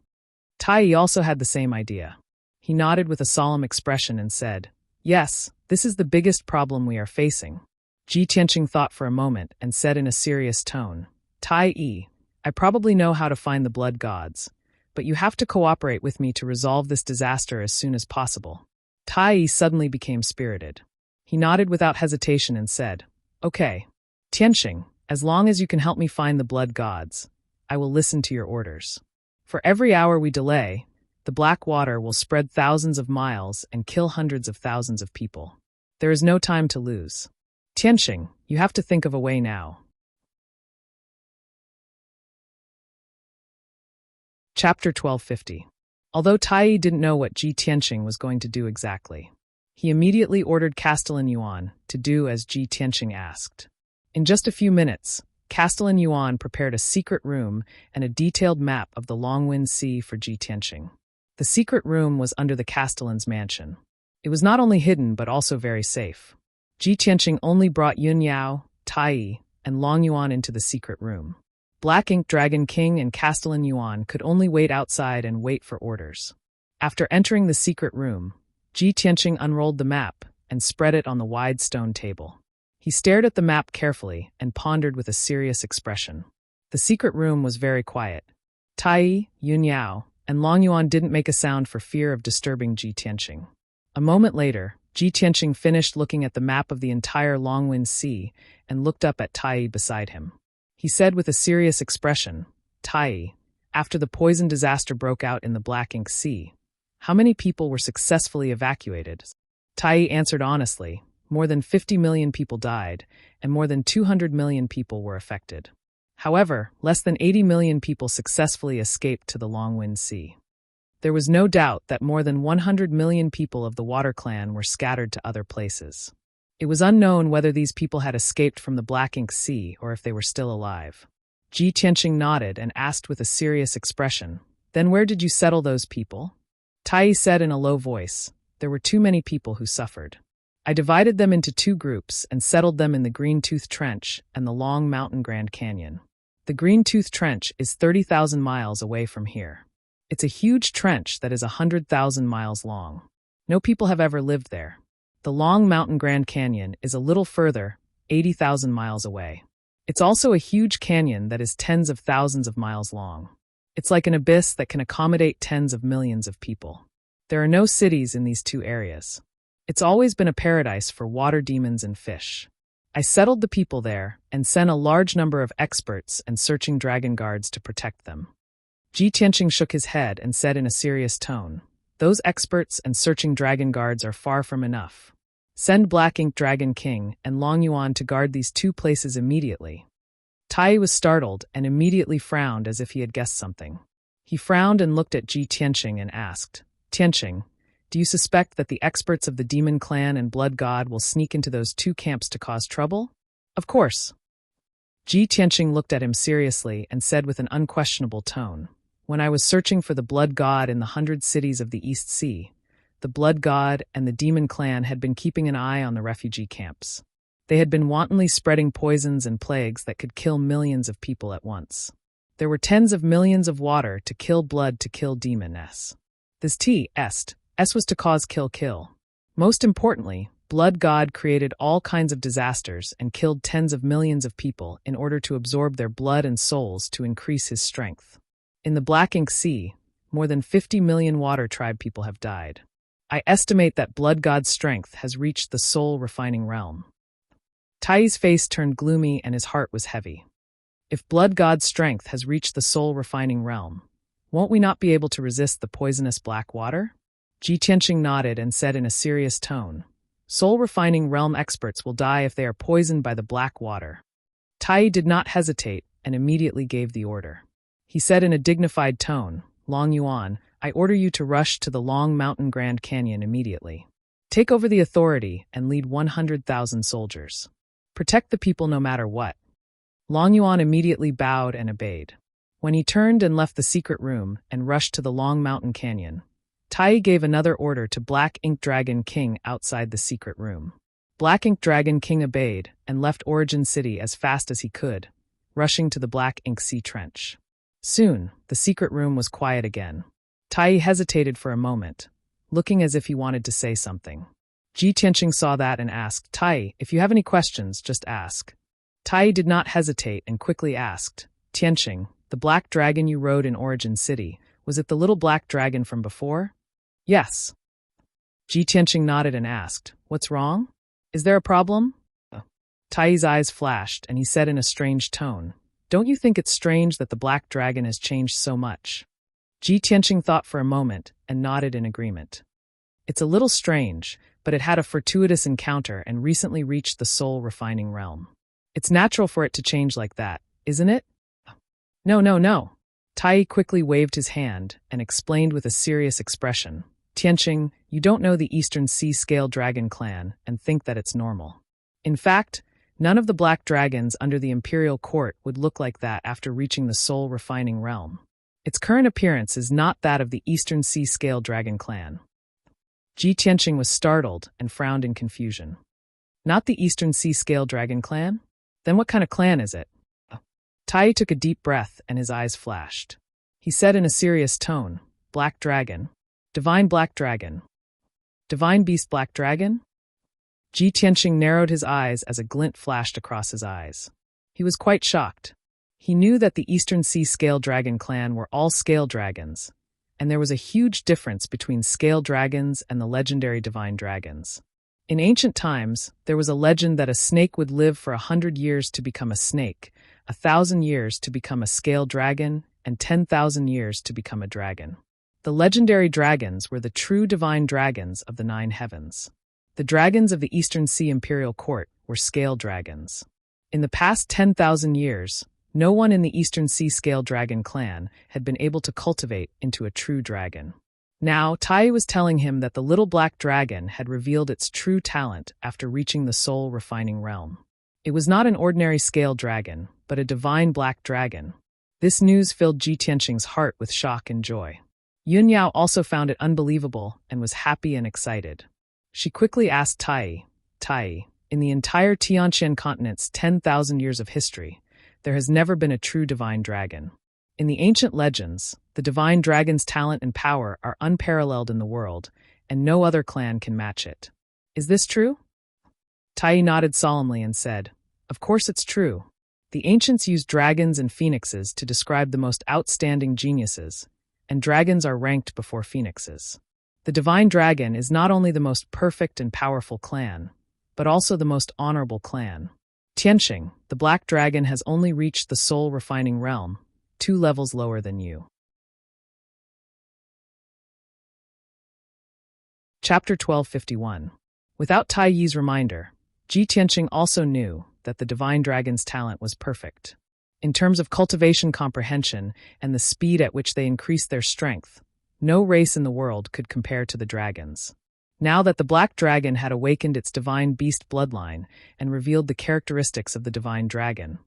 Tai also had the same idea. He nodded with a solemn expression and said, "Yes, this is the biggest problem we are facing." Ji Tianqing thought for a moment and said in a serious tone, "Tai, I probably know how to find the blood gods, but you have to cooperate with me to resolve this disaster as soon as possible." Tai suddenly became spirited. He nodded without hesitation and said, "Okay, Tianqing, as long as you can help me find the blood gods, I will listen to your orders. For every hour we delay, the black water will spread thousands of miles and kill hundreds of thousands of people. There is no time to lose. Tianqing, you have to think of a way now." Chapter 1250. Although Tai didn't know what Ji Tianqing was going to do exactly, he immediately ordered Castellan Yuan to do as Ji Tianqing asked. In just a few minutes, Castellan Yuan prepared a secret room and a detailed map of the Longwind Sea for Ji Tianqing. The secret room was under the Castellan's mansion. It was not only hidden but also very safe. Ji Tianqing only brought Yun Yao, Tai, and Long Yuan into the secret room. Black Ink Dragon King and Castellan Yuan could only wait outside and wait for orders. After entering the secret room, Ji Tianqing unrolled the map and spread it on the wide stone table. He stared at the map carefully and pondered with a serious expression. The secret room was very quiet. Tai, Yun Yao, and Long Yuan didn't make a sound for fear of disturbing Ji Tianqing. A moment later, Ji Tianqing finished looking at the map of the entire Longwind Sea and looked up at Tai beside him. He said with a serious expression, "Tai, after the poison disaster broke out in the Black Ink Sea, how many people were successfully evacuated?" Tai answered honestly, "More than 50 million people died, and more than 200 million people were affected. However, less than 80 million people successfully escaped to the Longwind Sea. There was no doubt that more than 100 million people of the Water Clan were scattered to other places. It was unknown whether these people had escaped from the Black Ink Sea or if they were still alive." Ji Tianqing nodded and asked with a serious expression, "Then where did you settle those people?" Tai said in a low voice, "There were too many people who suffered. I divided them into two groups and settled them in the Green Tooth Trench and the Long Mountain Grand Canyon. The Green Tooth Trench is 30,000 miles away from here. It's a huge trench that is 100,000 miles long. No people have ever lived there. The Long Mountain Grand Canyon is a little further, 80,000 miles away. It's also a huge canyon that is tens of thousands of miles long. It's like an abyss that can accommodate tens of millions of people. There are no cities in these two areas. It's always been a paradise for water demons and fish. I settled the people there and sent a large number of experts and searching dragon guards to protect them." Ji Tianqing shook his head and said in a serious tone, "Those experts and searching dragon guards are far from enough. Send Black Ink Dragon King and Long Yuan to guard these two places immediately." Tai was startled and immediately frowned as if he had guessed something. He frowned and looked at Ji Tianqing and asked, "Tianqing, do you suspect that the experts of the Demon Clan and Blood God will sneak into those two camps to cause trouble?" "Of course." Ji Tianqing looked at him seriously and said with an unquestionable tone, "When I was searching for the Blood God in the 100 cities of the East Sea, the Blood God and the Demon Clan had been keeping an eye on the refugee camps. They had been wantonly spreading poisons and plagues that could kill millions of people at once. There were tens of millions of water to kill blood to kill demon s. This S was to cause kill. Most importantly, blood god created all kinds of disasters and killed tens of millions of people in order to absorb their blood and souls to increase his strength. In the Black Ink Sea, more than 50 million water tribe people have died. I estimate that blood god's strength has reached the soul refining realm. Tai's face turned gloomy and his heart was heavy. If blood god's strength has reached the soul refining realm, won't we not be able to resist the poisonous black water? Ji Tianqing nodded and said in a serious tone, soul refining realm experts will die if they are poisoned by the black water. Tai did not hesitate and immediately gave the order. He said in a dignified tone, Long Yuan, I order you to rush to the Long Mountain Grand Canyon immediately. Take over the authority and lead 100,000 soldiers. Protect the people no matter what. Long Yuan immediately bowed and obeyed. When he turned and left the secret room and rushed to the Long Mountain Canyon, Tai gave another order to Black Ink Dragon King outside the secret room. Black Ink Dragon King obeyed and left Origin City as fast as he could, rushing to the Black Ink Sea Trench. Soon, the secret room was quiet again. Tai hesitated for a moment, looking as if he wanted to say something. Ji Tianqing saw that and asked, Tai, if you have any questions, just ask. Tai did not hesitate and quickly asked, Tianqing, the black dragon you rode in Origin City, was it the little black dragon from before? Yes. Ji Tianqing nodded and asked, What's wrong? Is there a problem? Tai's eyes flashed and he said in a strange tone, Don't you think it's strange that the black dragon has changed so much? Ji Tianqing thought for a moment and nodded in agreement. It's a little strange, but it had a fortuitous encounter and recently reached the soul refining realm. It's natural for it to change like that, isn't it? No. Tai quickly waved his hand and explained with a serious expression, Tianqing, you don't know the Eastern Sea Scale Dragon clan and think that it's normal. In fact, none of the black dragons under the imperial court would look like that after reaching the soul refining realm. Its current appearance is not that of the Eastern Sea Scale Dragon clan. Ji Tianqing was startled and frowned in confusion. Not the Eastern Sea Scale Dragon clan? Then what kind of clan is it? Tai took a deep breath and his eyes flashed. He said in a serious tone, Black Dragon. Divine Black Dragon. Divine Beast Black Dragon? Ji Tianqing narrowed his eyes as a glint flashed across his eyes. He was quite shocked. He knew that the Eastern Sea Scale Dragon clan were all scale dragons, and there was a huge difference between scale dragons and the legendary divine dragons. In ancient times, there was a legend that a snake would live for 100 years to become a snake, 1,000 years to become a scale dragon, and 10,000 years to become a dragon. The legendary dragons were the true divine dragons of the 9 heavens. The dragons of the Eastern Sea Imperial Court were scale dragons. In the past 10,000 years, no one in the Eastern Sea Scale Dragon clan had been able to cultivate into a true dragon. Now, Tai was telling him that the little black dragon had revealed its true talent after reaching the soul refining realm. It was not an ordinary scale dragon, but a divine black dragon. This news filled Ji Tianqing's heart with shock and joy. Yun Yao also found it unbelievable and was happy and excited. She quickly asked Tai, in the entire Tianqian continent's 10,000 years of history, there has never been a true divine dragon. In the ancient legends, the divine dragon's talent and power are unparalleled in the world, and no other clan can match it. Is this true? Tai nodded solemnly and said, Of course it's true. The ancients used dragons and phoenixes to describe the most outstanding geniuses, and dragons are ranked before phoenixes. The divine dragon is not only the most perfect and powerful clan, but also the most honorable clan. Tianqing, the black dragon has only reached the soul refining realm, 2 levels lower than you. Chapter 1251. Without Tai Yi's reminder, Ji Tianqing also knew that the divine dragon's talent was perfect. In terms of cultivation comprehension and the speed at which they increased their strength, no race in the world could compare to the dragons. Now that the black dragon had awakened its divine beast bloodline and revealed the characteristics of the divine dragon,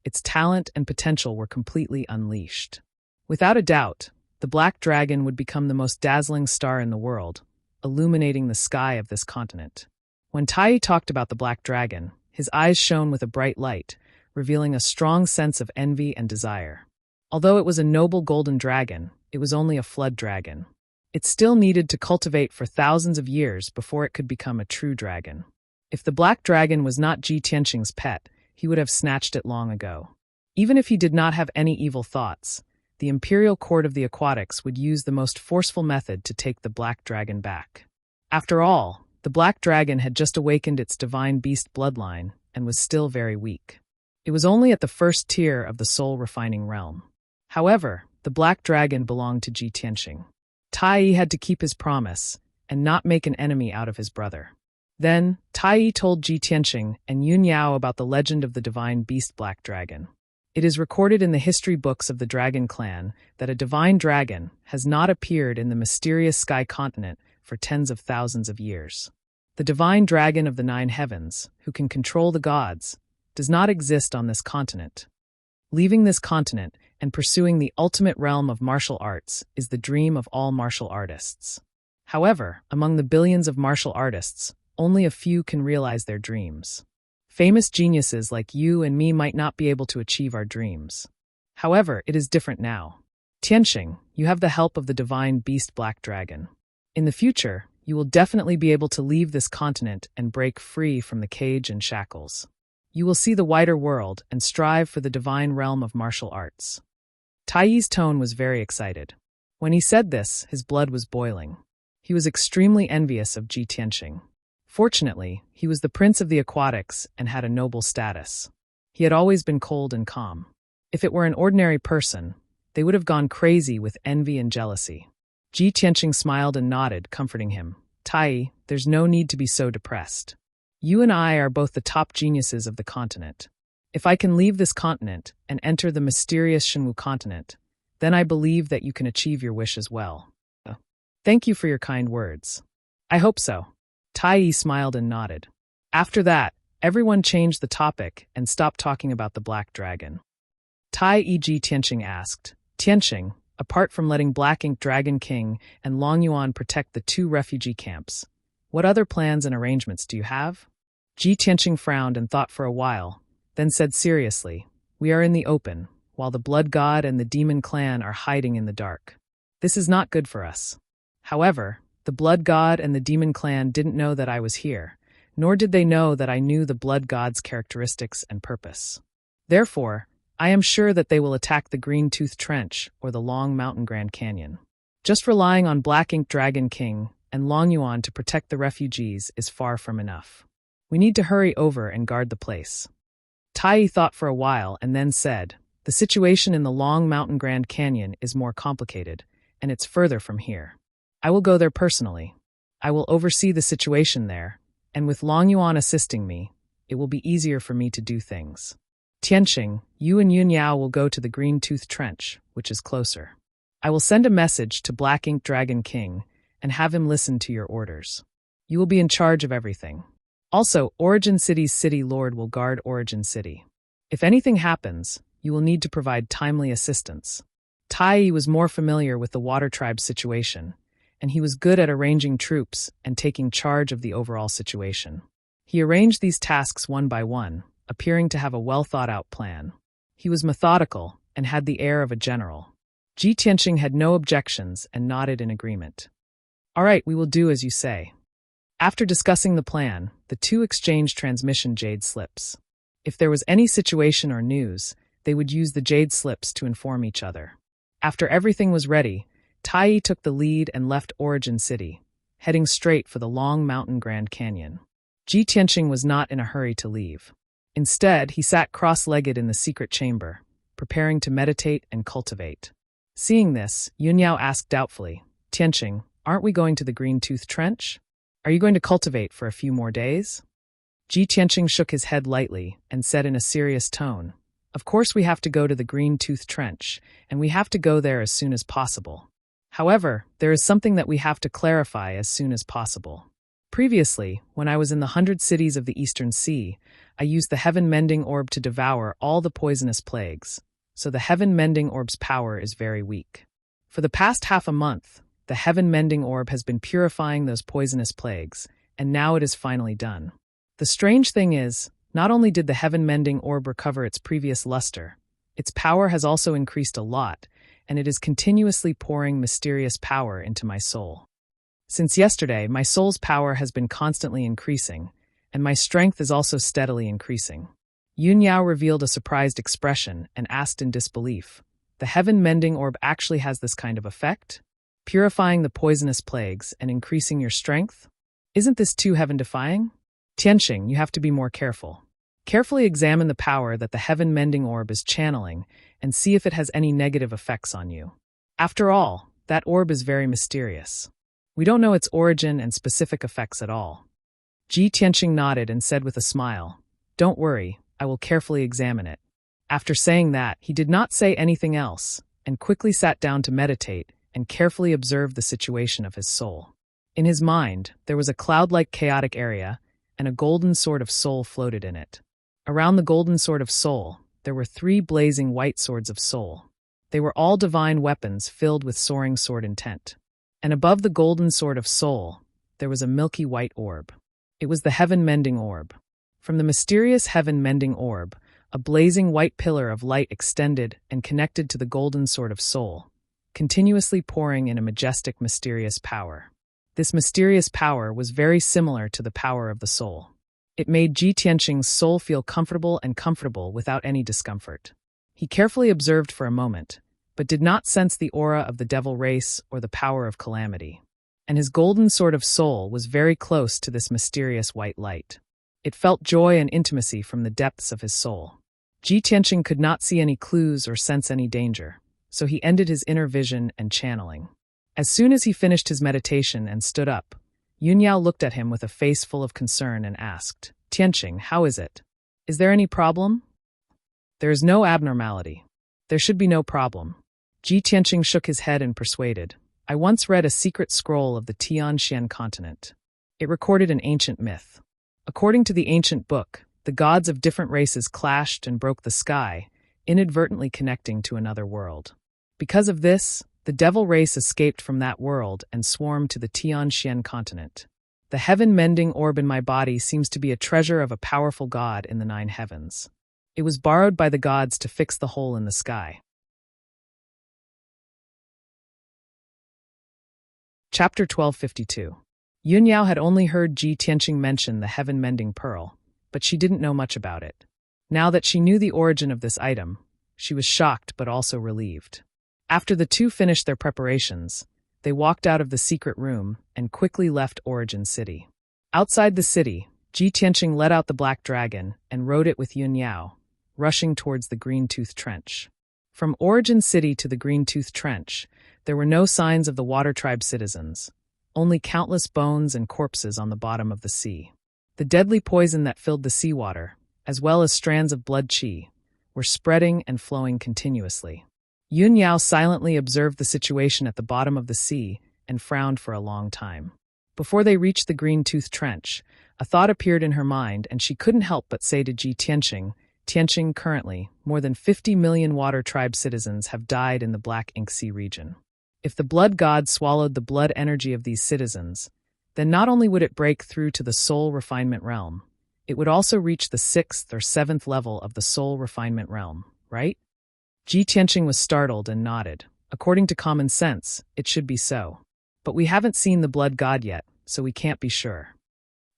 its talent and potential were completely unleashed. Without a doubt, the black dragon would become the most dazzling star in the world, illuminating the sky of this continent. When Tai talked about the black dragon, his eyes shone with a bright light, revealing a strong sense of envy and desire. Although it was a noble golden dragon, it was only a flood dragon. It still needed to cultivate for thousands of years before it could become a true dragon. If the black dragon was not Ji Tianqing's pet, he would have snatched it long ago. Even if he did not have any evil thoughts, the Imperial Court of the Aquatics would use the most forceful method to take the black dragon back. After all, the black dragon had just awakened its divine beast bloodline and was still very weak. It was only at the first tier of the soul-refining realm. However, the black dragon belonged to Ji Tianqing. Tai Yi had to keep his promise and not make an enemy out of his brother. Then, Tai Yi told Ji Tianqing and Yun Yao about the legend of the divine beast black dragon. It is recorded in the history books of the Dragon Clan that a divine dragon has not appeared in the mysterious sky continent for tens of thousands of years. The divine dragon of the 9 heavens, who can control the gods, does not exist on this continent. Leaving this continent and pursuing the ultimate realm of martial arts is the dream of all martial artists. However, among the billions of martial artists, only a few can realize their dreams. Famous geniuses like you and me might not be able to achieve our dreams. However, it is different now. Tianqing, you have the help of the divine beast black dragon. In the future, you will definitely be able to leave this continent and break free from the cage and shackles. You will see the wider world and strive for the divine realm of martial arts. Tai Yi's tone was very excited. When he said this, his blood was boiling. He was extremely envious of Ji Tianqing. Fortunately, he was the prince of the aquatics and had a noble status. He had always been cold and calm. If it were an ordinary person, they would have gone crazy with envy and jealousy. Ji Tianqing smiled and nodded, comforting him. Tai Yi, there's no need to be so depressed. You and I are both the top geniuses of the continent. If I can leave this continent and enter the mysterious Shenwu continent, then I believe that you can achieve your wish as well. Thank you for your kind words. I hope so. Tai Yi smiled and nodded. After that, everyone changed the topic and stopped talking about the black dragon. Tai Yi Ji Tianqing asked, Tianqing, apart from letting Black Ink Dragon King and Long Yuan protect the 2 refugee camps, what other plans and arrangements do you have? Ji Tianqing frowned and thought for a while, then said seriously, we are in the open, while the Blood God and the Demon Clan are hiding in the dark. This is not good for us. However, the Blood God and the Demon Clan didn't know that I was here, nor did they know that I knew the Blood God's characteristics and purpose. Therefore, I am sure that they will attack the Green Tooth Trench or the Long Mountain Grand Canyon. Just relying on Black Ink Dragon King and Long Yuan to protect the refugees is far from enough. We need to hurry over and guard the place. Tai Yi thought for a while and then said, the situation in the Long Mountain Grand Canyon is more complicated, and it's further from here. I will go there personally. I will oversee the situation there, and with Long Yuan assisting me, it will be easier for me to do things. Tianqing, you and Yun Yao will go to the Green Tooth Trench, which is closer. I will send a message to Black Ink Dragon King and have him listen to your orders. You will be in charge of everything. Also, Origin City's City Lord will guard Origin City. If anything happens, you will need to provide timely assistance. Tai Yi was more familiar with the Water Tribe's situation, and he was good at arranging troops and taking charge of the overall situation. He arranged these tasks one by one, appearing to have a well-thought-out plan. He was methodical and had the air of a general. Ji Tianqing had no objections and nodded in agreement. All right, we will do as you say. After discussing the plan, the 2 exchanged transmission jade slips. If there was any situation or news, they would use the jade slips to inform each other. After everything was ready, Tai Yi took the lead and left Origin City, heading straight for the Long Mountain Grand Canyon. Ji Tianqing was not in a hurry to leave. Instead, he sat cross-legged in the secret chamber, preparing to meditate and cultivate. Seeing this, Yun Yao asked doubtfully, Tianqing, aren't we going to the Green Tooth Trench? Are you going to cultivate for a few more days? Ji Tianqing shook his head lightly and said in a serious tone, of course we have to go to the Green Tooth Trench, and we have to go there as soon as possible. However, there is something that we have to clarify as soon as possible. Previously, when I was in the 100 cities of the Eastern Sea, I used the Heaven Mending Orb to devour all the poisonous plagues, so the Heaven Mending Orb's power is very weak. For the past half a month, the Heaven Mending Orb has been purifying those poisonous plagues, and now it is finally done. The strange thing is, not only did the Heaven Mending Orb recover its previous luster, Its power has also increased a lot, and it is continuously pouring mysterious power into my soul. Since yesterday, my soul's power has been constantly increasing, and my strength is also steadily increasing. Yun Yao revealed a surprised expression and asked in disbelief, "The heaven-mending orb actually has this kind of effect? Purifying the poisonous plagues and increasing your strength? Isn't this too heaven-defying? Tianxing, you have to be more careful. Carefully examine the power that the heaven-mending orb is channeling and see if it has any negative effects on you. After all, that orb is very mysterious. We don't know its origin and specific effects at all." Ji Tianxing nodded and said with a smile, "Don't worry, I will carefully examine it." After saying that, he did not say anything else, and quickly sat down to meditate and carefully observe the situation of his soul. In his mind, there was a cloud-like chaotic area, and a golden sword of soul floated in it. Around the golden sword of soul, there were 3 blazing white swords of soul. They were all divine weapons filled with soaring sword intent. And above the golden sword of soul, there was a milky white orb. It was the heaven-mending orb. From the mysterious heaven-mending orb, a blazing white pillar of light extended and connected to the golden sword of soul, continuously pouring in a majestic, mysterious power. This mysterious power was very similar to the power of the soul. It made Ji Tianxing's soul feel comfortable without any discomfort. He carefully observed for a moment, but did not sense the aura of the devil race or the power of calamity. And his golden sword of soul was very close to this mysterious white light. It felt joy and intimacy from the depths of his soul. Ji Tianxing could not see any clues or sense any danger, so he ended his inner vision and channeling. As soon as he finished his meditation and stood up, Yun Yao looked at him with a face full of concern and asked, "Tianxing, how is it? Is there any problem?" "There is no abnormality. There should be no problem." Ji Tianxing shook his head and persuaded, "I once read a secret scroll of the Tianxian continent. It recorded an ancient myth. According to the ancient book, the gods of different races clashed and broke the sky, inadvertently connecting to another world. Because of this, the devil race escaped from that world and swarmed to the Tianxian continent. The heaven-mending orb in my body seems to be a treasure of a powerful god in the 9 heavens. It was borrowed by the gods to fix the hole in the sky." Chapter 1252. Yun Yao had only heard Ji Tianxing mention the heaven-mending pearl, but she didn't know much about it. Now that she knew the origin of this item, she was shocked but also relieved. After the two finished their preparations, they walked out of the secret room and quickly left Origin City. Outside the city, Ji Tianxing let out the black dragon and rode it with Yun Yao, rushing towards the Green-Tooth Trench. From Origin City to the Green-Tooth Trench, there were no signs of the Water Tribe citizens, only countless bones and corpses on the bottom of the sea. The deadly poison that filled the seawater, as well as strands of blood qi, were spreading and flowing continuously. Yun Yao silently observed the situation at the bottom of the sea and frowned for a long time. Before they reached the Green-Tooth Trench, a thought appeared in her mind and she couldn't help but say to Ji Tianxing, "Tianxing, currently, more than 50 million Water Tribe citizens have died in the Black Ink Sea region. If the blood god swallowed the blood energy of these citizens, then not only would it break through to the soul refinement realm, it would also reach the 6th or 7th level of the soul refinement realm, right?" Ji Tianxing was startled and nodded. According to common sense, it should be so. But we haven't seen the blood god yet, so we can't be sure.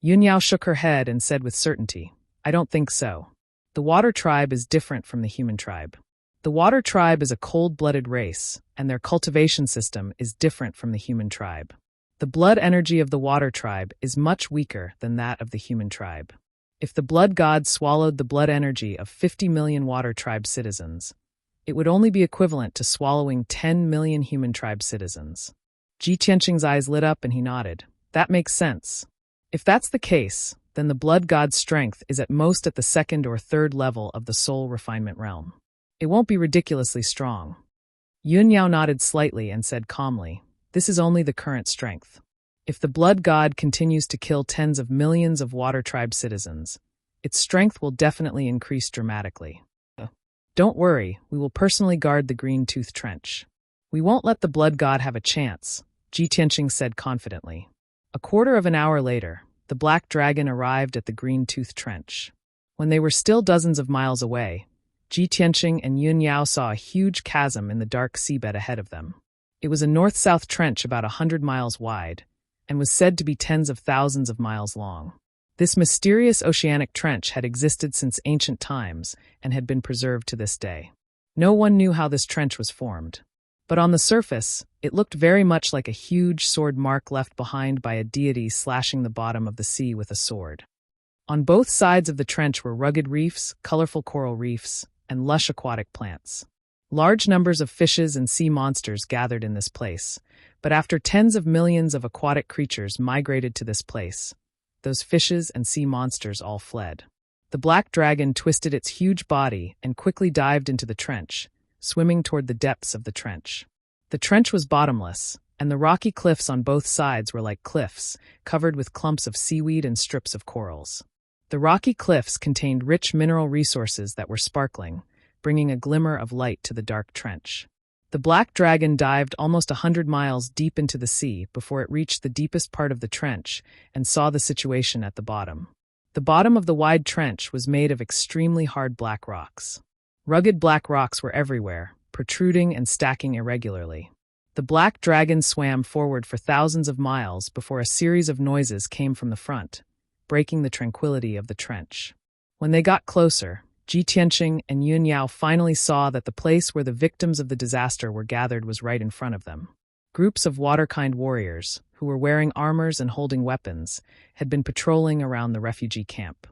Yun Yao shook her head and said with certainty, "I don't think so. The Water Tribe is different from the human tribe. The Water Tribe is a cold-blooded race, and their cultivation system is different from the human tribe. The blood energy of the Water Tribe is much weaker than that of the human tribe. If the blood god swallowed the blood energy of 50 million Water Tribe citizens, it would only be equivalent to swallowing 10 million human tribe citizens." Ji Tianxing's eyes lit up and he nodded. "That makes sense. If that's the case, then the blood god's strength is at most at the 2nd or 3rd level of the soul refinement realm. It won't be ridiculously strong." Yun Yao nodded slightly and said calmly, "This is only the current strength. If the blood god continues to kill tens of millions of Water Tribe citizens, its strength will definitely increase dramatically. Don't worry, we will personally guard the Green-Tooth Trench. We won't let the blood god have a chance," Ji Tianxing said confidently. A quarter of an hour later, the black dragon arrived at the Green-Tooth Trench. When they were still dozens of miles away, Ji Tianqing and Yun Yao saw a huge chasm in the dark seabed ahead of them. It was a north-south trench about 100 miles wide, and was said to be tens of thousands of miles long. This mysterious oceanic trench had existed since ancient times and had been preserved to this day. No one knew how this trench was formed. But on the surface, it looked very much like a huge sword mark left behind by a deity slashing the bottom of the sea with a sword. On both sides of the trench were rugged reefs, colorful coral reefs, and lush aquatic plants. Large numbers of fishes and sea monsters gathered in this place, but after tens of millions of aquatic creatures migrated to this place, those fishes and sea monsters all fled. The black dragon twisted its huge body and quickly dived into the trench, swimming toward the depths of the trench. The trench was bottomless, and the rocky cliffs on both sides were like cliffs, covered with clumps of seaweed and strips of corals. The rocky cliffs contained rich mineral resources that were sparkling, bringing a glimmer of light to the dark trench. The black dragon dived almost 100 miles deep into the sea before it reached the deepest part of the trench and saw the situation at the bottom. The bottom of the wide trench was made of extremely hard black rocks. Rugged black rocks were everywhere, protruding and stacking irregularly. The black dragon swam forward for thousands of miles before a series of noises came from the front, breaking the tranquility of the trench. When they got closer, Ji Tianqing and Yun Yao finally saw that the place where the victims of the disaster were gathered was right in front of them. Groups of waterkind warriors, who were wearing armors and holding weapons, had been patrolling around the refugee camp.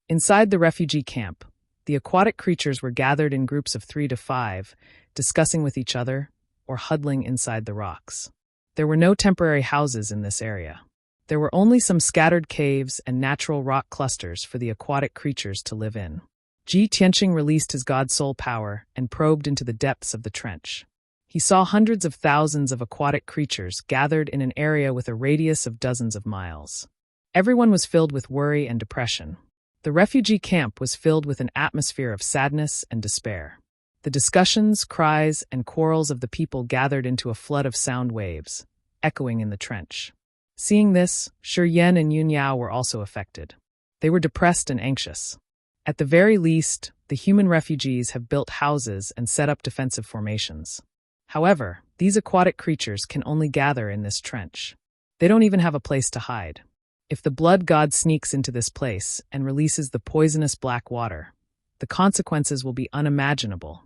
Inside the refugee camp, the aquatic creatures were gathered in groups of 3 to 5, discussing with each other or huddling inside the rocks. There were no temporary houses in this area. There were only some scattered caves and natural rock clusters for the aquatic creatures to live in. Ji Tianqing released his god soul power and probed into the depths of the trench. He saw hundreds of thousands of aquatic creatures gathered in an area with a radius of dozens of miles. Everyone was filled with worry and depression. The refugee camp was filled with an atmosphere of sadness and despair. The discussions, cries, and quarrels of the people gathered into a flood of sound waves, echoing in the trench. Seeing this, Shi Yan and Yun Yao were also affected. They were depressed and anxious. At the very least, the human refugees have built houses and set up defensive formations. However, these aquatic creatures can only gather in this trench. They don't even have a place to hide. If the blood god sneaks into this place and releases the poisonous black water, the consequences will be unimaginable.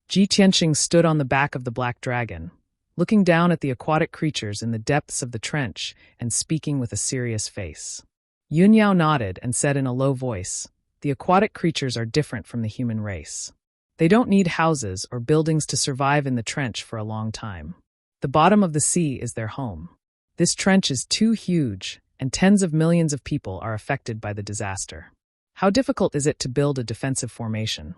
Ji Tianqing stood on the back of the black dragon, looking down at the aquatic creatures in the depths of the trench and speaking with a serious face. Yun Yao nodded and said in a low voice, "The aquatic creatures are different from the human race. They don't need houses or buildings to survive in the trench for a long time. The bottom of the sea is their home. This trench is too huge, and tens of millions of people are affected by the disaster. How difficult is it to build a defensive formation?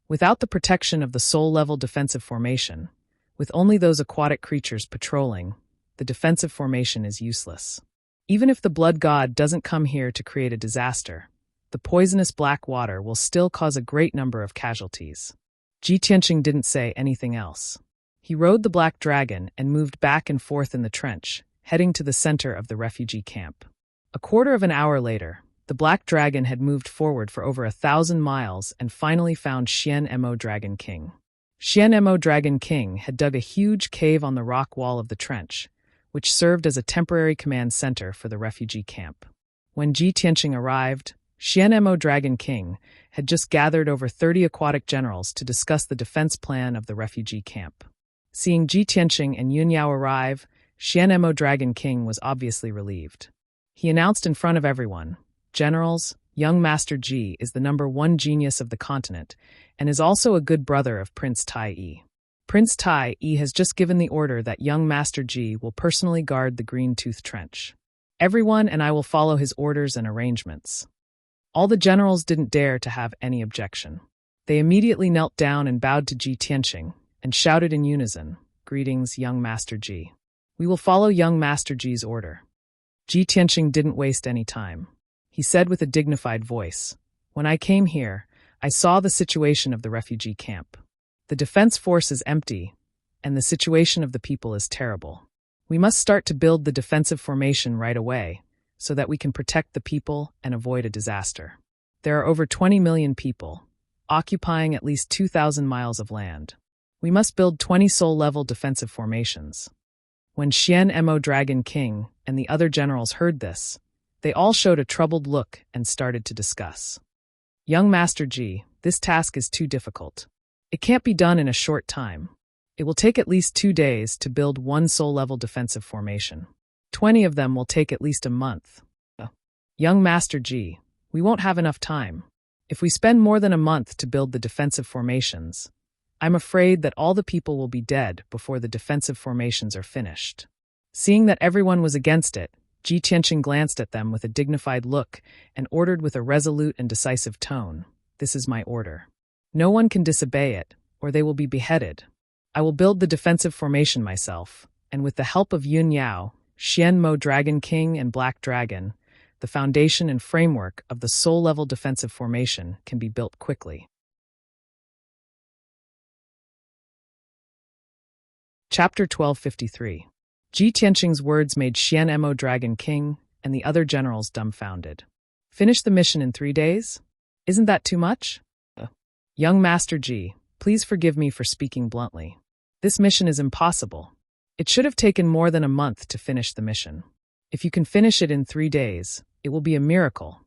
Without the protection of the soul-level defensive formation, with only those aquatic creatures patrolling, the defensive formation is useless. Even if the blood god doesn't come here to create a disaster, the poisonous black water will still cause a great number of casualties." Ji Tianqing didn't say anything else. He rode the black dragon and moved back and forth in the trench, heading to the center of the refugee camp. A quarter of an hour later, the black dragon had moved forward for over 1,000 miles and finally found Xian Mo Dragon King. Xian Mo Dragon King had dug a huge cave on the rock wall of the trench, which served as a temporary command center for the refugee camp. When Ji Tianqing arrived, Xian Mo Dragon King had just gathered over 30 aquatic generals to discuss the defense plan of the refugee camp. Seeing Ji Tianqing and Yun Yao arrive, Xian Mo Dragon King was obviously relieved. He announced in front of everyone, "Generals, young Master Ji is the #1 genius of the continent and is also a good brother of Prince Tai Yi. Prince Tai Yi has just given the order that young Master Ji will personally guard the Green Tooth Trench. Everyone and I will follow his orders and arrangements." All the generals didn't dare to have any objection. They immediately knelt down and bowed to Ji Tianqing and shouted in unison, "Greetings, young Master Ji. We will follow young Master Ji's order." Ji Tianqing didn't waste any time. He said with a dignified voice, "When I came here, I saw the situation of the refugee camp. The defense force is empty, and the situation of the people is terrible. We must start to build the defensive formation right away, so that we can protect the people and avoid a disaster. There are over 20 million people, occupying at least 2,000 miles of land. We must build 20 soul-level defensive formations. When Xian Mo Dragon King and the other generals heard this, they all showed a troubled look and started to discuss. Young Master Ji, this task is too difficult. It can't be done in a short time. It will take at least 2 days to build one soul-level defensive formation. 20 of them will take at least a month. Young Master Ji, we won't have enough time. If we spend more than a month to build the defensive formations, I'm afraid that all the people will be dead before the defensive formations are finished. Seeing that everyone was against it, Ji Tianqing glanced at them with a dignified look and ordered with a resolute and decisive tone, "This is my order. No one can disobey it, or they will be beheaded. I will build the defensive formation myself, and with the help of Yun Yao, Xian Mo Dragon King and Black Dragon, the foundation and framework of the soul-level defensive formation can be built quickly." Chapter 1253. Ji Tianqing's words made Xian Mo Dragon King and the other generals dumbfounded. Finish the mission in 3 days? Isn't that too much? Young Master Ji, please forgive me for speaking bluntly. This mission is impossible. It should have taken more than a month to finish the mission. If you can finish it in 3 days, it will be a miracle.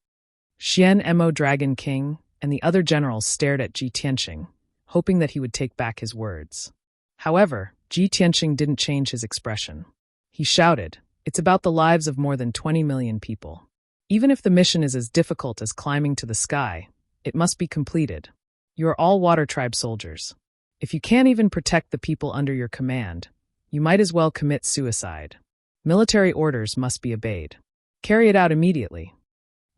Xian Mo Dragon King and the other generals stared at Ji Tianqing, hoping that he would take back his words. However, Ji Tianqing didn't change his expression. He shouted, "It's about the lives of more than 20 million people. Even if the mission is as difficult as climbing to the sky, it must be completed. You are all Water Tribe soldiers. If you can't even protect the people under your command, you might as well commit suicide. Military orders must be obeyed. Carry it out immediately."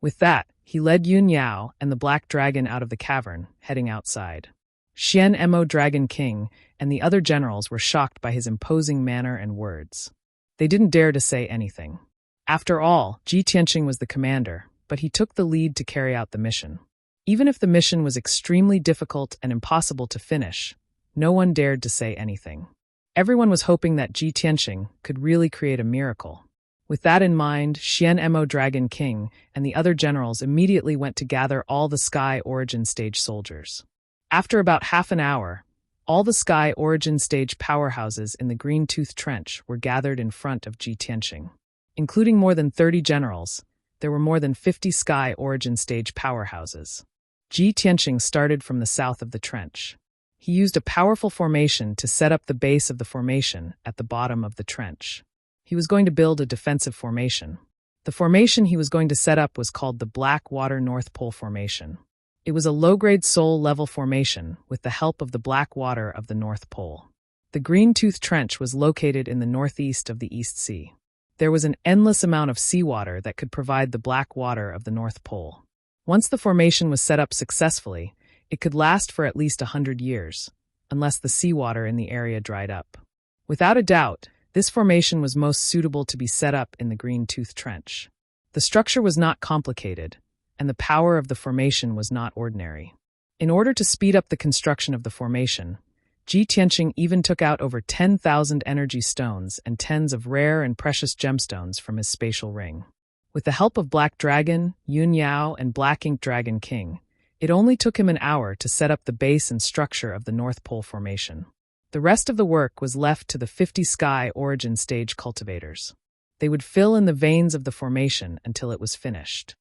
With that, he led Yun Yao and the Black Dragon out of the cavern, heading outside. Xian Mo Dragon King and the other generals were shocked by his imposing manner and words. They didn't dare to say anything. After all, Ji Tianqing was the commander, but he took the lead to carry out the mission. Even if the mission was extremely difficult and impossible to finish, no one dared to say anything. Everyone was hoping that Ji Tianqing could really create a miracle. With that in mind, Xian Mo Dragon King and the other generals immediately went to gather all the Sky Origin Stage soldiers. After about half an hour, all the Sky Origin Stage powerhouses in the Green Tooth Trench were gathered in front of Ji Tianqing. Including more than 30 generals, there were more than 50 Sky Origin Stage powerhouses. Ji Tianqing started from the south of the trench. He used a powerful formation to set up the base of the formation at the bottom of the trench. He was going to build a defensive formation. The formation he was going to set up was called the Black Water North Pole Formation. It was a low-grade soul-level formation with the help of the black water of the North Pole. The Green Tooth Trench was located in the northeast of the East Sea. There was an endless amount of seawater that could provide the black water of the North Pole. Once the formation was set up successfully, it could last for at least 100 years, unless the seawater in the area dried up. Without a doubt, this formation was most suitable to be set up in the Green Tooth Trench. The structure was not complicated, and the power of the formation was not ordinary. In order to speed up the construction of the formation, Ji Tianqing even took out over 10,000 energy stones and tens of rare and precious gemstones from his spatial ring. With the help of Black Dragon, Yun Yao, and Black Ink Dragon King, it only took him an hour to set up the base and structure of the North Pole Formation. The rest of the work was left to the 50 Sky Origin Stage cultivators. They would fill in the veins of the formation until it was finished.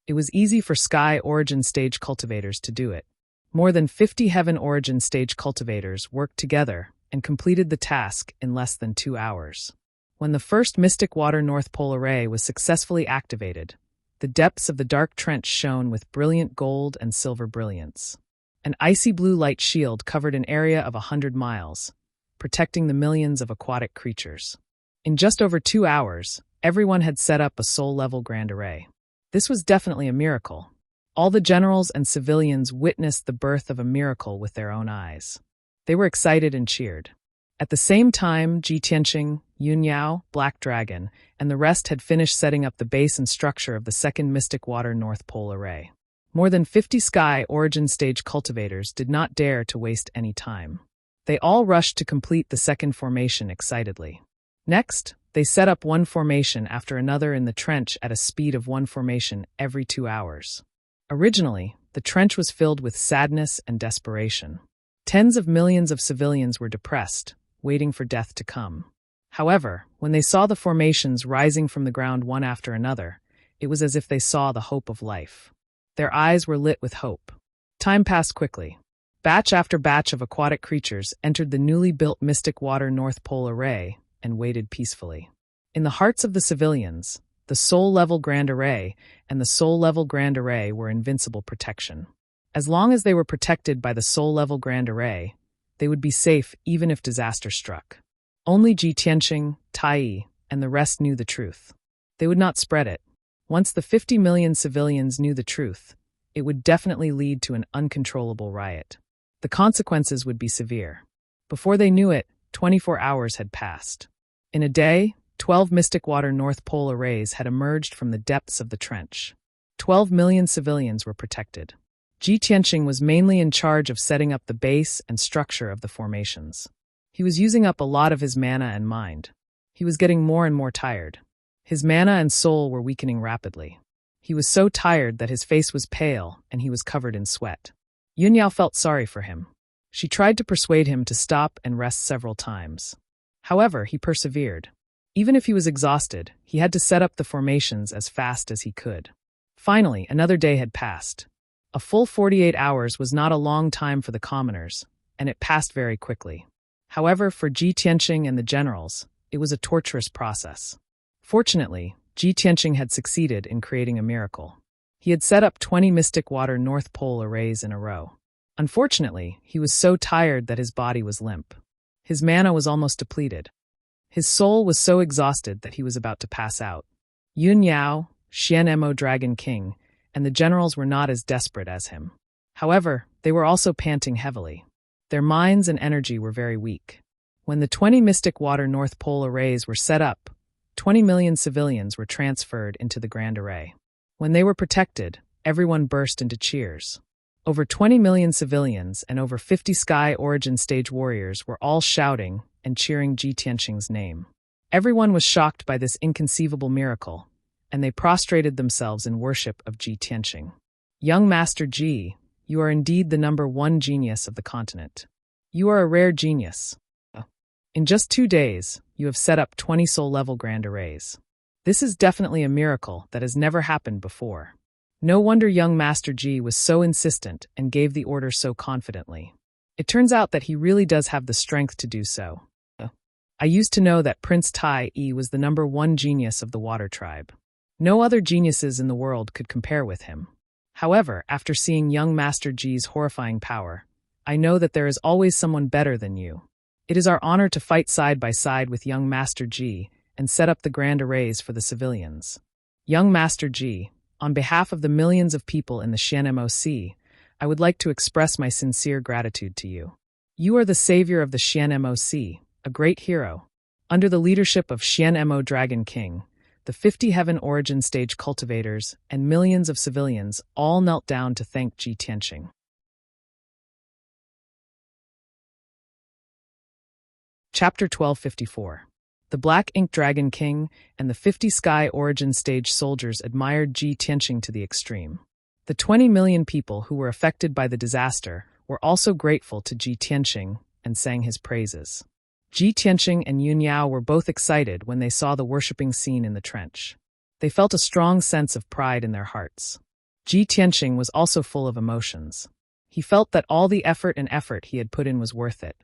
It was easy for Sky Origin Stage cultivators to do it. More than 50 Heaven Origin Stage cultivators worked together and completed the task in less than 2 hours. When the first Mystic Water North Pole Array was successfully activated, the depths of the dark trench shone with brilliant gold and silver brilliance. An icy blue light shield covered an area of 100 miles, protecting the millions of aquatic creatures. In just over 2 hours, everyone had set up a soul-level grand array. This was definitely a miracle. All the generals and civilians witnessed the birth of a miracle with their own eyes. They were excited and cheered. At the same time, Ji Tianqing, Yun Yao, Black Dragon, and the rest had finished setting up the base and structure of the second Mystic Water North Pole Array. More than 50 Sky Origin Stage cultivators did not dare to waste any time. They all rushed to complete the second formation excitedly. Next, they set up one formation after another in the trench at a speed of one formation every 2 hours. Originally, the trench was filled with sadness and desperation. Tens of millions of civilians were depressed, waiting for death to come. However, when they saw the formations rising from the ground one after another, it was as if they saw the hope of life. Their eyes were lit with hope. Time passed quickly. Batch after batch of aquatic creatures entered the newly built Mystic Water North Pole Array and waited peacefully. In the hearts of the civilians, the Soul-level Grand Array and the Soul-level Grand Array were invincible protection. As long as they were protected by the Soul-level Grand Array, they would be safe even if disaster struck. Only Ji Tianqing, Tai, and the rest knew the truth. They would not spread it. Once the 50 million civilians knew the truth, it would definitely lead to an uncontrollable riot. The consequences would be severe. Before they knew it, 24 hours had passed. In a day, 12 Mystic Water North Pole arrays had emerged from the depths of the trench. 12 million civilians were protected. Ji Tianqing was mainly in charge of setting up the base and structure of the formations. He was using up a lot of his mana and mind. He was getting more and more tired. His mana and soul were weakening rapidly. He was so tired that his face was pale and he was covered in sweat. Yunyao felt sorry for him. She tried to persuade him to stop and rest several times. However, he persevered. Even if he was exhausted, he had to set up the formations as fast as he could. Finally, another day had passed. A full 48 hours was not a long time for the commoners, and it passed very quickly. However, for Ji Tianqing and the generals, it was a torturous process. Fortunately, Ji Tianqing had succeeded in creating a miracle. He had set up 20 Mystic Water North Pole arrays in a row. Unfortunately, he was so tired that his body was limp. His mana was almost depleted. His soul was so exhausted that he was about to pass out. Yun Yao, Xianmo Dragon King, and the generals were not as desperate as him. However, they were also panting heavily. Their minds and energy were very weak. When the 20 Mystic Water North Pole arrays were set up, 20 million civilians were transferred into the Grand Array. When they were protected, everyone burst into cheers. Over 20 million civilians and over 50 Sky Origin Stage warriors were all shouting and cheering Ji Tianqing's name. Everyone was shocked by this inconceivable miracle, and they prostrated themselves in worship of Ji Tianqing. Young Master Ji, you are indeed the #1 genius of the continent. You are a rare genius. In just 2 days, you have set up 20 soul-level grand arrays. This is definitely a miracle that has never happened before. No wonder young Master Ji was so insistent and gave the order so confidently. It turns out that he really does have the strength to do so. I used to know that Prince Tai was the #1 genius of the Water Tribe. No other geniuses in the world could compare with him. However, after seeing young Master Ji's horrifying power, I know that there is always someone better than you. It is our honor to fight side by side with young Master Ji and set up the grand arrays for the civilians. Young Master Ji, on behalf of the millions of people in the Xianmo Sea, I would like to express my sincere gratitude to you. You are the savior of the Xianmo Sea, a great hero. Under the leadership of Xianmo Dragon King, the 50 Heaven Origin Stage cultivators and millions of civilians all knelt down to thank Ji Tianqing. Chapter 1254. The Black Ink Dragon King and the 50 Sky Origin Stage soldiers admired Ji Tianqing to the extreme. The 20 million people who were affected by the disaster were also grateful to Ji Tianqing and sang his praises. Ji Tianqing and Yun Yao were both excited when they saw the worshipping scene in the trench. They felt a strong sense of pride in their hearts. Ji Tianqing was also full of emotions. He felt that all the effort he had put in was worth it.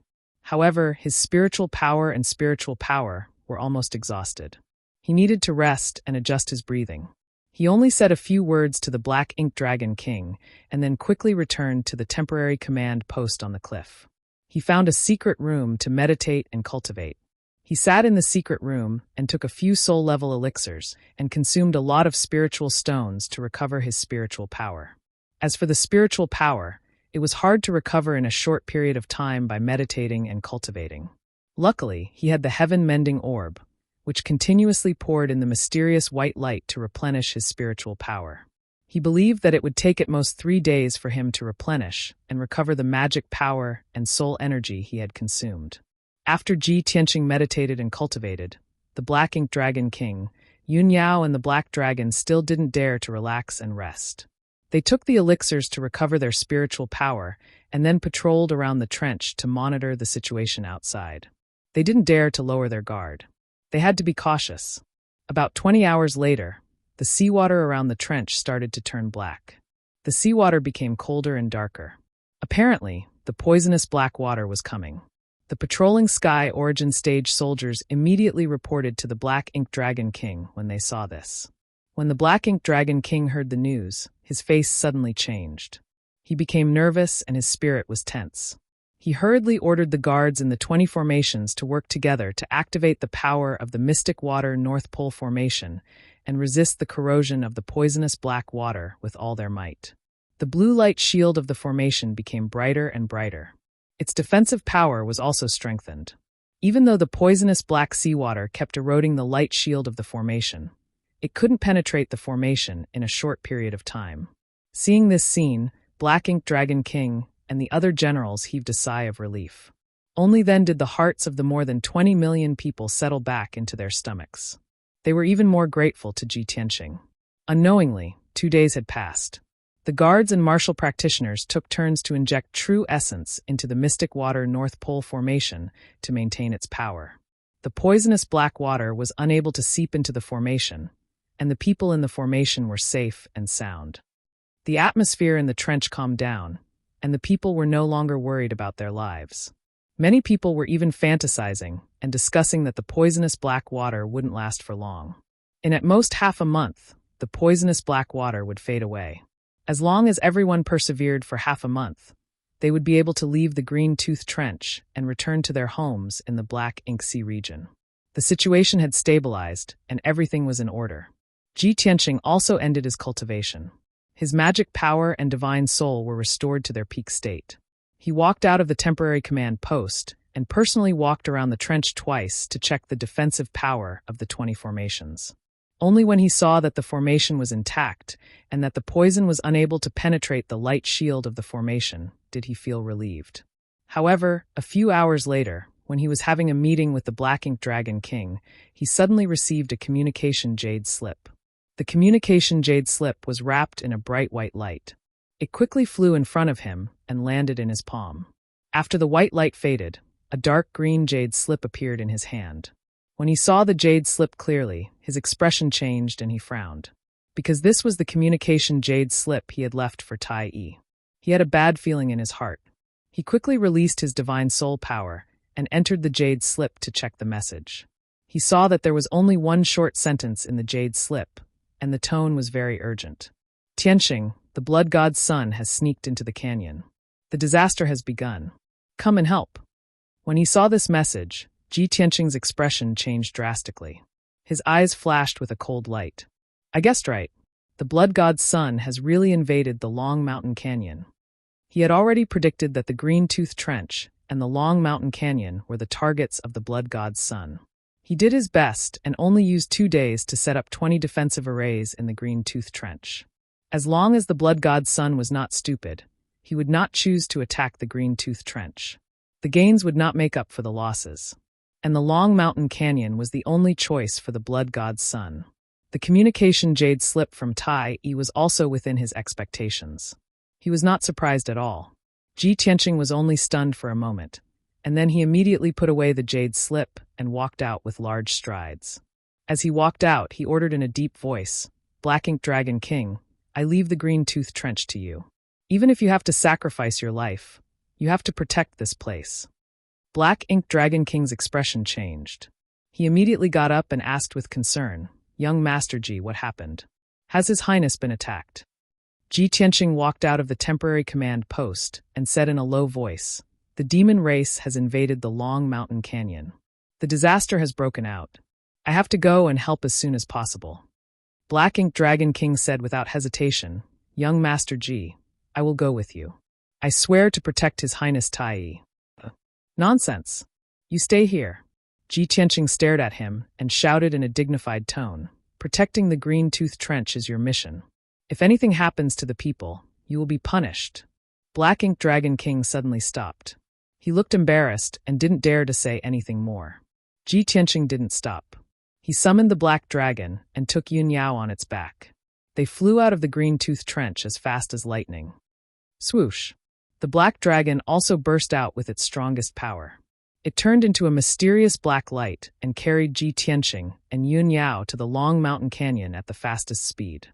However, his spiritual power were almost exhausted. He needed to rest and adjust his breathing. He only said a few words to the Black Ink Dragon King and then quickly returned to the temporary command post on the cliff. He found a secret room to meditate and cultivate. He sat in the secret room and took a few soul-level elixirs and consumed a lot of spiritual stones to recover his spiritual power. As for the spiritual power, it was hard to recover in a short period of time by meditating and cultivating. Luckily, he had the heaven-mending orb, which continuously poured in the mysterious white light to replenish his spiritual power. He believed that it would take at most 3 days for him to replenish and recover the magic power and soul energy he had consumed. After Ji Tianqing meditated and cultivated, the Black Ink Dragon King, Yun Yao and the Black Dragon still didn't dare to relax and rest. They took the elixirs to recover their spiritual power and then patrolled around the trench to monitor the situation outside. They didn't dare to lower their guard. They had to be cautious. About 20 hours later, the seawater around the trench started to turn black. The seawater became colder and darker. Apparently, the poisonous black water was coming. The patrolling Sky Origin stage soldiers immediately reported to the Black Ink Dragon King when they saw this. When the Black Ink Dragon King heard the news, his face suddenly changed. He became nervous and his spirit was tense. He hurriedly ordered the guards in the 20 formations to work together to activate the power of the Mystic Water North Pole Formation and resist the corrosion of the poisonous black water with all their might. The blue light shield of the formation became brighter and brighter. Its defensive power was also strengthened. Even though the poisonous black seawater kept eroding the light shield of the formation, it couldn't penetrate the formation in a short period of time. Seeing this scene, Black Ink Dragon King and the other generals heaved a sigh of relief. Only then did the hearts of the more than 20 million people settle back into their stomachs. They were even more grateful to Ji Tianqing. Unknowingly, 2 days had passed. The guards and martial practitioners took turns to inject true essence into the Mystic Water North Pole Formation to maintain its power. The poisonous black water was unable to seep into the formation, and the people in the formation were safe and sound. The atmosphere in the trench calmed down, and the people were no longer worried about their lives. Many people were even fantasizing and discussing that the poisonous black water wouldn't last for long. In at most half a month, the poisonous black water would fade away. As long as everyone persevered for half a month, they would be able to leave the Green Tooth Trench and return to their homes in the Black Ink Sea region. The situation had stabilized, and everything was in order. Ji Tianqing also ended his cultivation. His magic power and divine soul were restored to their peak state. He walked out of the temporary command post and personally walked around the trench twice to check the defensive power of the 20 formations. Only when he saw that the formation was intact and that the poison was unable to penetrate the light shield of the formation did he feel relieved. However, a few hours later, when he was having a meeting with the Black Ink Dragon King, he suddenly received a communication jade slip. The communication jade slip was wrapped in a bright white light. It quickly flew in front of him and landed in his palm. After the white light faded, a dark green jade slip appeared in his hand. When he saw the jade slip clearly, his expression changed and he frowned. Because this was the communication jade slip he had left for Tai Yi. He had a bad feeling in his heart. He quickly released his divine soul power and entered the jade slip to check the message. He saw that there was only one short sentence in the jade slip, and the tone was very urgent. Tianqing, the blood god's son, has sneaked into the canyon. The disaster has begun. Come and help. When he saw this message, Ji Tianqing's expression changed drastically. His eyes flashed with a cold light. I guessed right. The blood god's son has really invaded the Long Mountain Canyon. He had already predicted that the Green Tooth Trench and the Long Mountain Canyon were the targets of the blood god's son. He did his best and only used 2 days to set up 20 defensive arrays in the Green Tooth Trench. As long as the blood god's son was not stupid, he would not choose to attack the Green Tooth Trench. The gains would not make up for the losses. And the Long Mountain Canyon was the only choice for the blood god's son. The communication jade slip from Tai Yi was also within his expectations. He was not surprised at all. Ji Tianqing was only stunned for a moment, and then he immediately put away the jade slip and walked out with large strides. As he walked out, he ordered in a deep voice, Black Ink Dragon King, I leave the Green Tooth Trench to you. Even if you have to sacrifice your life, you have to protect this place. Black Ink Dragon King's expression changed. He immediately got up and asked with concern, Young Master Ji, what happened? Has His Highness been attacked? Ji Tianqing walked out of the temporary command post and said in a low voice, The demon race has invaded the Long Mountain Canyon. The disaster has broken out. I have to go and help as soon as possible. Black Ink Dragon King said without hesitation, Young Master Ji, I will go with you. I swear to protect His Highness Tai Yi. Nonsense. You stay here. Ji Tianqing stared at him and shouted in a dignified tone, Protecting the Green Tooth Trench is your mission. If anything happens to the people, you will be punished. Black Ink Dragon King suddenly stopped. He looked embarrassed and didn't dare to say anything more. Ji Tianqing didn't stop. He summoned the Black Dragon and took Yun Yao on its back. They flew out of the green-toothed trench as fast as lightning. Swoosh! The black dragon also burst out with its strongest power. It turned into a mysterious black light and carried Ji Tianqing and Yun Yao to the Long Mountain Canyon at the fastest speed.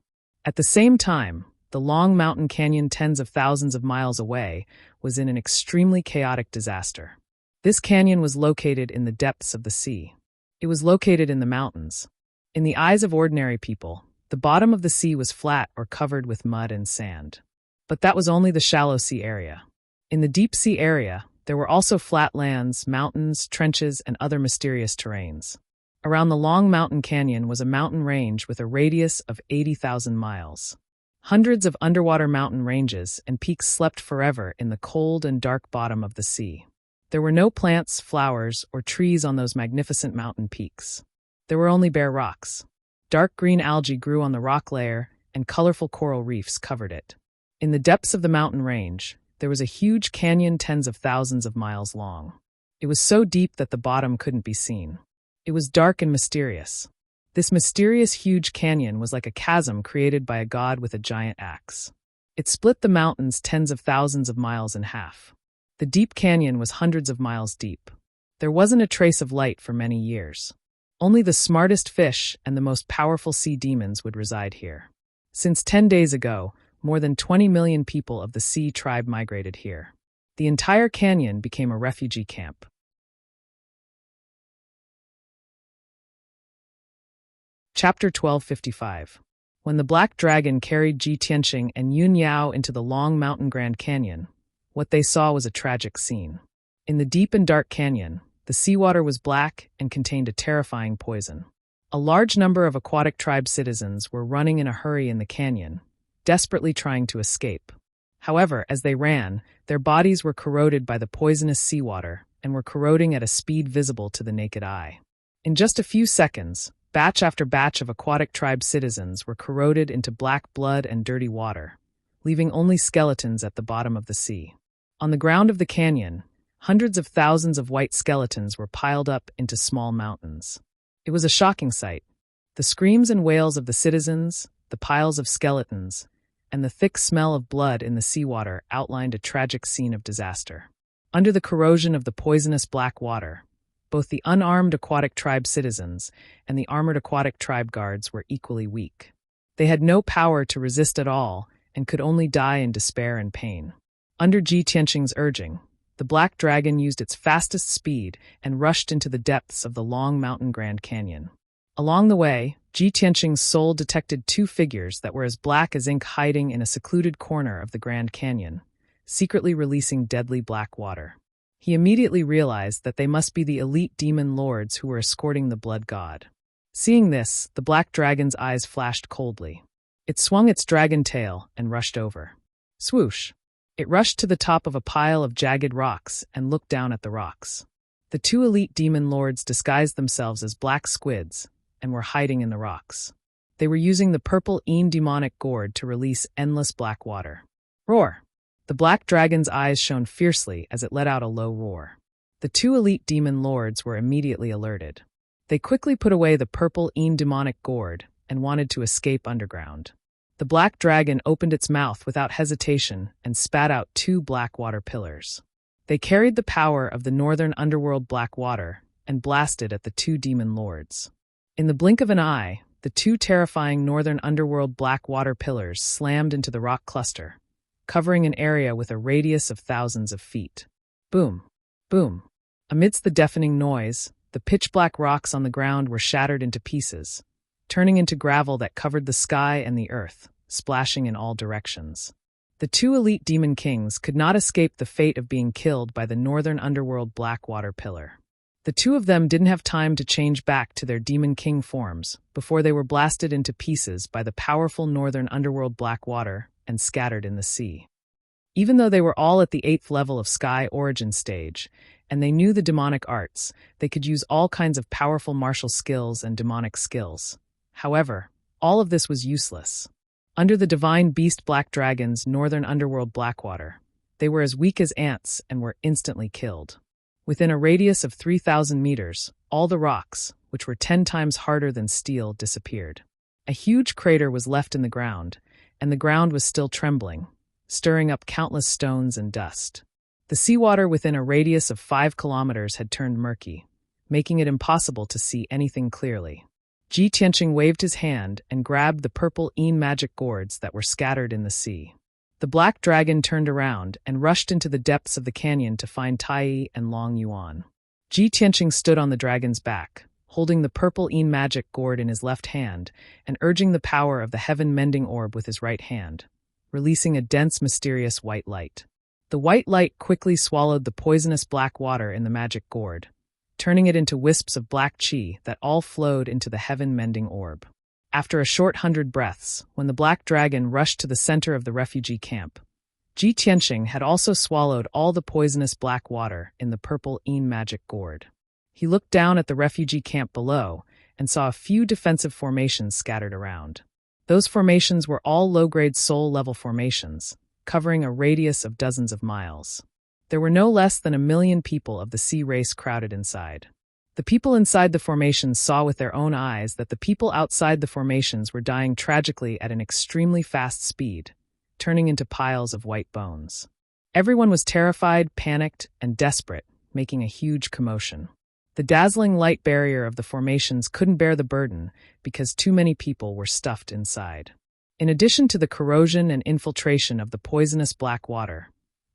At the same time, the Long Mountain Canyon, tens of thousands of miles away, was in an extremely chaotic disaster. This canyon was located in the depths of the sea. It was located in the mountains. In the eyes of ordinary people, the bottom of the sea was flat or covered with mud and sand. But that was only the shallow sea area. In the deep sea area, there were also flat lands, mountains, trenches, and other mysterious terrains. Around the Long Mountain Canyon was a mountain range with a radius of 80,000 miles. Hundreds of underwater mountain ranges and peaks slept forever in the cold and dark bottom of the sea. There were no plants, flowers, or trees on those magnificent mountain peaks. There were only bare rocks. Dark green algae grew on the rock layer, and colorful coral reefs covered it. In the depths of the mountain range, there was a huge canyon tens of thousands of miles long. It was so deep that the bottom couldn't be seen. It was dark and mysterious. This mysterious huge canyon was like a chasm created by a god with a giant axe. It split the mountains tens of thousands of miles in half. The deep canyon was hundreds of miles deep. There wasn't a trace of light for many years. Only the smartest fish and the most powerful sea demons would reside here. Since 10 days ago, more than 20 million people of the Sea tribe migrated here. The entire canyon became a refugee camp. Chapter 1255. When the Black Dragon carried Ji Tianqing and Yun Yao into the Long Mountain Grand Canyon, what they saw was a tragic scene. In the deep and dark canyon, the seawater was black and contained a terrifying poison. A large number of aquatic tribe citizens were running in a hurry in the canyon, desperately trying to escape. However, as they ran, their bodies were corroded by the poisonous seawater and were corroding at a speed visible to the naked eye. In just a few seconds, batch after batch of aquatic tribe citizens were corroded into black blood and dirty water, leaving only skeletons at the bottom of the sea. On the ground of the canyon, hundreds of thousands of white skeletons were piled up into small mountains. It was a shocking sight. The screams and wails of the citizens, the piles of skeletons, and the thick smell of blood in the seawater outlined a tragic scene of disaster. Under the corrosion of the poisonous black water, both the unarmed aquatic tribe citizens and the armored aquatic tribe guards were equally weak. They had no power to resist at all and could only die in despair and pain. Under Ji Tianqing's urging, the Black Dragon used its fastest speed and rushed into the depths of the Long Mountain Grand Canyon. Along the way, Ji Tianqing's soul detected two figures that were as black as ink hiding in a secluded corner of the Grand Canyon, secretly releasing deadly black water. He immediately realized that they must be the elite demon lords who were escorting the blood god. Seeing this, the Black Dragon's eyes flashed coldly. It swung its dragon tail and rushed over. Swoosh! It rushed to the top of a pile of jagged rocks and looked down at the rocks. The two elite demon lords disguised themselves as black squids and were hiding in the rocks. They were using the purple demonic gourd to release endless black water. Roar! The Black Dragon's eyes shone fiercely as it let out a low roar. The two elite demon lords were immediately alerted. They quickly put away the purple demonic gourd and wanted to escape underground. The Black Dragon opened its mouth without hesitation and spat out two black water pillars. They carried the power of the northern underworld black water and blasted at the two demon lords. In the blink of an eye, the two terrifying northern underworld black water pillars slammed into the rock cluster, covering an area with a radius of thousands of feet. Boom! Boom! Amidst the deafening noise, the pitch-black rocks on the ground were shattered into pieces, turning into gravel that covered the sky and the earth, splashing in all directions. The two elite demon kings could not escape the fate of being killed by the northern underworld black water pillar. The two of them didn't have time to change back to their demon king forms before they were blasted into pieces by the powerful northern underworld black water and scattered in the sea. Even though they were all at the 8th level of Sky Origin stage, and they knew the demonic arts, they could use all kinds of powerful martial skills and demonic skills. However, all of this was useless. Under the divine beast Black Dragon's northern underworld Blackwater, they were as weak as ants and were instantly killed. Within a radius of 3,000 meters, all the rocks, which were 10 times harder than steel, disappeared. A huge crater was left in the ground, and the ground was still trembling, stirring up countless stones and dust. The seawater within a radius of 5 kilometers had turned murky, making it impossible to see anything clearly. Ji Tianqing waved his hand and grabbed the purple magic gourds that were scattered in the sea. The black dragon turned around and rushed into the depths of the canyon to find Tai and Long Yuan. Ji Tianqing stood on the dragon's back, holding the purple magic gourd in his left hand and urging the power of the heaven-mending orb with his right hand, releasing a dense, mysterious white light. The white light quickly swallowed the poisonous black water in the magic gourd, turning it into wisps of black qi that all flowed into the heaven-mending orb. After a short 100 breaths, when the black dragon rushed to the center of the refugee camp, Ji Tianqing had also swallowed all the poisonous black water in the purple magic gourd. He looked down at the refugee camp below and saw a few defensive formations scattered around. Those formations were all low-grade soul-level formations, covering a radius of dozens of miles. There were no less than 1 million people of the sea race crowded inside. The people inside the formations saw with their own eyes that the people outside the formations were dying tragically at an extremely fast speed, turning into piles of white bones. Everyone was terrified, panicked, and desperate, making a huge commotion. The dazzling light barrier of the formations couldn't bear the burden because too many people were stuffed inside. In addition to the corrosion and infiltration of the poisonous black water,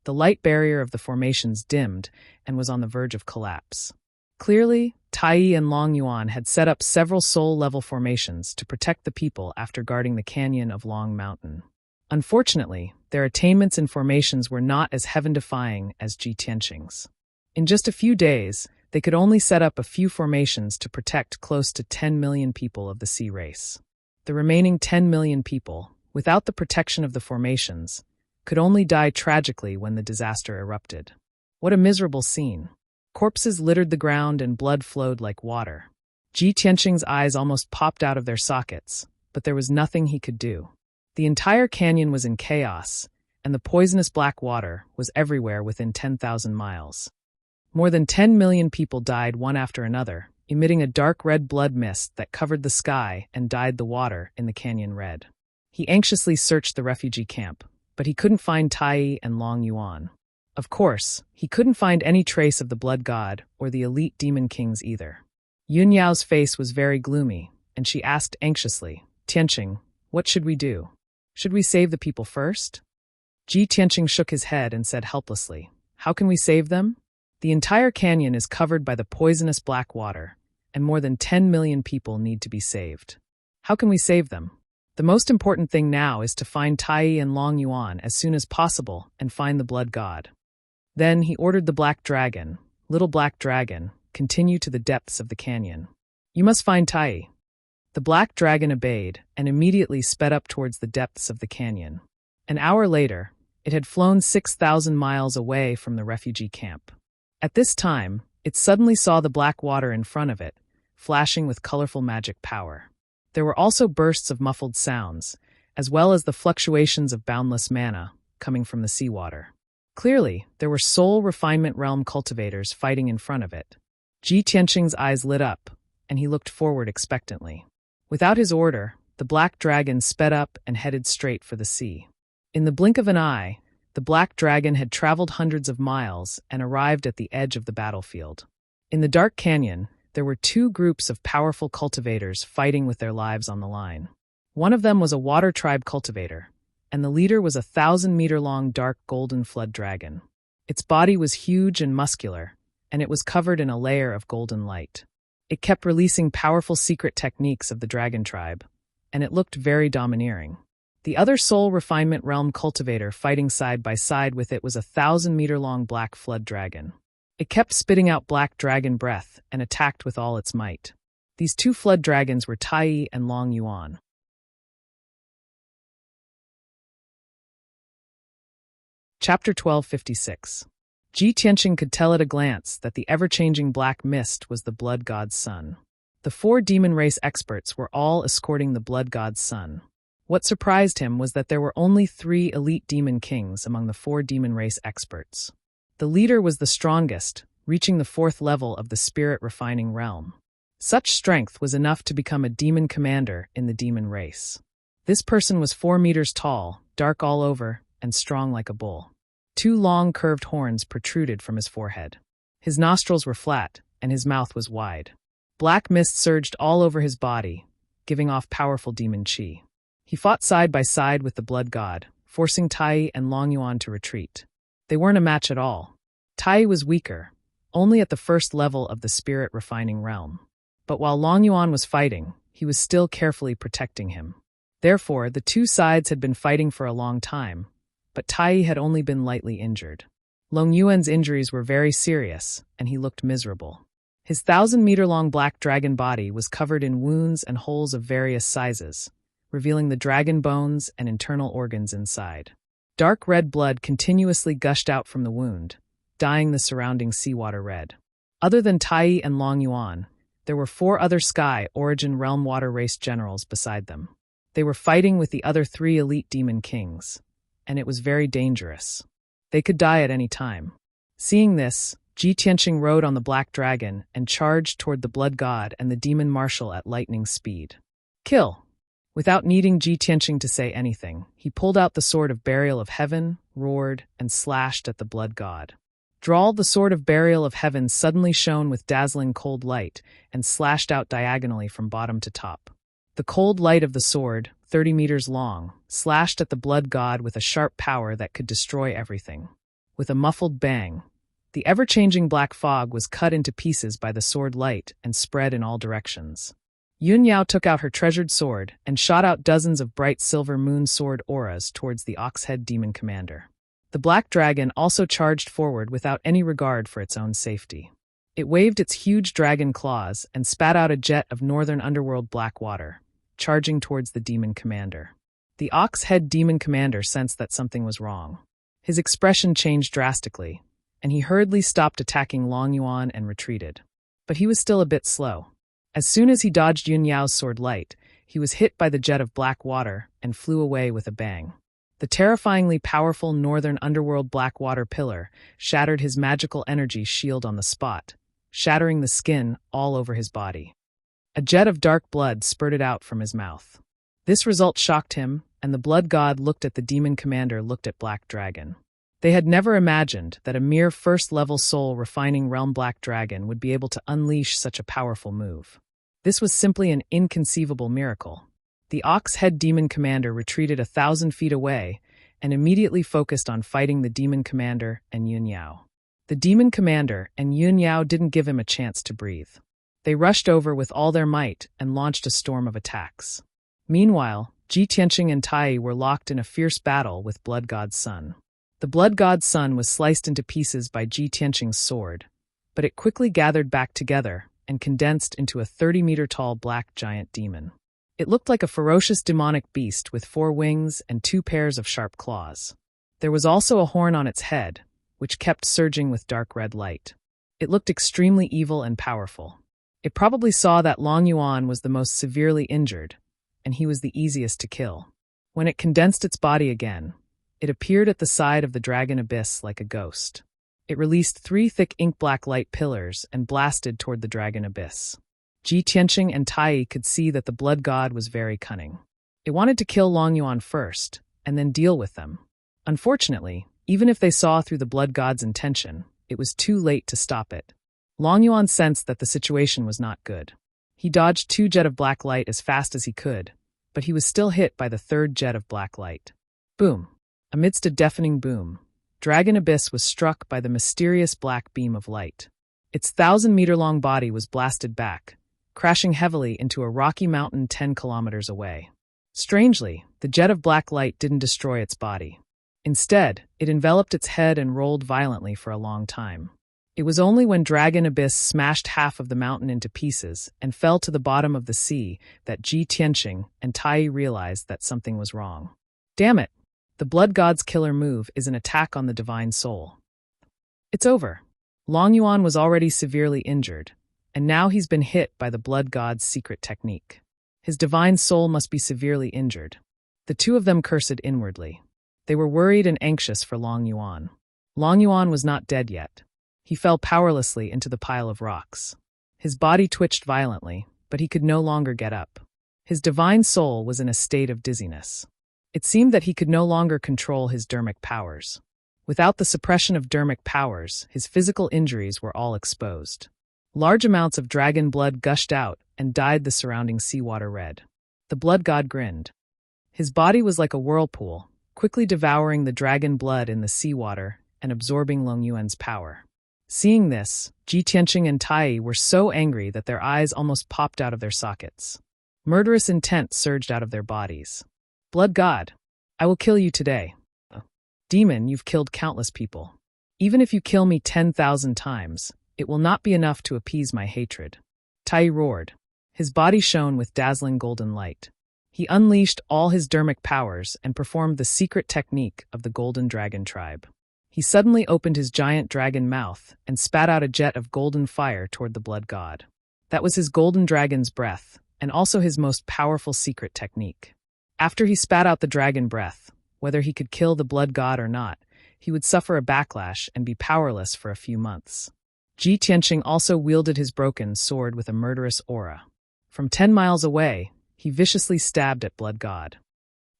the light barrier of the formations dimmed and was on the verge of collapse. Clearly, Tai and Long Yuan had set up several soul-level formations to protect the people after guarding the canyon of Long Mountain. Unfortunately, their attainments in formations were not as heaven-defying as Ji Tianqing's. In just a few days, they could only set up a few formations to protect close to 10 million people of the sea race. The remaining 10 million people, without the protection of the formations, could only die tragically when the disaster erupted. What a miserable scene. Corpses littered the ground and blood flowed like water. Ji Tianqing's eyes almost popped out of their sockets, but there was nothing he could do. The entire canyon was in chaos, and the poisonous black water was everywhere within 10,000 miles. More than 10 million people died one after another, emitting a dark red blood mist that covered the sky and dyed the water in the canyon red. He anxiously searched the refugee camp, but he couldn't find Tai and Long Yuan. Of course, he couldn't find any trace of the blood god or the elite demon kings either. Yun Yao's face was very gloomy, and she asked anxiously, "Tianqing, what should we do? Should we save the people first?" Ji Tianqing shook his head and said helplessly, "How can we save them? The entire canyon is covered by the poisonous black water, and more than 10 million people need to be saved. How can we save them? The most important thing now is to find Tai and Long Yuan as soon as possible and find the blood god." Then he ordered the black dragon, "Little black dragon, continue to the depths of the canyon. You must find Tai." The black dragon obeyed and immediately sped up towards the depths of the canyon. An hour later, it had flown 6,000 miles away from the refugee camp. At this time, it suddenly saw the black water in front of it, flashing with colorful magic power. There were also bursts of muffled sounds, as well as the fluctuations of boundless mana coming from the seawater. Clearly, there were soul refinement realm cultivators fighting in front of it. Ji Tianqing's eyes lit up, and he looked forward expectantly. Without his order, the black dragon sped up and headed straight for the sea. In the blink of an eye, the black dragon had traveled hundreds of miles and arrived at the edge of the battlefield. In the dark canyon, there were 2 groups of powerful cultivators fighting with their lives on the line. One of them was a water tribe cultivator, and the leader was a 1,000-meter-long dark golden flood dragon. Its body was huge and muscular, and it was covered in a layer of golden light. It kept releasing powerful secret techniques of the dragon tribe, and it looked very domineering. The other soul refinement realm cultivator fighting side by side with it was a 1,000-meter-long black flood dragon. It kept spitting out black dragon breath and attacked with all its might. These 2 flood dragons were Tai and Long Yuan. Chapter 1256. Ji Tianqing could tell at a glance that the ever-changing black mist was the blood god's son. The 4 demon race experts were all escorting the blood god's son. What surprised him was that there were only 3 elite demon kings among the 4 demon race experts. The leader was the strongest, reaching the 4th level of the spirit refining realm. Such strength was enough to become a demon commander in the demon race. This person was 4 meters tall, dark all over, and strong like a bull. 2 long curved horns protruded from his forehead. His nostrils were flat, and his mouth was wide. Black mist surged all over his body, giving off powerful demon chi. He fought side by side with the blood god, forcing Tai and Long Yuan to retreat. They weren't a match at all. Tai was weaker, only at the first level of the spirit refining realm. But while Long Yuan was fighting, he was still carefully protecting him. Therefore, the two sides had been fighting for a long time, but Tai had only been lightly injured. Long Yuan's injuries were very serious, and he looked miserable. His 1,000-meter-long black dragon body was covered in wounds and holes of various sizes, revealing the dragon bones and internal organs inside. Dark red blood continuously gushed out from the wound, dyeing the surrounding seawater red. Other than Tai and Long Yuan, there were 4 other Sky Origin Realm Water Race generals beside them. They were fighting with the other 3 elite demon kings, and it was very dangerous. They could die at any time. Seeing this, Ji Tianqing rode on the black dragon and charged toward the blood god and the demon marshal at lightning speed. Kill! Without needing Ji Tianqing to say anything, he pulled out the sword of burial of heaven, roared, and slashed at the blood god. Drawl, the sword of burial of heaven suddenly shone with dazzling cold light and slashed out diagonally from bottom to top. The cold light of the sword, 30 meters long, slashed at the blood god with a sharp power that could destroy everything. With a muffled bang, the ever-changing black fog was cut into pieces by the sword light and spread in all directions. Yun Yao took out her treasured sword and shot out dozens of bright silver moon sword auras towards the Oxhead demon commander. The black dragon also charged forward without any regard for its own safety. It waved its huge dragon claws and spat out a jet of northern underworld black water, charging towards the demon commander. The Oxhead demon commander sensed that something was wrong. His expression changed drastically, and he hurriedly stopped attacking Long Yuan and retreated. But he was still a bit slow. As soon as he dodged Yun Yao's sword light, he was hit by the jet of black water and flew away with a bang. The terrifyingly powerful northern underworld black water pillar shattered his magical energy shield on the spot, shattering the skin all over his body. A jet of dark blood spurted out from his mouth. This result shocked him, and the blood god looked at the demon commander looked at Black Dragon. They had never imagined that a mere first-level soul refining realm Black Dragon would be able to unleash such a powerful move. This was simply an inconceivable miracle. The Oxhead demon commander retreated 1,000 feet away and immediately focused on fighting the demon commander and Yun Yao. The demon commander and Yun Yao didn't give him a chance to breathe. They rushed over with all their might and launched a storm of attacks. Meanwhile, Ji Tianqing and Tai were locked in a fierce battle with Blood God's son. The Blood God's son was sliced into pieces by Ji Tianqing's sword, but it quickly gathered back together and condensed into a 30-meter-tall black giant demon. It looked like a ferocious demonic beast with 4 wings and 2 pairs of sharp claws. There was also a horn on its head, which kept surging with dark red light. It looked extremely evil and powerful. It probably saw that Long Yuan was the most severely injured, and he was the easiest to kill. When it condensed its body again, it appeared at the side of the dragon abyss like a ghost. It released 3 thick ink-black light pillars and blasted toward the dragon abyss. Ji Tianqing and Tai could see that the blood god was very cunning. It wanted to kill Long Yuan first, and then deal with them. Unfortunately, even if they saw through the blood god's intention, it was too late to stop it. Long Yuan sensed that the situation was not good. He dodged 2 jet of black light as fast as he could, but he was still hit by the 3rd jet of black light. Boom! Amidst a deafening boom, Dragon Abyss was struck by the mysterious black beam of light. Its 1,000-meter-long body was blasted back, crashing heavily into a rocky mountain 10 kilometers away. Strangely, the jet of black light didn't destroy its body. Instead, it enveloped its head and rolled violently for a long time. It was only when Dragon Abyss smashed half of the mountain into pieces and fell to the bottom of the sea that Ji Tianqing and Tai realized that something was wrong. Damn it! The Blood God's killer move is an attack on the divine soul. It's over. Long Yuan was already severely injured, and now he's been hit by the Blood God's secret technique. His divine soul must be severely injured. The two of them cursed inwardly. They were worried and anxious for Long Yuan. Long Yuan was not dead yet. He fell powerlessly into the pile of rocks. His body twitched violently, but he could no longer get up. His divine soul was in a state of dizziness. It seemed that he could no longer control his dermic powers. Without the suppression of dermic powers, his physical injuries were all exposed. Large amounts of dragon blood gushed out and dyed the surrounding seawater red. The blood god grinned. His body was like a whirlpool, quickly devouring the dragon blood in the seawater and absorbing Long Yuan's power. Seeing this, Ji Tianqing and Tai were so angry that their eyes almost popped out of their sockets. Murderous intent surged out of their bodies. Blood god, I will kill you today. Demon, you've killed countless people. Even if you kill me 10,000 times, it will not be enough to appease my hatred. Tai roared. His body shone with dazzling golden light. He unleashed all his dermic powers and performed the secret technique of the Golden Dragon tribe. He suddenly opened his giant dragon mouth and spat out a jet of golden fire toward the blood god. That was his golden dragon's breath, and also his most powerful secret technique. After he spat out the dragon breath, whether he could kill the blood god or not, he would suffer a backlash and be powerless for a few months. Ji Tianqing also wielded his broken sword with a murderous aura. From 10 miles away, he viciously stabbed at blood god.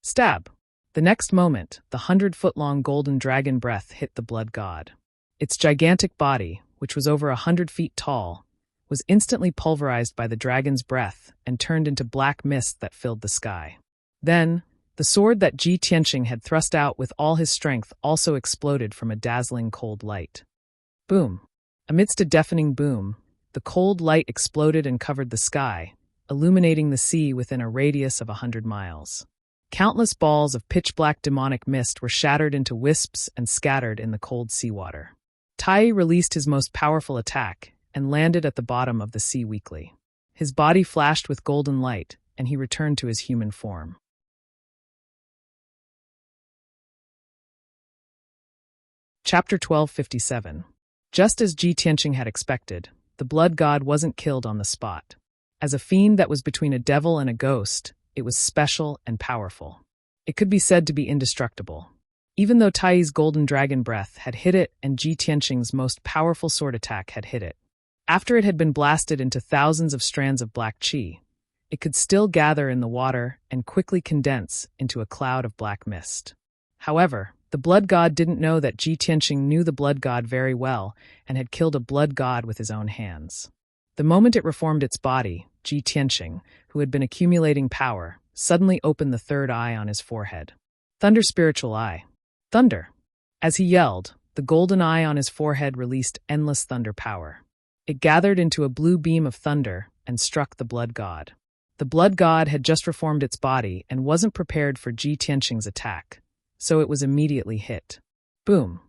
Stab! The next moment, the 100-foot-long golden dragon breath hit the blood god. Its gigantic body, which was over 100 feet tall, was instantly pulverized by the dragon's breath and turned into black mist that filled the sky. Then, the sword that Ji Tianqing had thrust out with all his strength also exploded from a dazzling cold light. Boom! Amidst a deafening boom, the cold light exploded and covered the sky, illuminating the sea within a radius of 100 miles. Countless balls of pitch-black demonic mist were shattered into wisps and scattered in the cold seawater. Tai released his most powerful attack and landed at the bottom of the sea weakly. His body flashed with golden light, and he returned to his human form. Chapter 1257. Just as Ji Tianqing had expected, the blood god wasn't killed on the spot. As a fiend that was between a devil and a ghost, it was special and powerful. It could be said to be indestructible. Even though Tai's golden dragon breath had hit it and Ji Tianqing's most powerful sword attack had hit it, after it had been blasted into thousands of strands of black qi, it could still gather in the water and quickly condense into a cloud of black mist. However, the blood god didn't know that Ji Tianqing knew the blood god very well and had killed a blood god with his own hands. The moment it reformed its body, Ji Tianqing, who had been accumulating power, suddenly opened the third eye on his forehead. Thunder spiritual eye. Thunder! As he yelled, the golden eye on his forehead released endless thunder power. It gathered into a blue beam of thunder and struck the blood god. The blood god had just reformed its body and wasn't prepared for Ji Tianqing's attack, so it was immediately hit. Boom!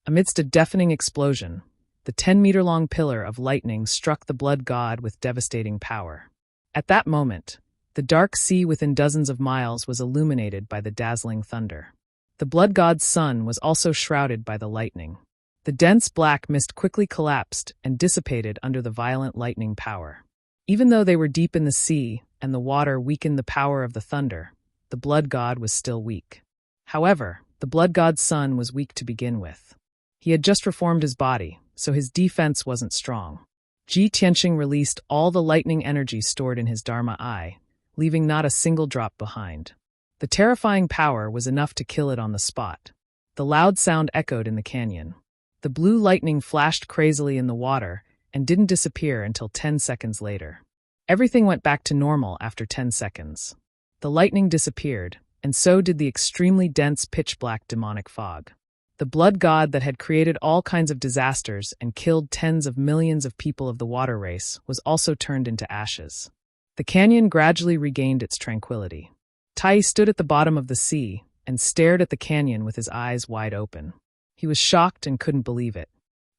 Amidst a deafening explosion, the 10-meter-long pillar of lightning struck the blood god with devastating power. At that moment, the dark sea within dozens of miles was illuminated by the dazzling thunder. The blood god's sun was also shrouded by the lightning. The dense black mist quickly collapsed and dissipated under the violent lightning power. Even though they were deep in the sea and the water weakened the power of the thunder, the blood god was still weak. However, the blood god's sun was weak to begin with. He had just reformed his body, so his defense wasn't strong. Ji Tianqing released all the lightning energy stored in his Dharma eye, leaving not a single drop behind. The terrifying power was enough to kill it on the spot. The loud sound echoed in the canyon. The blue lightning flashed crazily in the water and didn't disappear until 10 seconds later. Everything went back to normal after 10 seconds. The lightning disappeared, and so did the extremely dense pitch-black demonic fog. The blood god that had created all kinds of disasters and killed tens of millions of people of the water race was also turned into ashes. The canyon gradually regained its tranquility. Tai stood at the bottom of the sea and stared at the canyon with his eyes wide open. He was shocked and couldn't believe it.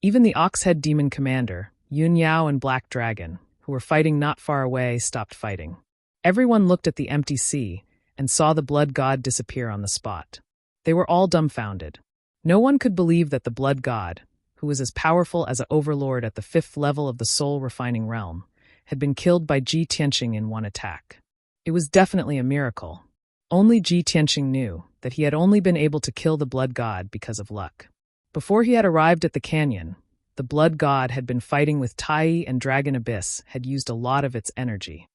Even the Oxhead Demon Commander, Yun Yao and Black Dragon, who were fighting not far away, stopped fighting. Everyone looked at the empty sea and saw the blood god disappear on the spot. They were all dumbfounded. No one could believe that the blood god, who was as powerful as an overlord at the 5th level of the soul-refining realm, had been killed by Ji Tianqing in one attack. It was definitely a miracle. Only Ji Tianqing knew that he had only been able to kill the blood god because of luck. Before he had arrived at the canyon, the blood god had been fighting with Tai and Dragon Abyss had used a lot of its energy.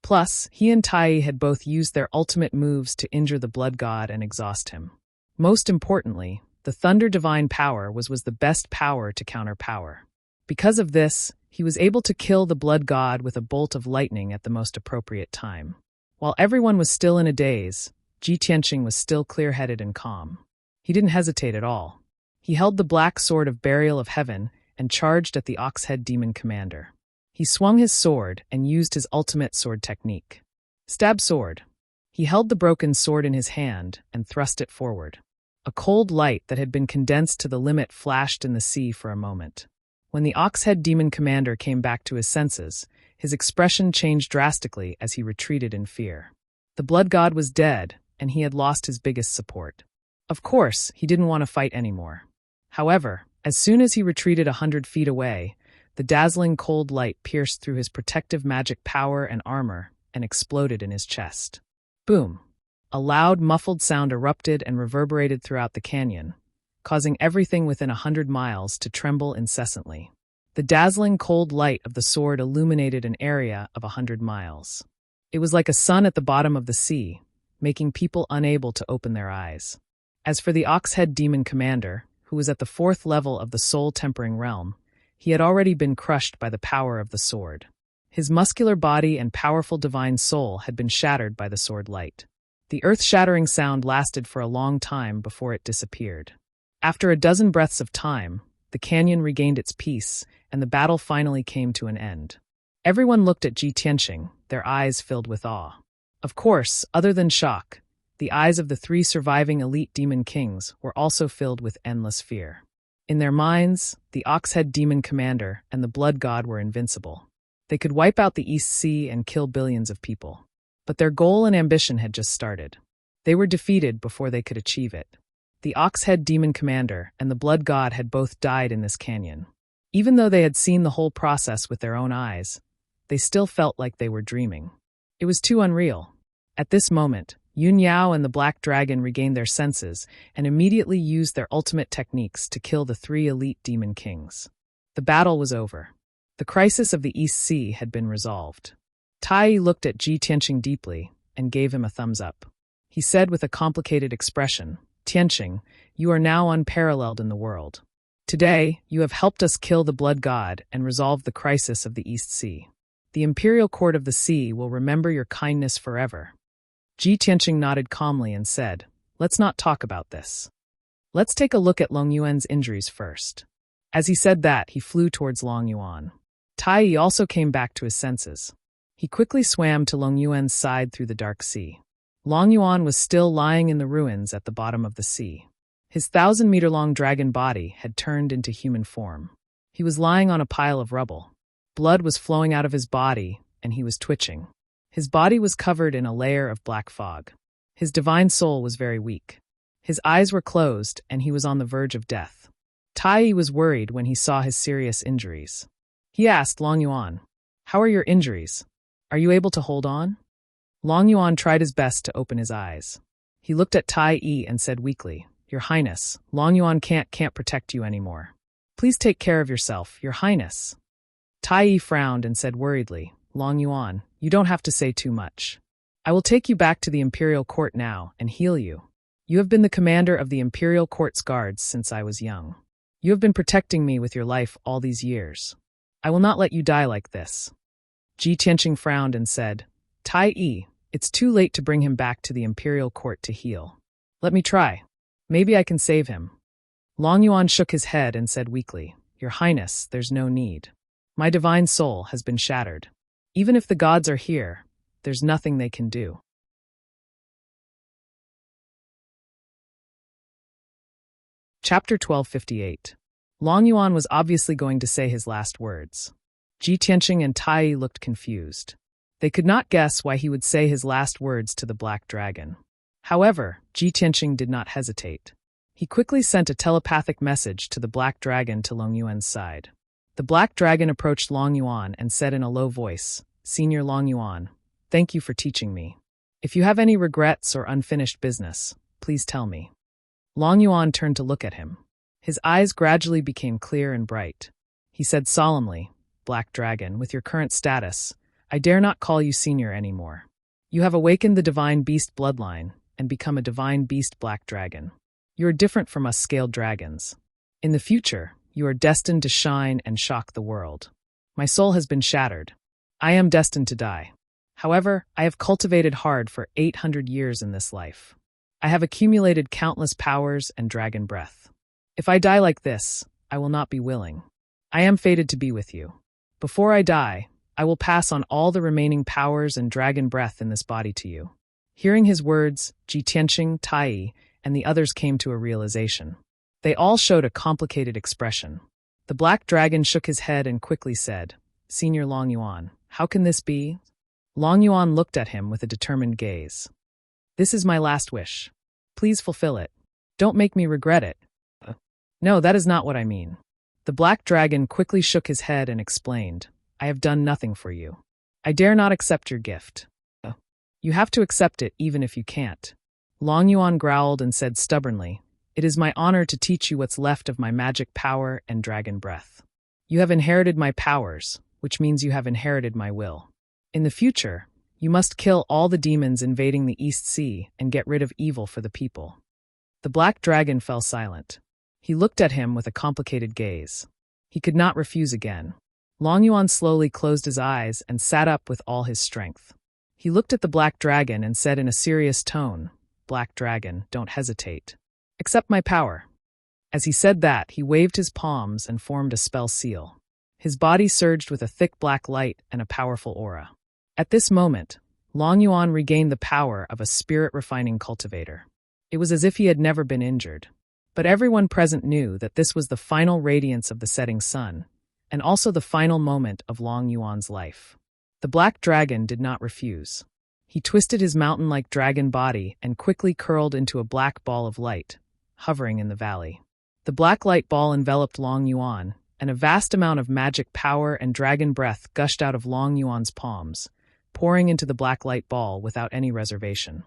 Plus, he and Tai had both used their ultimate moves to injure the blood god and exhaust him. Most importantly, the Thunder Divine Power was the best power to counter power. Because of this, he was able to kill the blood god with a bolt of lightning at the most appropriate time. While everyone was still in a daze, Ji Tianqing was still clear-headed and calm. He didn't hesitate at all. He held the black sword of Burial of Heaven and charged at the Oxhead Demon Commander. He swung his sword and used his ultimate sword technique. Stab sword. He held the broken sword in his hand and thrust it forward. A cold light that had been condensed to the limit flashed in the sea for a moment. When the Oxhead Demon Commander came back to his senses, his expression changed drastically as he retreated in fear. The blood god was dead, and he had lost his biggest support. Of course, he didn't want to fight anymore. However, as soon as he retreated 100 feet away, the dazzling cold light pierced through his protective magic power and armor and exploded in his chest. Boom! A loud, muffled sound erupted and reverberated throughout the canyon, causing everything within 100 miles to tremble incessantly. The dazzling cold light of the sword illuminated an area of 100 miles. It was like a sun at the bottom of the sea, making people unable to open their eyes. As for the Oxhead Demon Commander, who was at the 4th level of the soul-tempering realm, he had already been crushed by the power of the sword. His muscular body and powerful divine soul had been shattered by the sword light. The earth-shattering sound lasted for a long time before it disappeared. After a dozen breaths of time, the canyon regained its peace, and the battle finally came to an end. Everyone looked at Ji Tianqing, their eyes filled with awe. Of course, other than shock, the eyes of the 3 surviving elite demon kings were also filled with endless fear. In their minds, the Oxhead Demon Commander and the Blood God were invincible. They could wipe out the East Sea and kill billions of people. But their goal and ambition had just started. They were defeated before they could achieve it. The Oxhead Demon Commander and the Blood God had both died in this canyon. Even though they had seen the whole process with their own eyes, they still felt like they were dreaming. It was too unreal. At this moment, Yun Yao and the Black Dragon regained their senses and immediately used their ultimate techniques to kill the 3 elite demon kings. The battle was over. The crisis of the East Sea had been resolved. Tai looked at Ji Tianqing deeply and gave him a thumbs up. He said with a complicated expression, "Tianqing, you are now unparalleled in the world. Today, you have helped us kill the Blood God and resolve the crisis of the East Sea. The Imperial Court of the Sea will remember your kindness forever." Ji Tianqing nodded calmly and said, "Let's not talk about this. Let's take a look at Long Yuan's injuries first." As he said that, he flew towards Long Yuan. Tai also came back to his senses. He quickly swam to Long Yuan's side through the dark sea. Long Yuan was still lying in the ruins at the bottom of the sea. His 1,000-meter-long dragon body had turned into human form. He was lying on a pile of rubble. Blood was flowing out of his body, and he was twitching. His body was covered in a layer of black fog. His divine soul was very weak. His eyes were closed, and he was on the verge of death. Tai was worried when he saw his serious injuries. He asked Long Yuan, "How are your injuries? Are you able to hold on?" Long Yuan tried his best to open his eyes. He looked at Tai and said weakly, "Your Highness, Long Yuan can't protect you anymore. Please take care of yourself, Your Highness." Tai frowned and said worriedly, "Long Yuan, you don't have to say too much. I will take you back to the Imperial Court now and heal you. You have been the commander of the Imperial Court's guards since I was young. You have been protecting me with your life all these years. I will not let you die like this." Ji Tianqing frowned and said, "Tai, it's too late to bring him back to the Imperial Court to heal. Let me try. Maybe I can save him." Long Yuan shook his head and said weakly, "Your Highness, there's no need. My divine soul has been shattered. Even if the gods are here, there's nothing they can do." Chapter 1258. Long Yuan was obviously going to say his last words. Ji Tianqing and Tai looked confused. They could not guess why he would say his last words to the Black Dragon. However, Ji Tianqing did not hesitate. He quickly sent a telepathic message to the Black Dragon to Long Yuan's side. The Black Dragon approached Long Yuan and said in a low voice, "Senior Long Yuan, thank you for teaching me. If you have any regrets or unfinished business, please tell me." Long Yuan turned to look at him. His eyes gradually became clear and bright. He said solemnly, "Black Dragon, with your current status, I dare not call you senior anymore. You have awakened the divine beast bloodline and become a divine beast black dragon. You are different from us scaled dragons. In the future, you are destined to shine and shock the world. My soul has been shattered. I am destined to die. However, I have cultivated hard for 800 years in this life. I have accumulated countless powers and dragon breath. If I die like this, I will not be willing. I am fated to be with you. Before I die, I will pass on all the remaining powers and dragon breath in this body to you." Hearing his words, Ji Tianqing, Tai, and the others came to a realization. They all showed a complicated expression. The black dragon shook his head and quickly said, "Senior Long Yuan, how can this be?" Long Yuan looked at him with a determined gaze. "This is my last wish. Please fulfill it. Don't make me regret it." "No, that is not what I mean." The black dragon quickly shook his head and explained, "I have done nothing for you. I dare not accept your gift." "You have to accept it even if you can't." Long Yuan growled and said stubbornly, "It is my honor to teach you what's left of my magic power and dragon breath. You have inherited my powers, which means you have inherited my will. In the future, you must kill all the demons invading the East Sea and get rid of evil for the people." The black dragon fell silent. He looked at him with a complicated gaze. He could not refuse again. Long Yuan slowly closed his eyes and sat up with all his strength. He looked at the black dragon and said in a serious tone, "Black dragon, don't hesitate. Accept my power." As he said that, he waved his palms and formed a spell seal. His body surged with a thick black light and a powerful aura. At this moment, Long Yuan regained the power of a spirit-refining cultivator. It was as if he had never been injured. But everyone present knew that this was the final radiance of the setting sun, and also the final moment of Long Yuan's life. The black dragon did not refuse. He twisted his mountain-like dragon body and quickly curled into a black ball of light, hovering in the valley. The black light ball enveloped Long Yuan, and a vast amount of magic power and dragon breath gushed out of Long Yuan's palms, pouring into the black light ball without any reservation.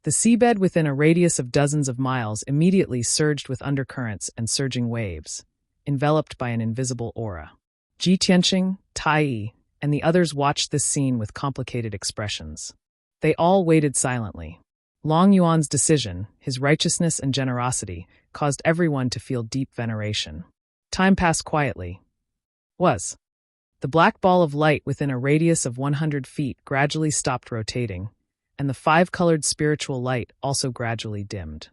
The seabed within a radius of dozens of miles immediately surged with undercurrents and surging waves, enveloped by an invisible aura. Ji Tianqing, Tai, and the others watched this scene with complicated expressions. They all waited silently. Long Yuan's decision, his righteousness and generosity, caused everyone to feel deep veneration. Time passed quietly. The black ball of light within a radius of 100 feet gradually stopped rotating, and the five-colored spiritual light also gradually dimmed.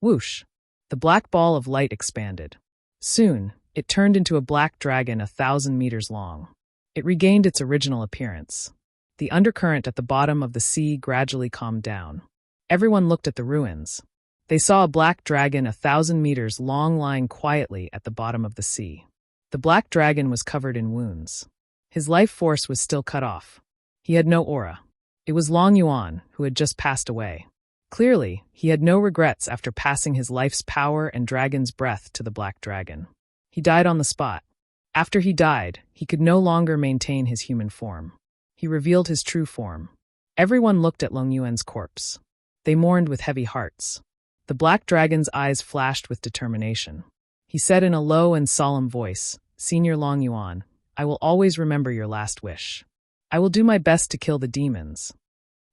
Whoosh! The black ball of light expanded. Soon, it turned into a black dragon 1,000 meters long. It regained its original appearance. The undercurrent at the bottom of the sea gradually calmed down. Everyone looked at the ruins. They saw a black dragon 1,000 meters long lying quietly at the bottom of the sea. The black dragon was covered in wounds. His life force was still cut off. He had no aura. It was Long Yuan, who had just passed away. Clearly, he had no regrets after passing his life's power and dragon's breath to the black dragon. He died on the spot. After he died, he could no longer maintain his human form. He revealed his true form. Everyone looked at Long Yuan's corpse. They mourned with heavy hearts. The black dragon's eyes flashed with determination. He said in a low and solemn voice, "Senior Long Yuan, I will always remember your last wish. I will do my best to kill the demons."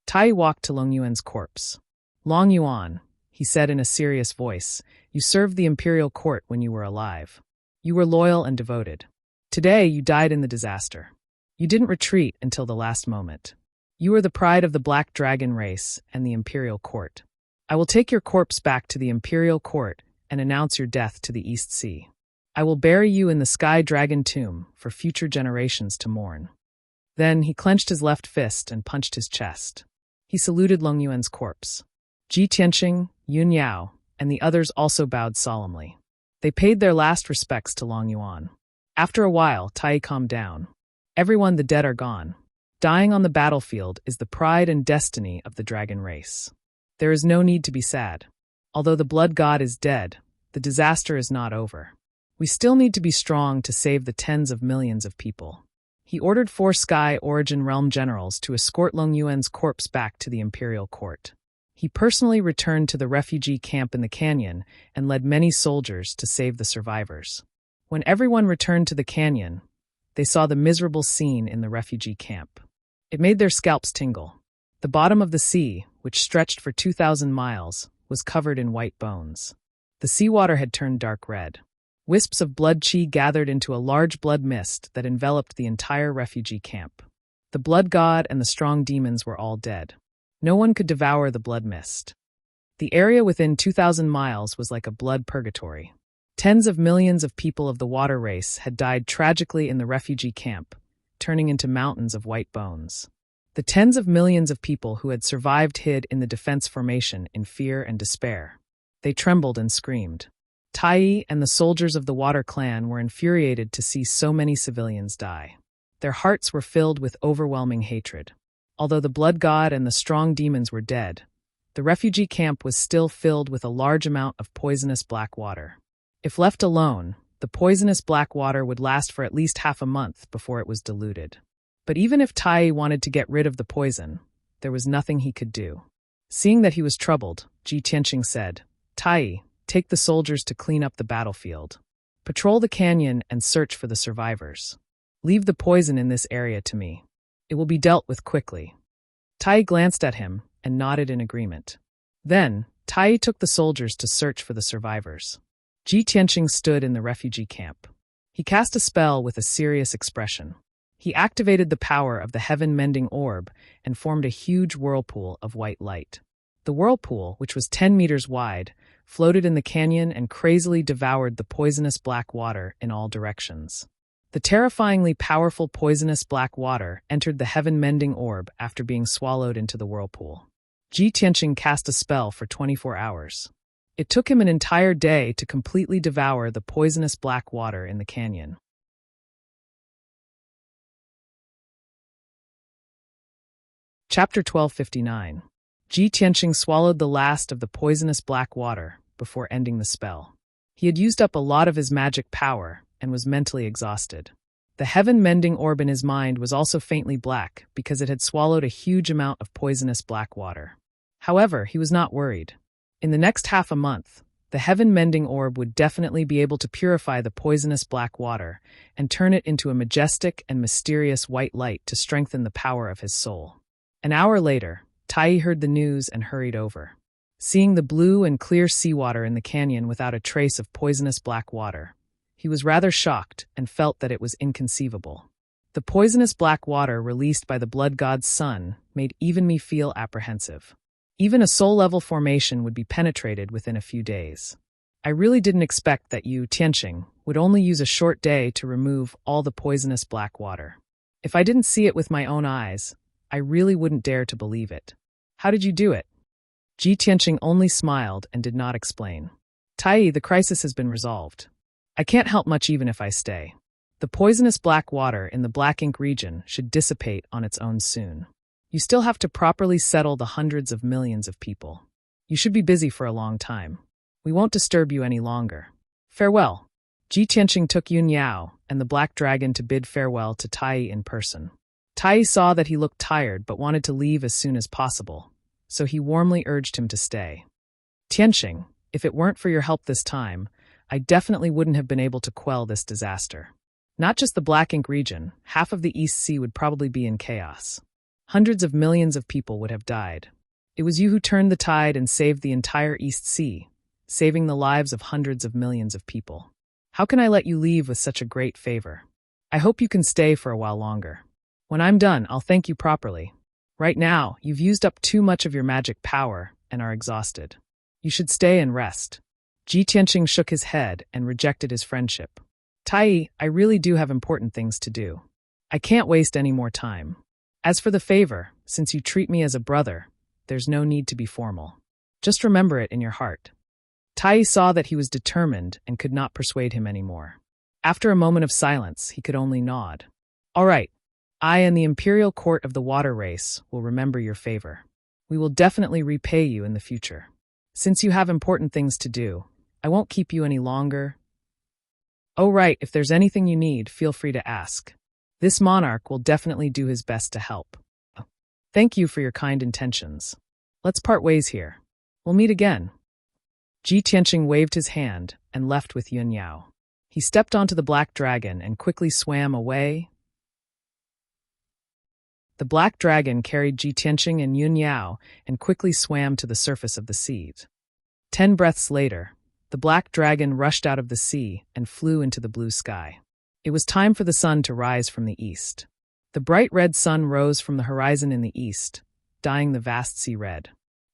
Tai walked to Long Yuan's corpse. "Long Yuan," he said in a serious voice, "you served the imperial court when you were alive. You were loyal and devoted. Today you died in the disaster. You didn't retreat until the last moment. You are the pride of the black dragon race and the imperial court. I will take your corpse back to the imperial court and announce your death to the East Sea. I will bury you in the sky dragon tomb for future generations to mourn." Then he clenched his left fist and punched his chest. He saluted Long Yuan's corpse. Ji Tianqing, Yun Yao, and the others also bowed solemnly. They paid their last respects to Long Yuan. After a while, Tai calmed down. "Everyone, the dead are gone. Dying on the battlefield is the pride and destiny of the dragon race. There is no need to be sad. Although the blood god is dead, the disaster is not over. We still need to be strong to save the tens of millions of people." He ordered 4 Sky Origin Realm generals to escort Long Yuan's corpse back to the imperial court. He personally returned to the refugee camp in the canyon and led many soldiers to save the survivors. When everyone returned to the canyon, they saw the miserable scene in the refugee camp. It made their scalps tingle. The bottom of the sea, which stretched for 2,000 miles, was covered in white bones. The seawater had turned dark red. Wisps of blood chi gathered into a large blood mist that enveloped the entire refugee camp. The blood god and the strong demons were all dead. No one could devour the blood mist. The area within 2,000 miles was like a blood purgatory. Tens of millions of people of the water race had died tragically in the refugee camp, turning into mountains of white bones. The tens of millions of people who had survived hid in the defense formation in fear and despair. They trembled and screamed. Tai and the soldiers of the Water Clan were infuriated to see so many civilians die. Their hearts were filled with overwhelming hatred. Although the blood god and the strong demons were dead, the refugee camp was still filled with a large amount of poisonous black water. If left alone, the poisonous black water would last for at least half a month before it was diluted. But even if Tai wanted to get rid of the poison, there was nothing he could do. Seeing that he was troubled, Ji Tianqing said, "Tai, take the soldiers to clean up the battlefield. Patrol the canyon and search for the survivors. Leave the poison in this area to me. It will be dealt with quickly." Tai glanced at him and nodded in agreement. Then, Tai took the soldiers to search for the survivors. Ji Tianqing stood in the refugee camp. He cast a spell with a serious expression. He activated the power of the heaven-mending orb and formed a huge whirlpool of white light. The whirlpool, which was 10 meters wide, floated in the canyon and crazily devoured the poisonous black water in all directions. The terrifyingly powerful poisonous black water entered the heaven-mending orb after being swallowed into the whirlpool. Ji Tianqing cast a spell for 24 hours. It took him an entire day to completely devour the poisonous black water in the canyon. Chapter 1259. Ji Tianqing swallowed the last of the poisonous black water before ending the spell. He had used up a lot of his magic power and was mentally exhausted. The heaven-mending orb in his mind was also faintly black because it had swallowed a huge amount of poisonous black water. However, he was not worried. In the next half a month, the heaven-mending orb would definitely be able to purify the poisonous black water and turn it into a majestic and mysterious white light to strengthen the power of his soul. An hour later, Tai heard the news and hurried over. Seeing the blue and clear seawater in the canyon without a trace of poisonous black water, he was rather shocked and felt that it was inconceivable. The poisonous black water released by the blood god's son made even me feel apprehensive. Even a soul-level formation would be penetrated within a few days. I really didn't expect that you, Tianqing, would only use a short day to remove all the poisonous black water. If I didn't see it with my own eyes, I really wouldn't dare to believe it. How did you do it? Ji Tianqing only smiled and did not explain. Tai, the crisis has been resolved. I can't help much even if I stay. The poisonous black water in the Black Ink region should dissipate on its own soon. You still have to properly settle the hundreds of millions of people. You should be busy for a long time. We won't disturb you any longer. Farewell. Ji Tianqing took Yun Yao and the Black Dragon to bid farewell to Tai in person. Tai saw that he looked tired but wanted to leave as soon as possible, so he warmly urged him to stay. Tianqing, if it weren't for your help this time, I definitely wouldn't have been able to quell this disaster. Not just the Black Ink region, half of the East Sea would probably be in chaos. Hundreds of millions of people would have died. It was you who turned the tide and saved the entire East Sea, saving the lives of hundreds of millions of people. How can I let you leave with such a great favor? I hope you can stay for a while longer. When I'm done, I'll thank you properly. Right now, you've used up too much of your magic power and are exhausted. You should stay and rest. Ji Tianqing shook his head and rejected his friendship. Tai, I really do have important things to do. I can't waste any more time. As for the favor, since you treat me as a brother, there's no need to be formal. Just remember it in your heart. Tai saw that he was determined and could not persuade him anymore. After a moment of silence, he could only nod. All right. I and the Imperial Court of the Water Race will remember your favor. We will definitely repay you in the future. Since you have important things to do, I won't keep you any longer. Oh right, if there's anything you need, feel free to ask. This monarch will definitely do his best to help. Thank you for your kind intentions. Let's part ways here. We'll meet again. Ji Tianqing waved his hand and left with Yun Yao. He stepped onto the black dragon and quickly swam away. The black dragon carried Ji Tianqing and Yun Yao and quickly swam to the surface of the sea. 10 breaths later, the black dragon rushed out of the sea and flew into the blue sky. It was time for the sun to rise from the east. The bright red sun rose from the horizon in the east, dyeing the vast sea red.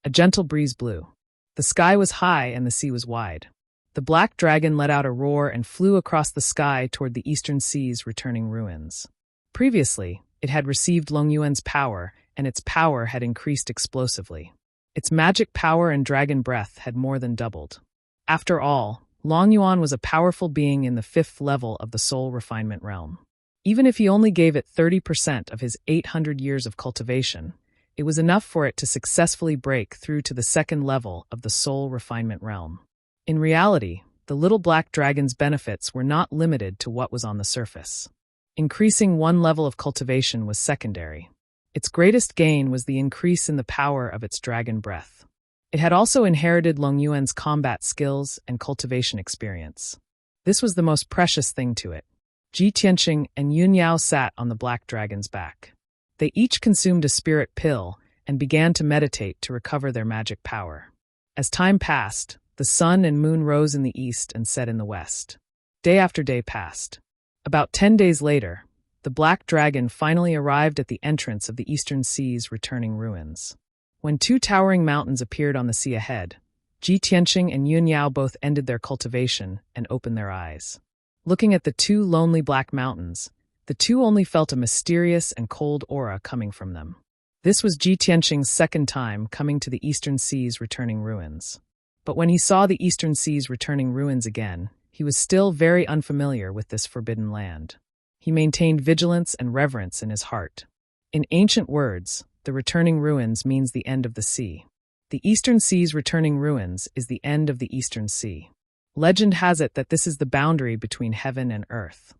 A gentle breeze blew. The sky was high and the sea was wide. The black dragon let out a roar and flew across the sky toward the eastern sea's returning ruins. Previously, it had received Longyuan's power, and its power had increased explosively. Its magic power and dragon breath had more than doubled. After all, Longyuan was a powerful being in the 5th level of the soul refinement realm. Even if he only gave it 30% of his 800 years of cultivation, it was enough for it to successfully break through to the 2nd level of the soul refinement realm. In reality, the little black dragon's benefits were not limited to what was on the surface. Increasing one level of cultivation was secondary. Its greatest gain was the increase in the power of its dragon breath. It had also inherited Longyuan's combat skills and cultivation experience. This was the most precious thing to it. Ji Tianqing and Yun Yao sat on the black dragon's back. They each consumed a spirit pill and began to meditate to recover their magic power. As time passed, the sun and moon rose in the east and set in the west. Day after day passed. About 10 days later, the black dragon finally arrived at the entrance of the eastern sea's returning ruins. When 2 towering mountains appeared on the sea ahead, Ji Tianqing and Yun Yao both ended their cultivation and opened their eyes. Looking at the 2 lonely black mountains, the 2 only felt a mysterious and cold aura coming from them. This was Ji Tianqing's 2nd time coming to the eastern sea's returning ruins. But when he saw the eastern sea's returning ruins again, he was still very unfamiliar with this forbidden land. He maintained vigilance and reverence in his heart. In ancient words, the returning ruins means the end of the sea. The eastern sea's returning ruins is the end of the eastern sea. Legend has it that this is the boundary between heaven and earth.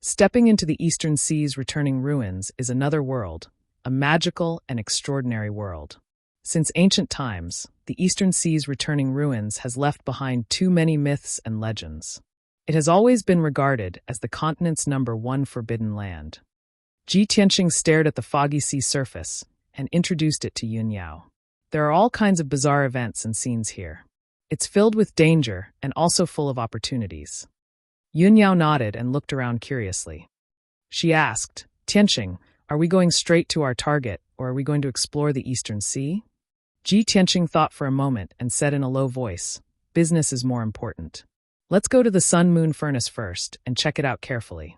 Stepping into the eastern sea's returning ruins is another world, a magical and extraordinary world. Since ancient times, the eastern sea's returning ruins has left behind too many myths and legends. It has always been regarded as the continent's #1 forbidden land. Ji Tianqing stared at the foggy sea surface and introduced it to Yun Yao. There are all kinds of bizarre events and scenes here. It's filled with danger and also full of opportunities. Yun Yao nodded and looked around curiously. She asked, Tianqing, are we going straight to our target, or are we going to explore the eastern sea? Ji Tianqing thought for a moment and said in a low voice, business is more important. Let's go to the sun-moon furnace first and check it out carefully.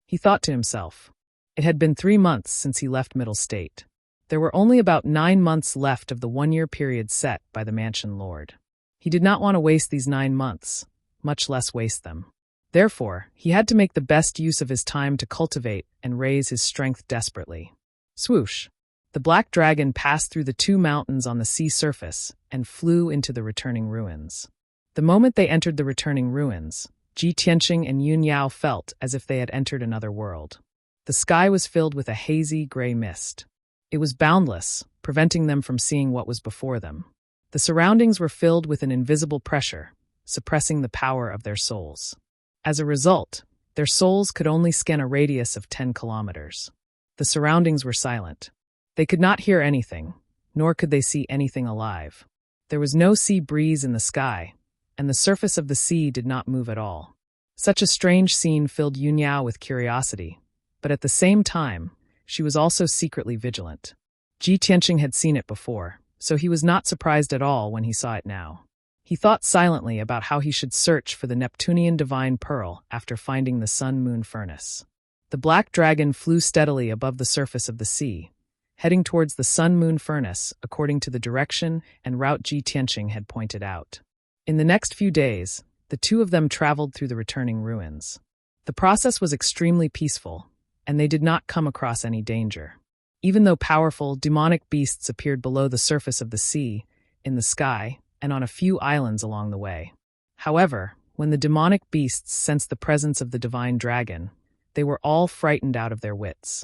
He thought to himself. It had been 3 months since he left Middle State. There were only about 9 months left of the 1-year period set by the Mansion Lord. He did not want to waste these 9 months, much less waste them. Therefore, he had to make the best use of his time to cultivate and raise his strength desperately. Swoosh! The black dragon passed through the 2 mountains on the sea surface and flew into the returning ruins. The moment they entered the returning ruins, Ji Tianqing and Yun Yao felt as if they had entered another world. The sky was filled with a hazy gray mist. It was boundless, preventing them from seeing what was before them. The surroundings were filled with an invisible pressure, suppressing the power of their souls. As a result, their souls could only scan a radius of 10 kilometers. The surroundings were silent. They could not hear anything, nor could they see anything alive. There was no sea breeze in the sky, and the surface of the sea did not move at all. Such a strange scene filled Yun Yao with curiosity, but at the same time, she was also secretly vigilant. Ji Tianqing had seen it before, so he was not surprised at all when he saw it now. He thought silently about how he should search for the Neptunian divine pearl after finding the sun-moon furnace. The black dragon flew steadily above the surface of the sea, heading towards the sun-moon furnace according to the direction and route Ji Tianqing had pointed out. In the next few days, the 2 of them traveled through the returning ruins. The process was extremely peaceful, and they did not come across any danger. Even though powerful, demonic beasts appeared below the surface of the sea, in the sky, and on a few islands along the way. However, when the demonic beasts sensed the presence of the divine dragon, they were all frightened out of their wits.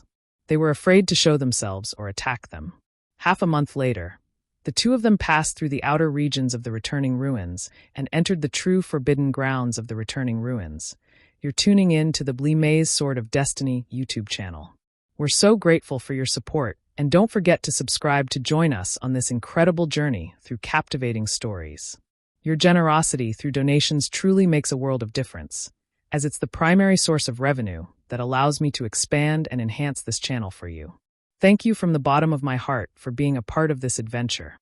They were afraid to show themselves or attack them. Half a month later, The two of them passed through the outer regions of the returning ruins and entered the true forbidden grounds of the returning ruins. You're tuning in to the Maze Sword of Destiny YouTube channel. We're so grateful for your support, and don't forget to subscribe to join us on this incredible journey through captivating stories. Your generosity through donations truly makes a world of difference, as it's the primary source of revenue that allows me to expand and enhance this channel for you. Thank you from the bottom of my heart for being a part of this adventure.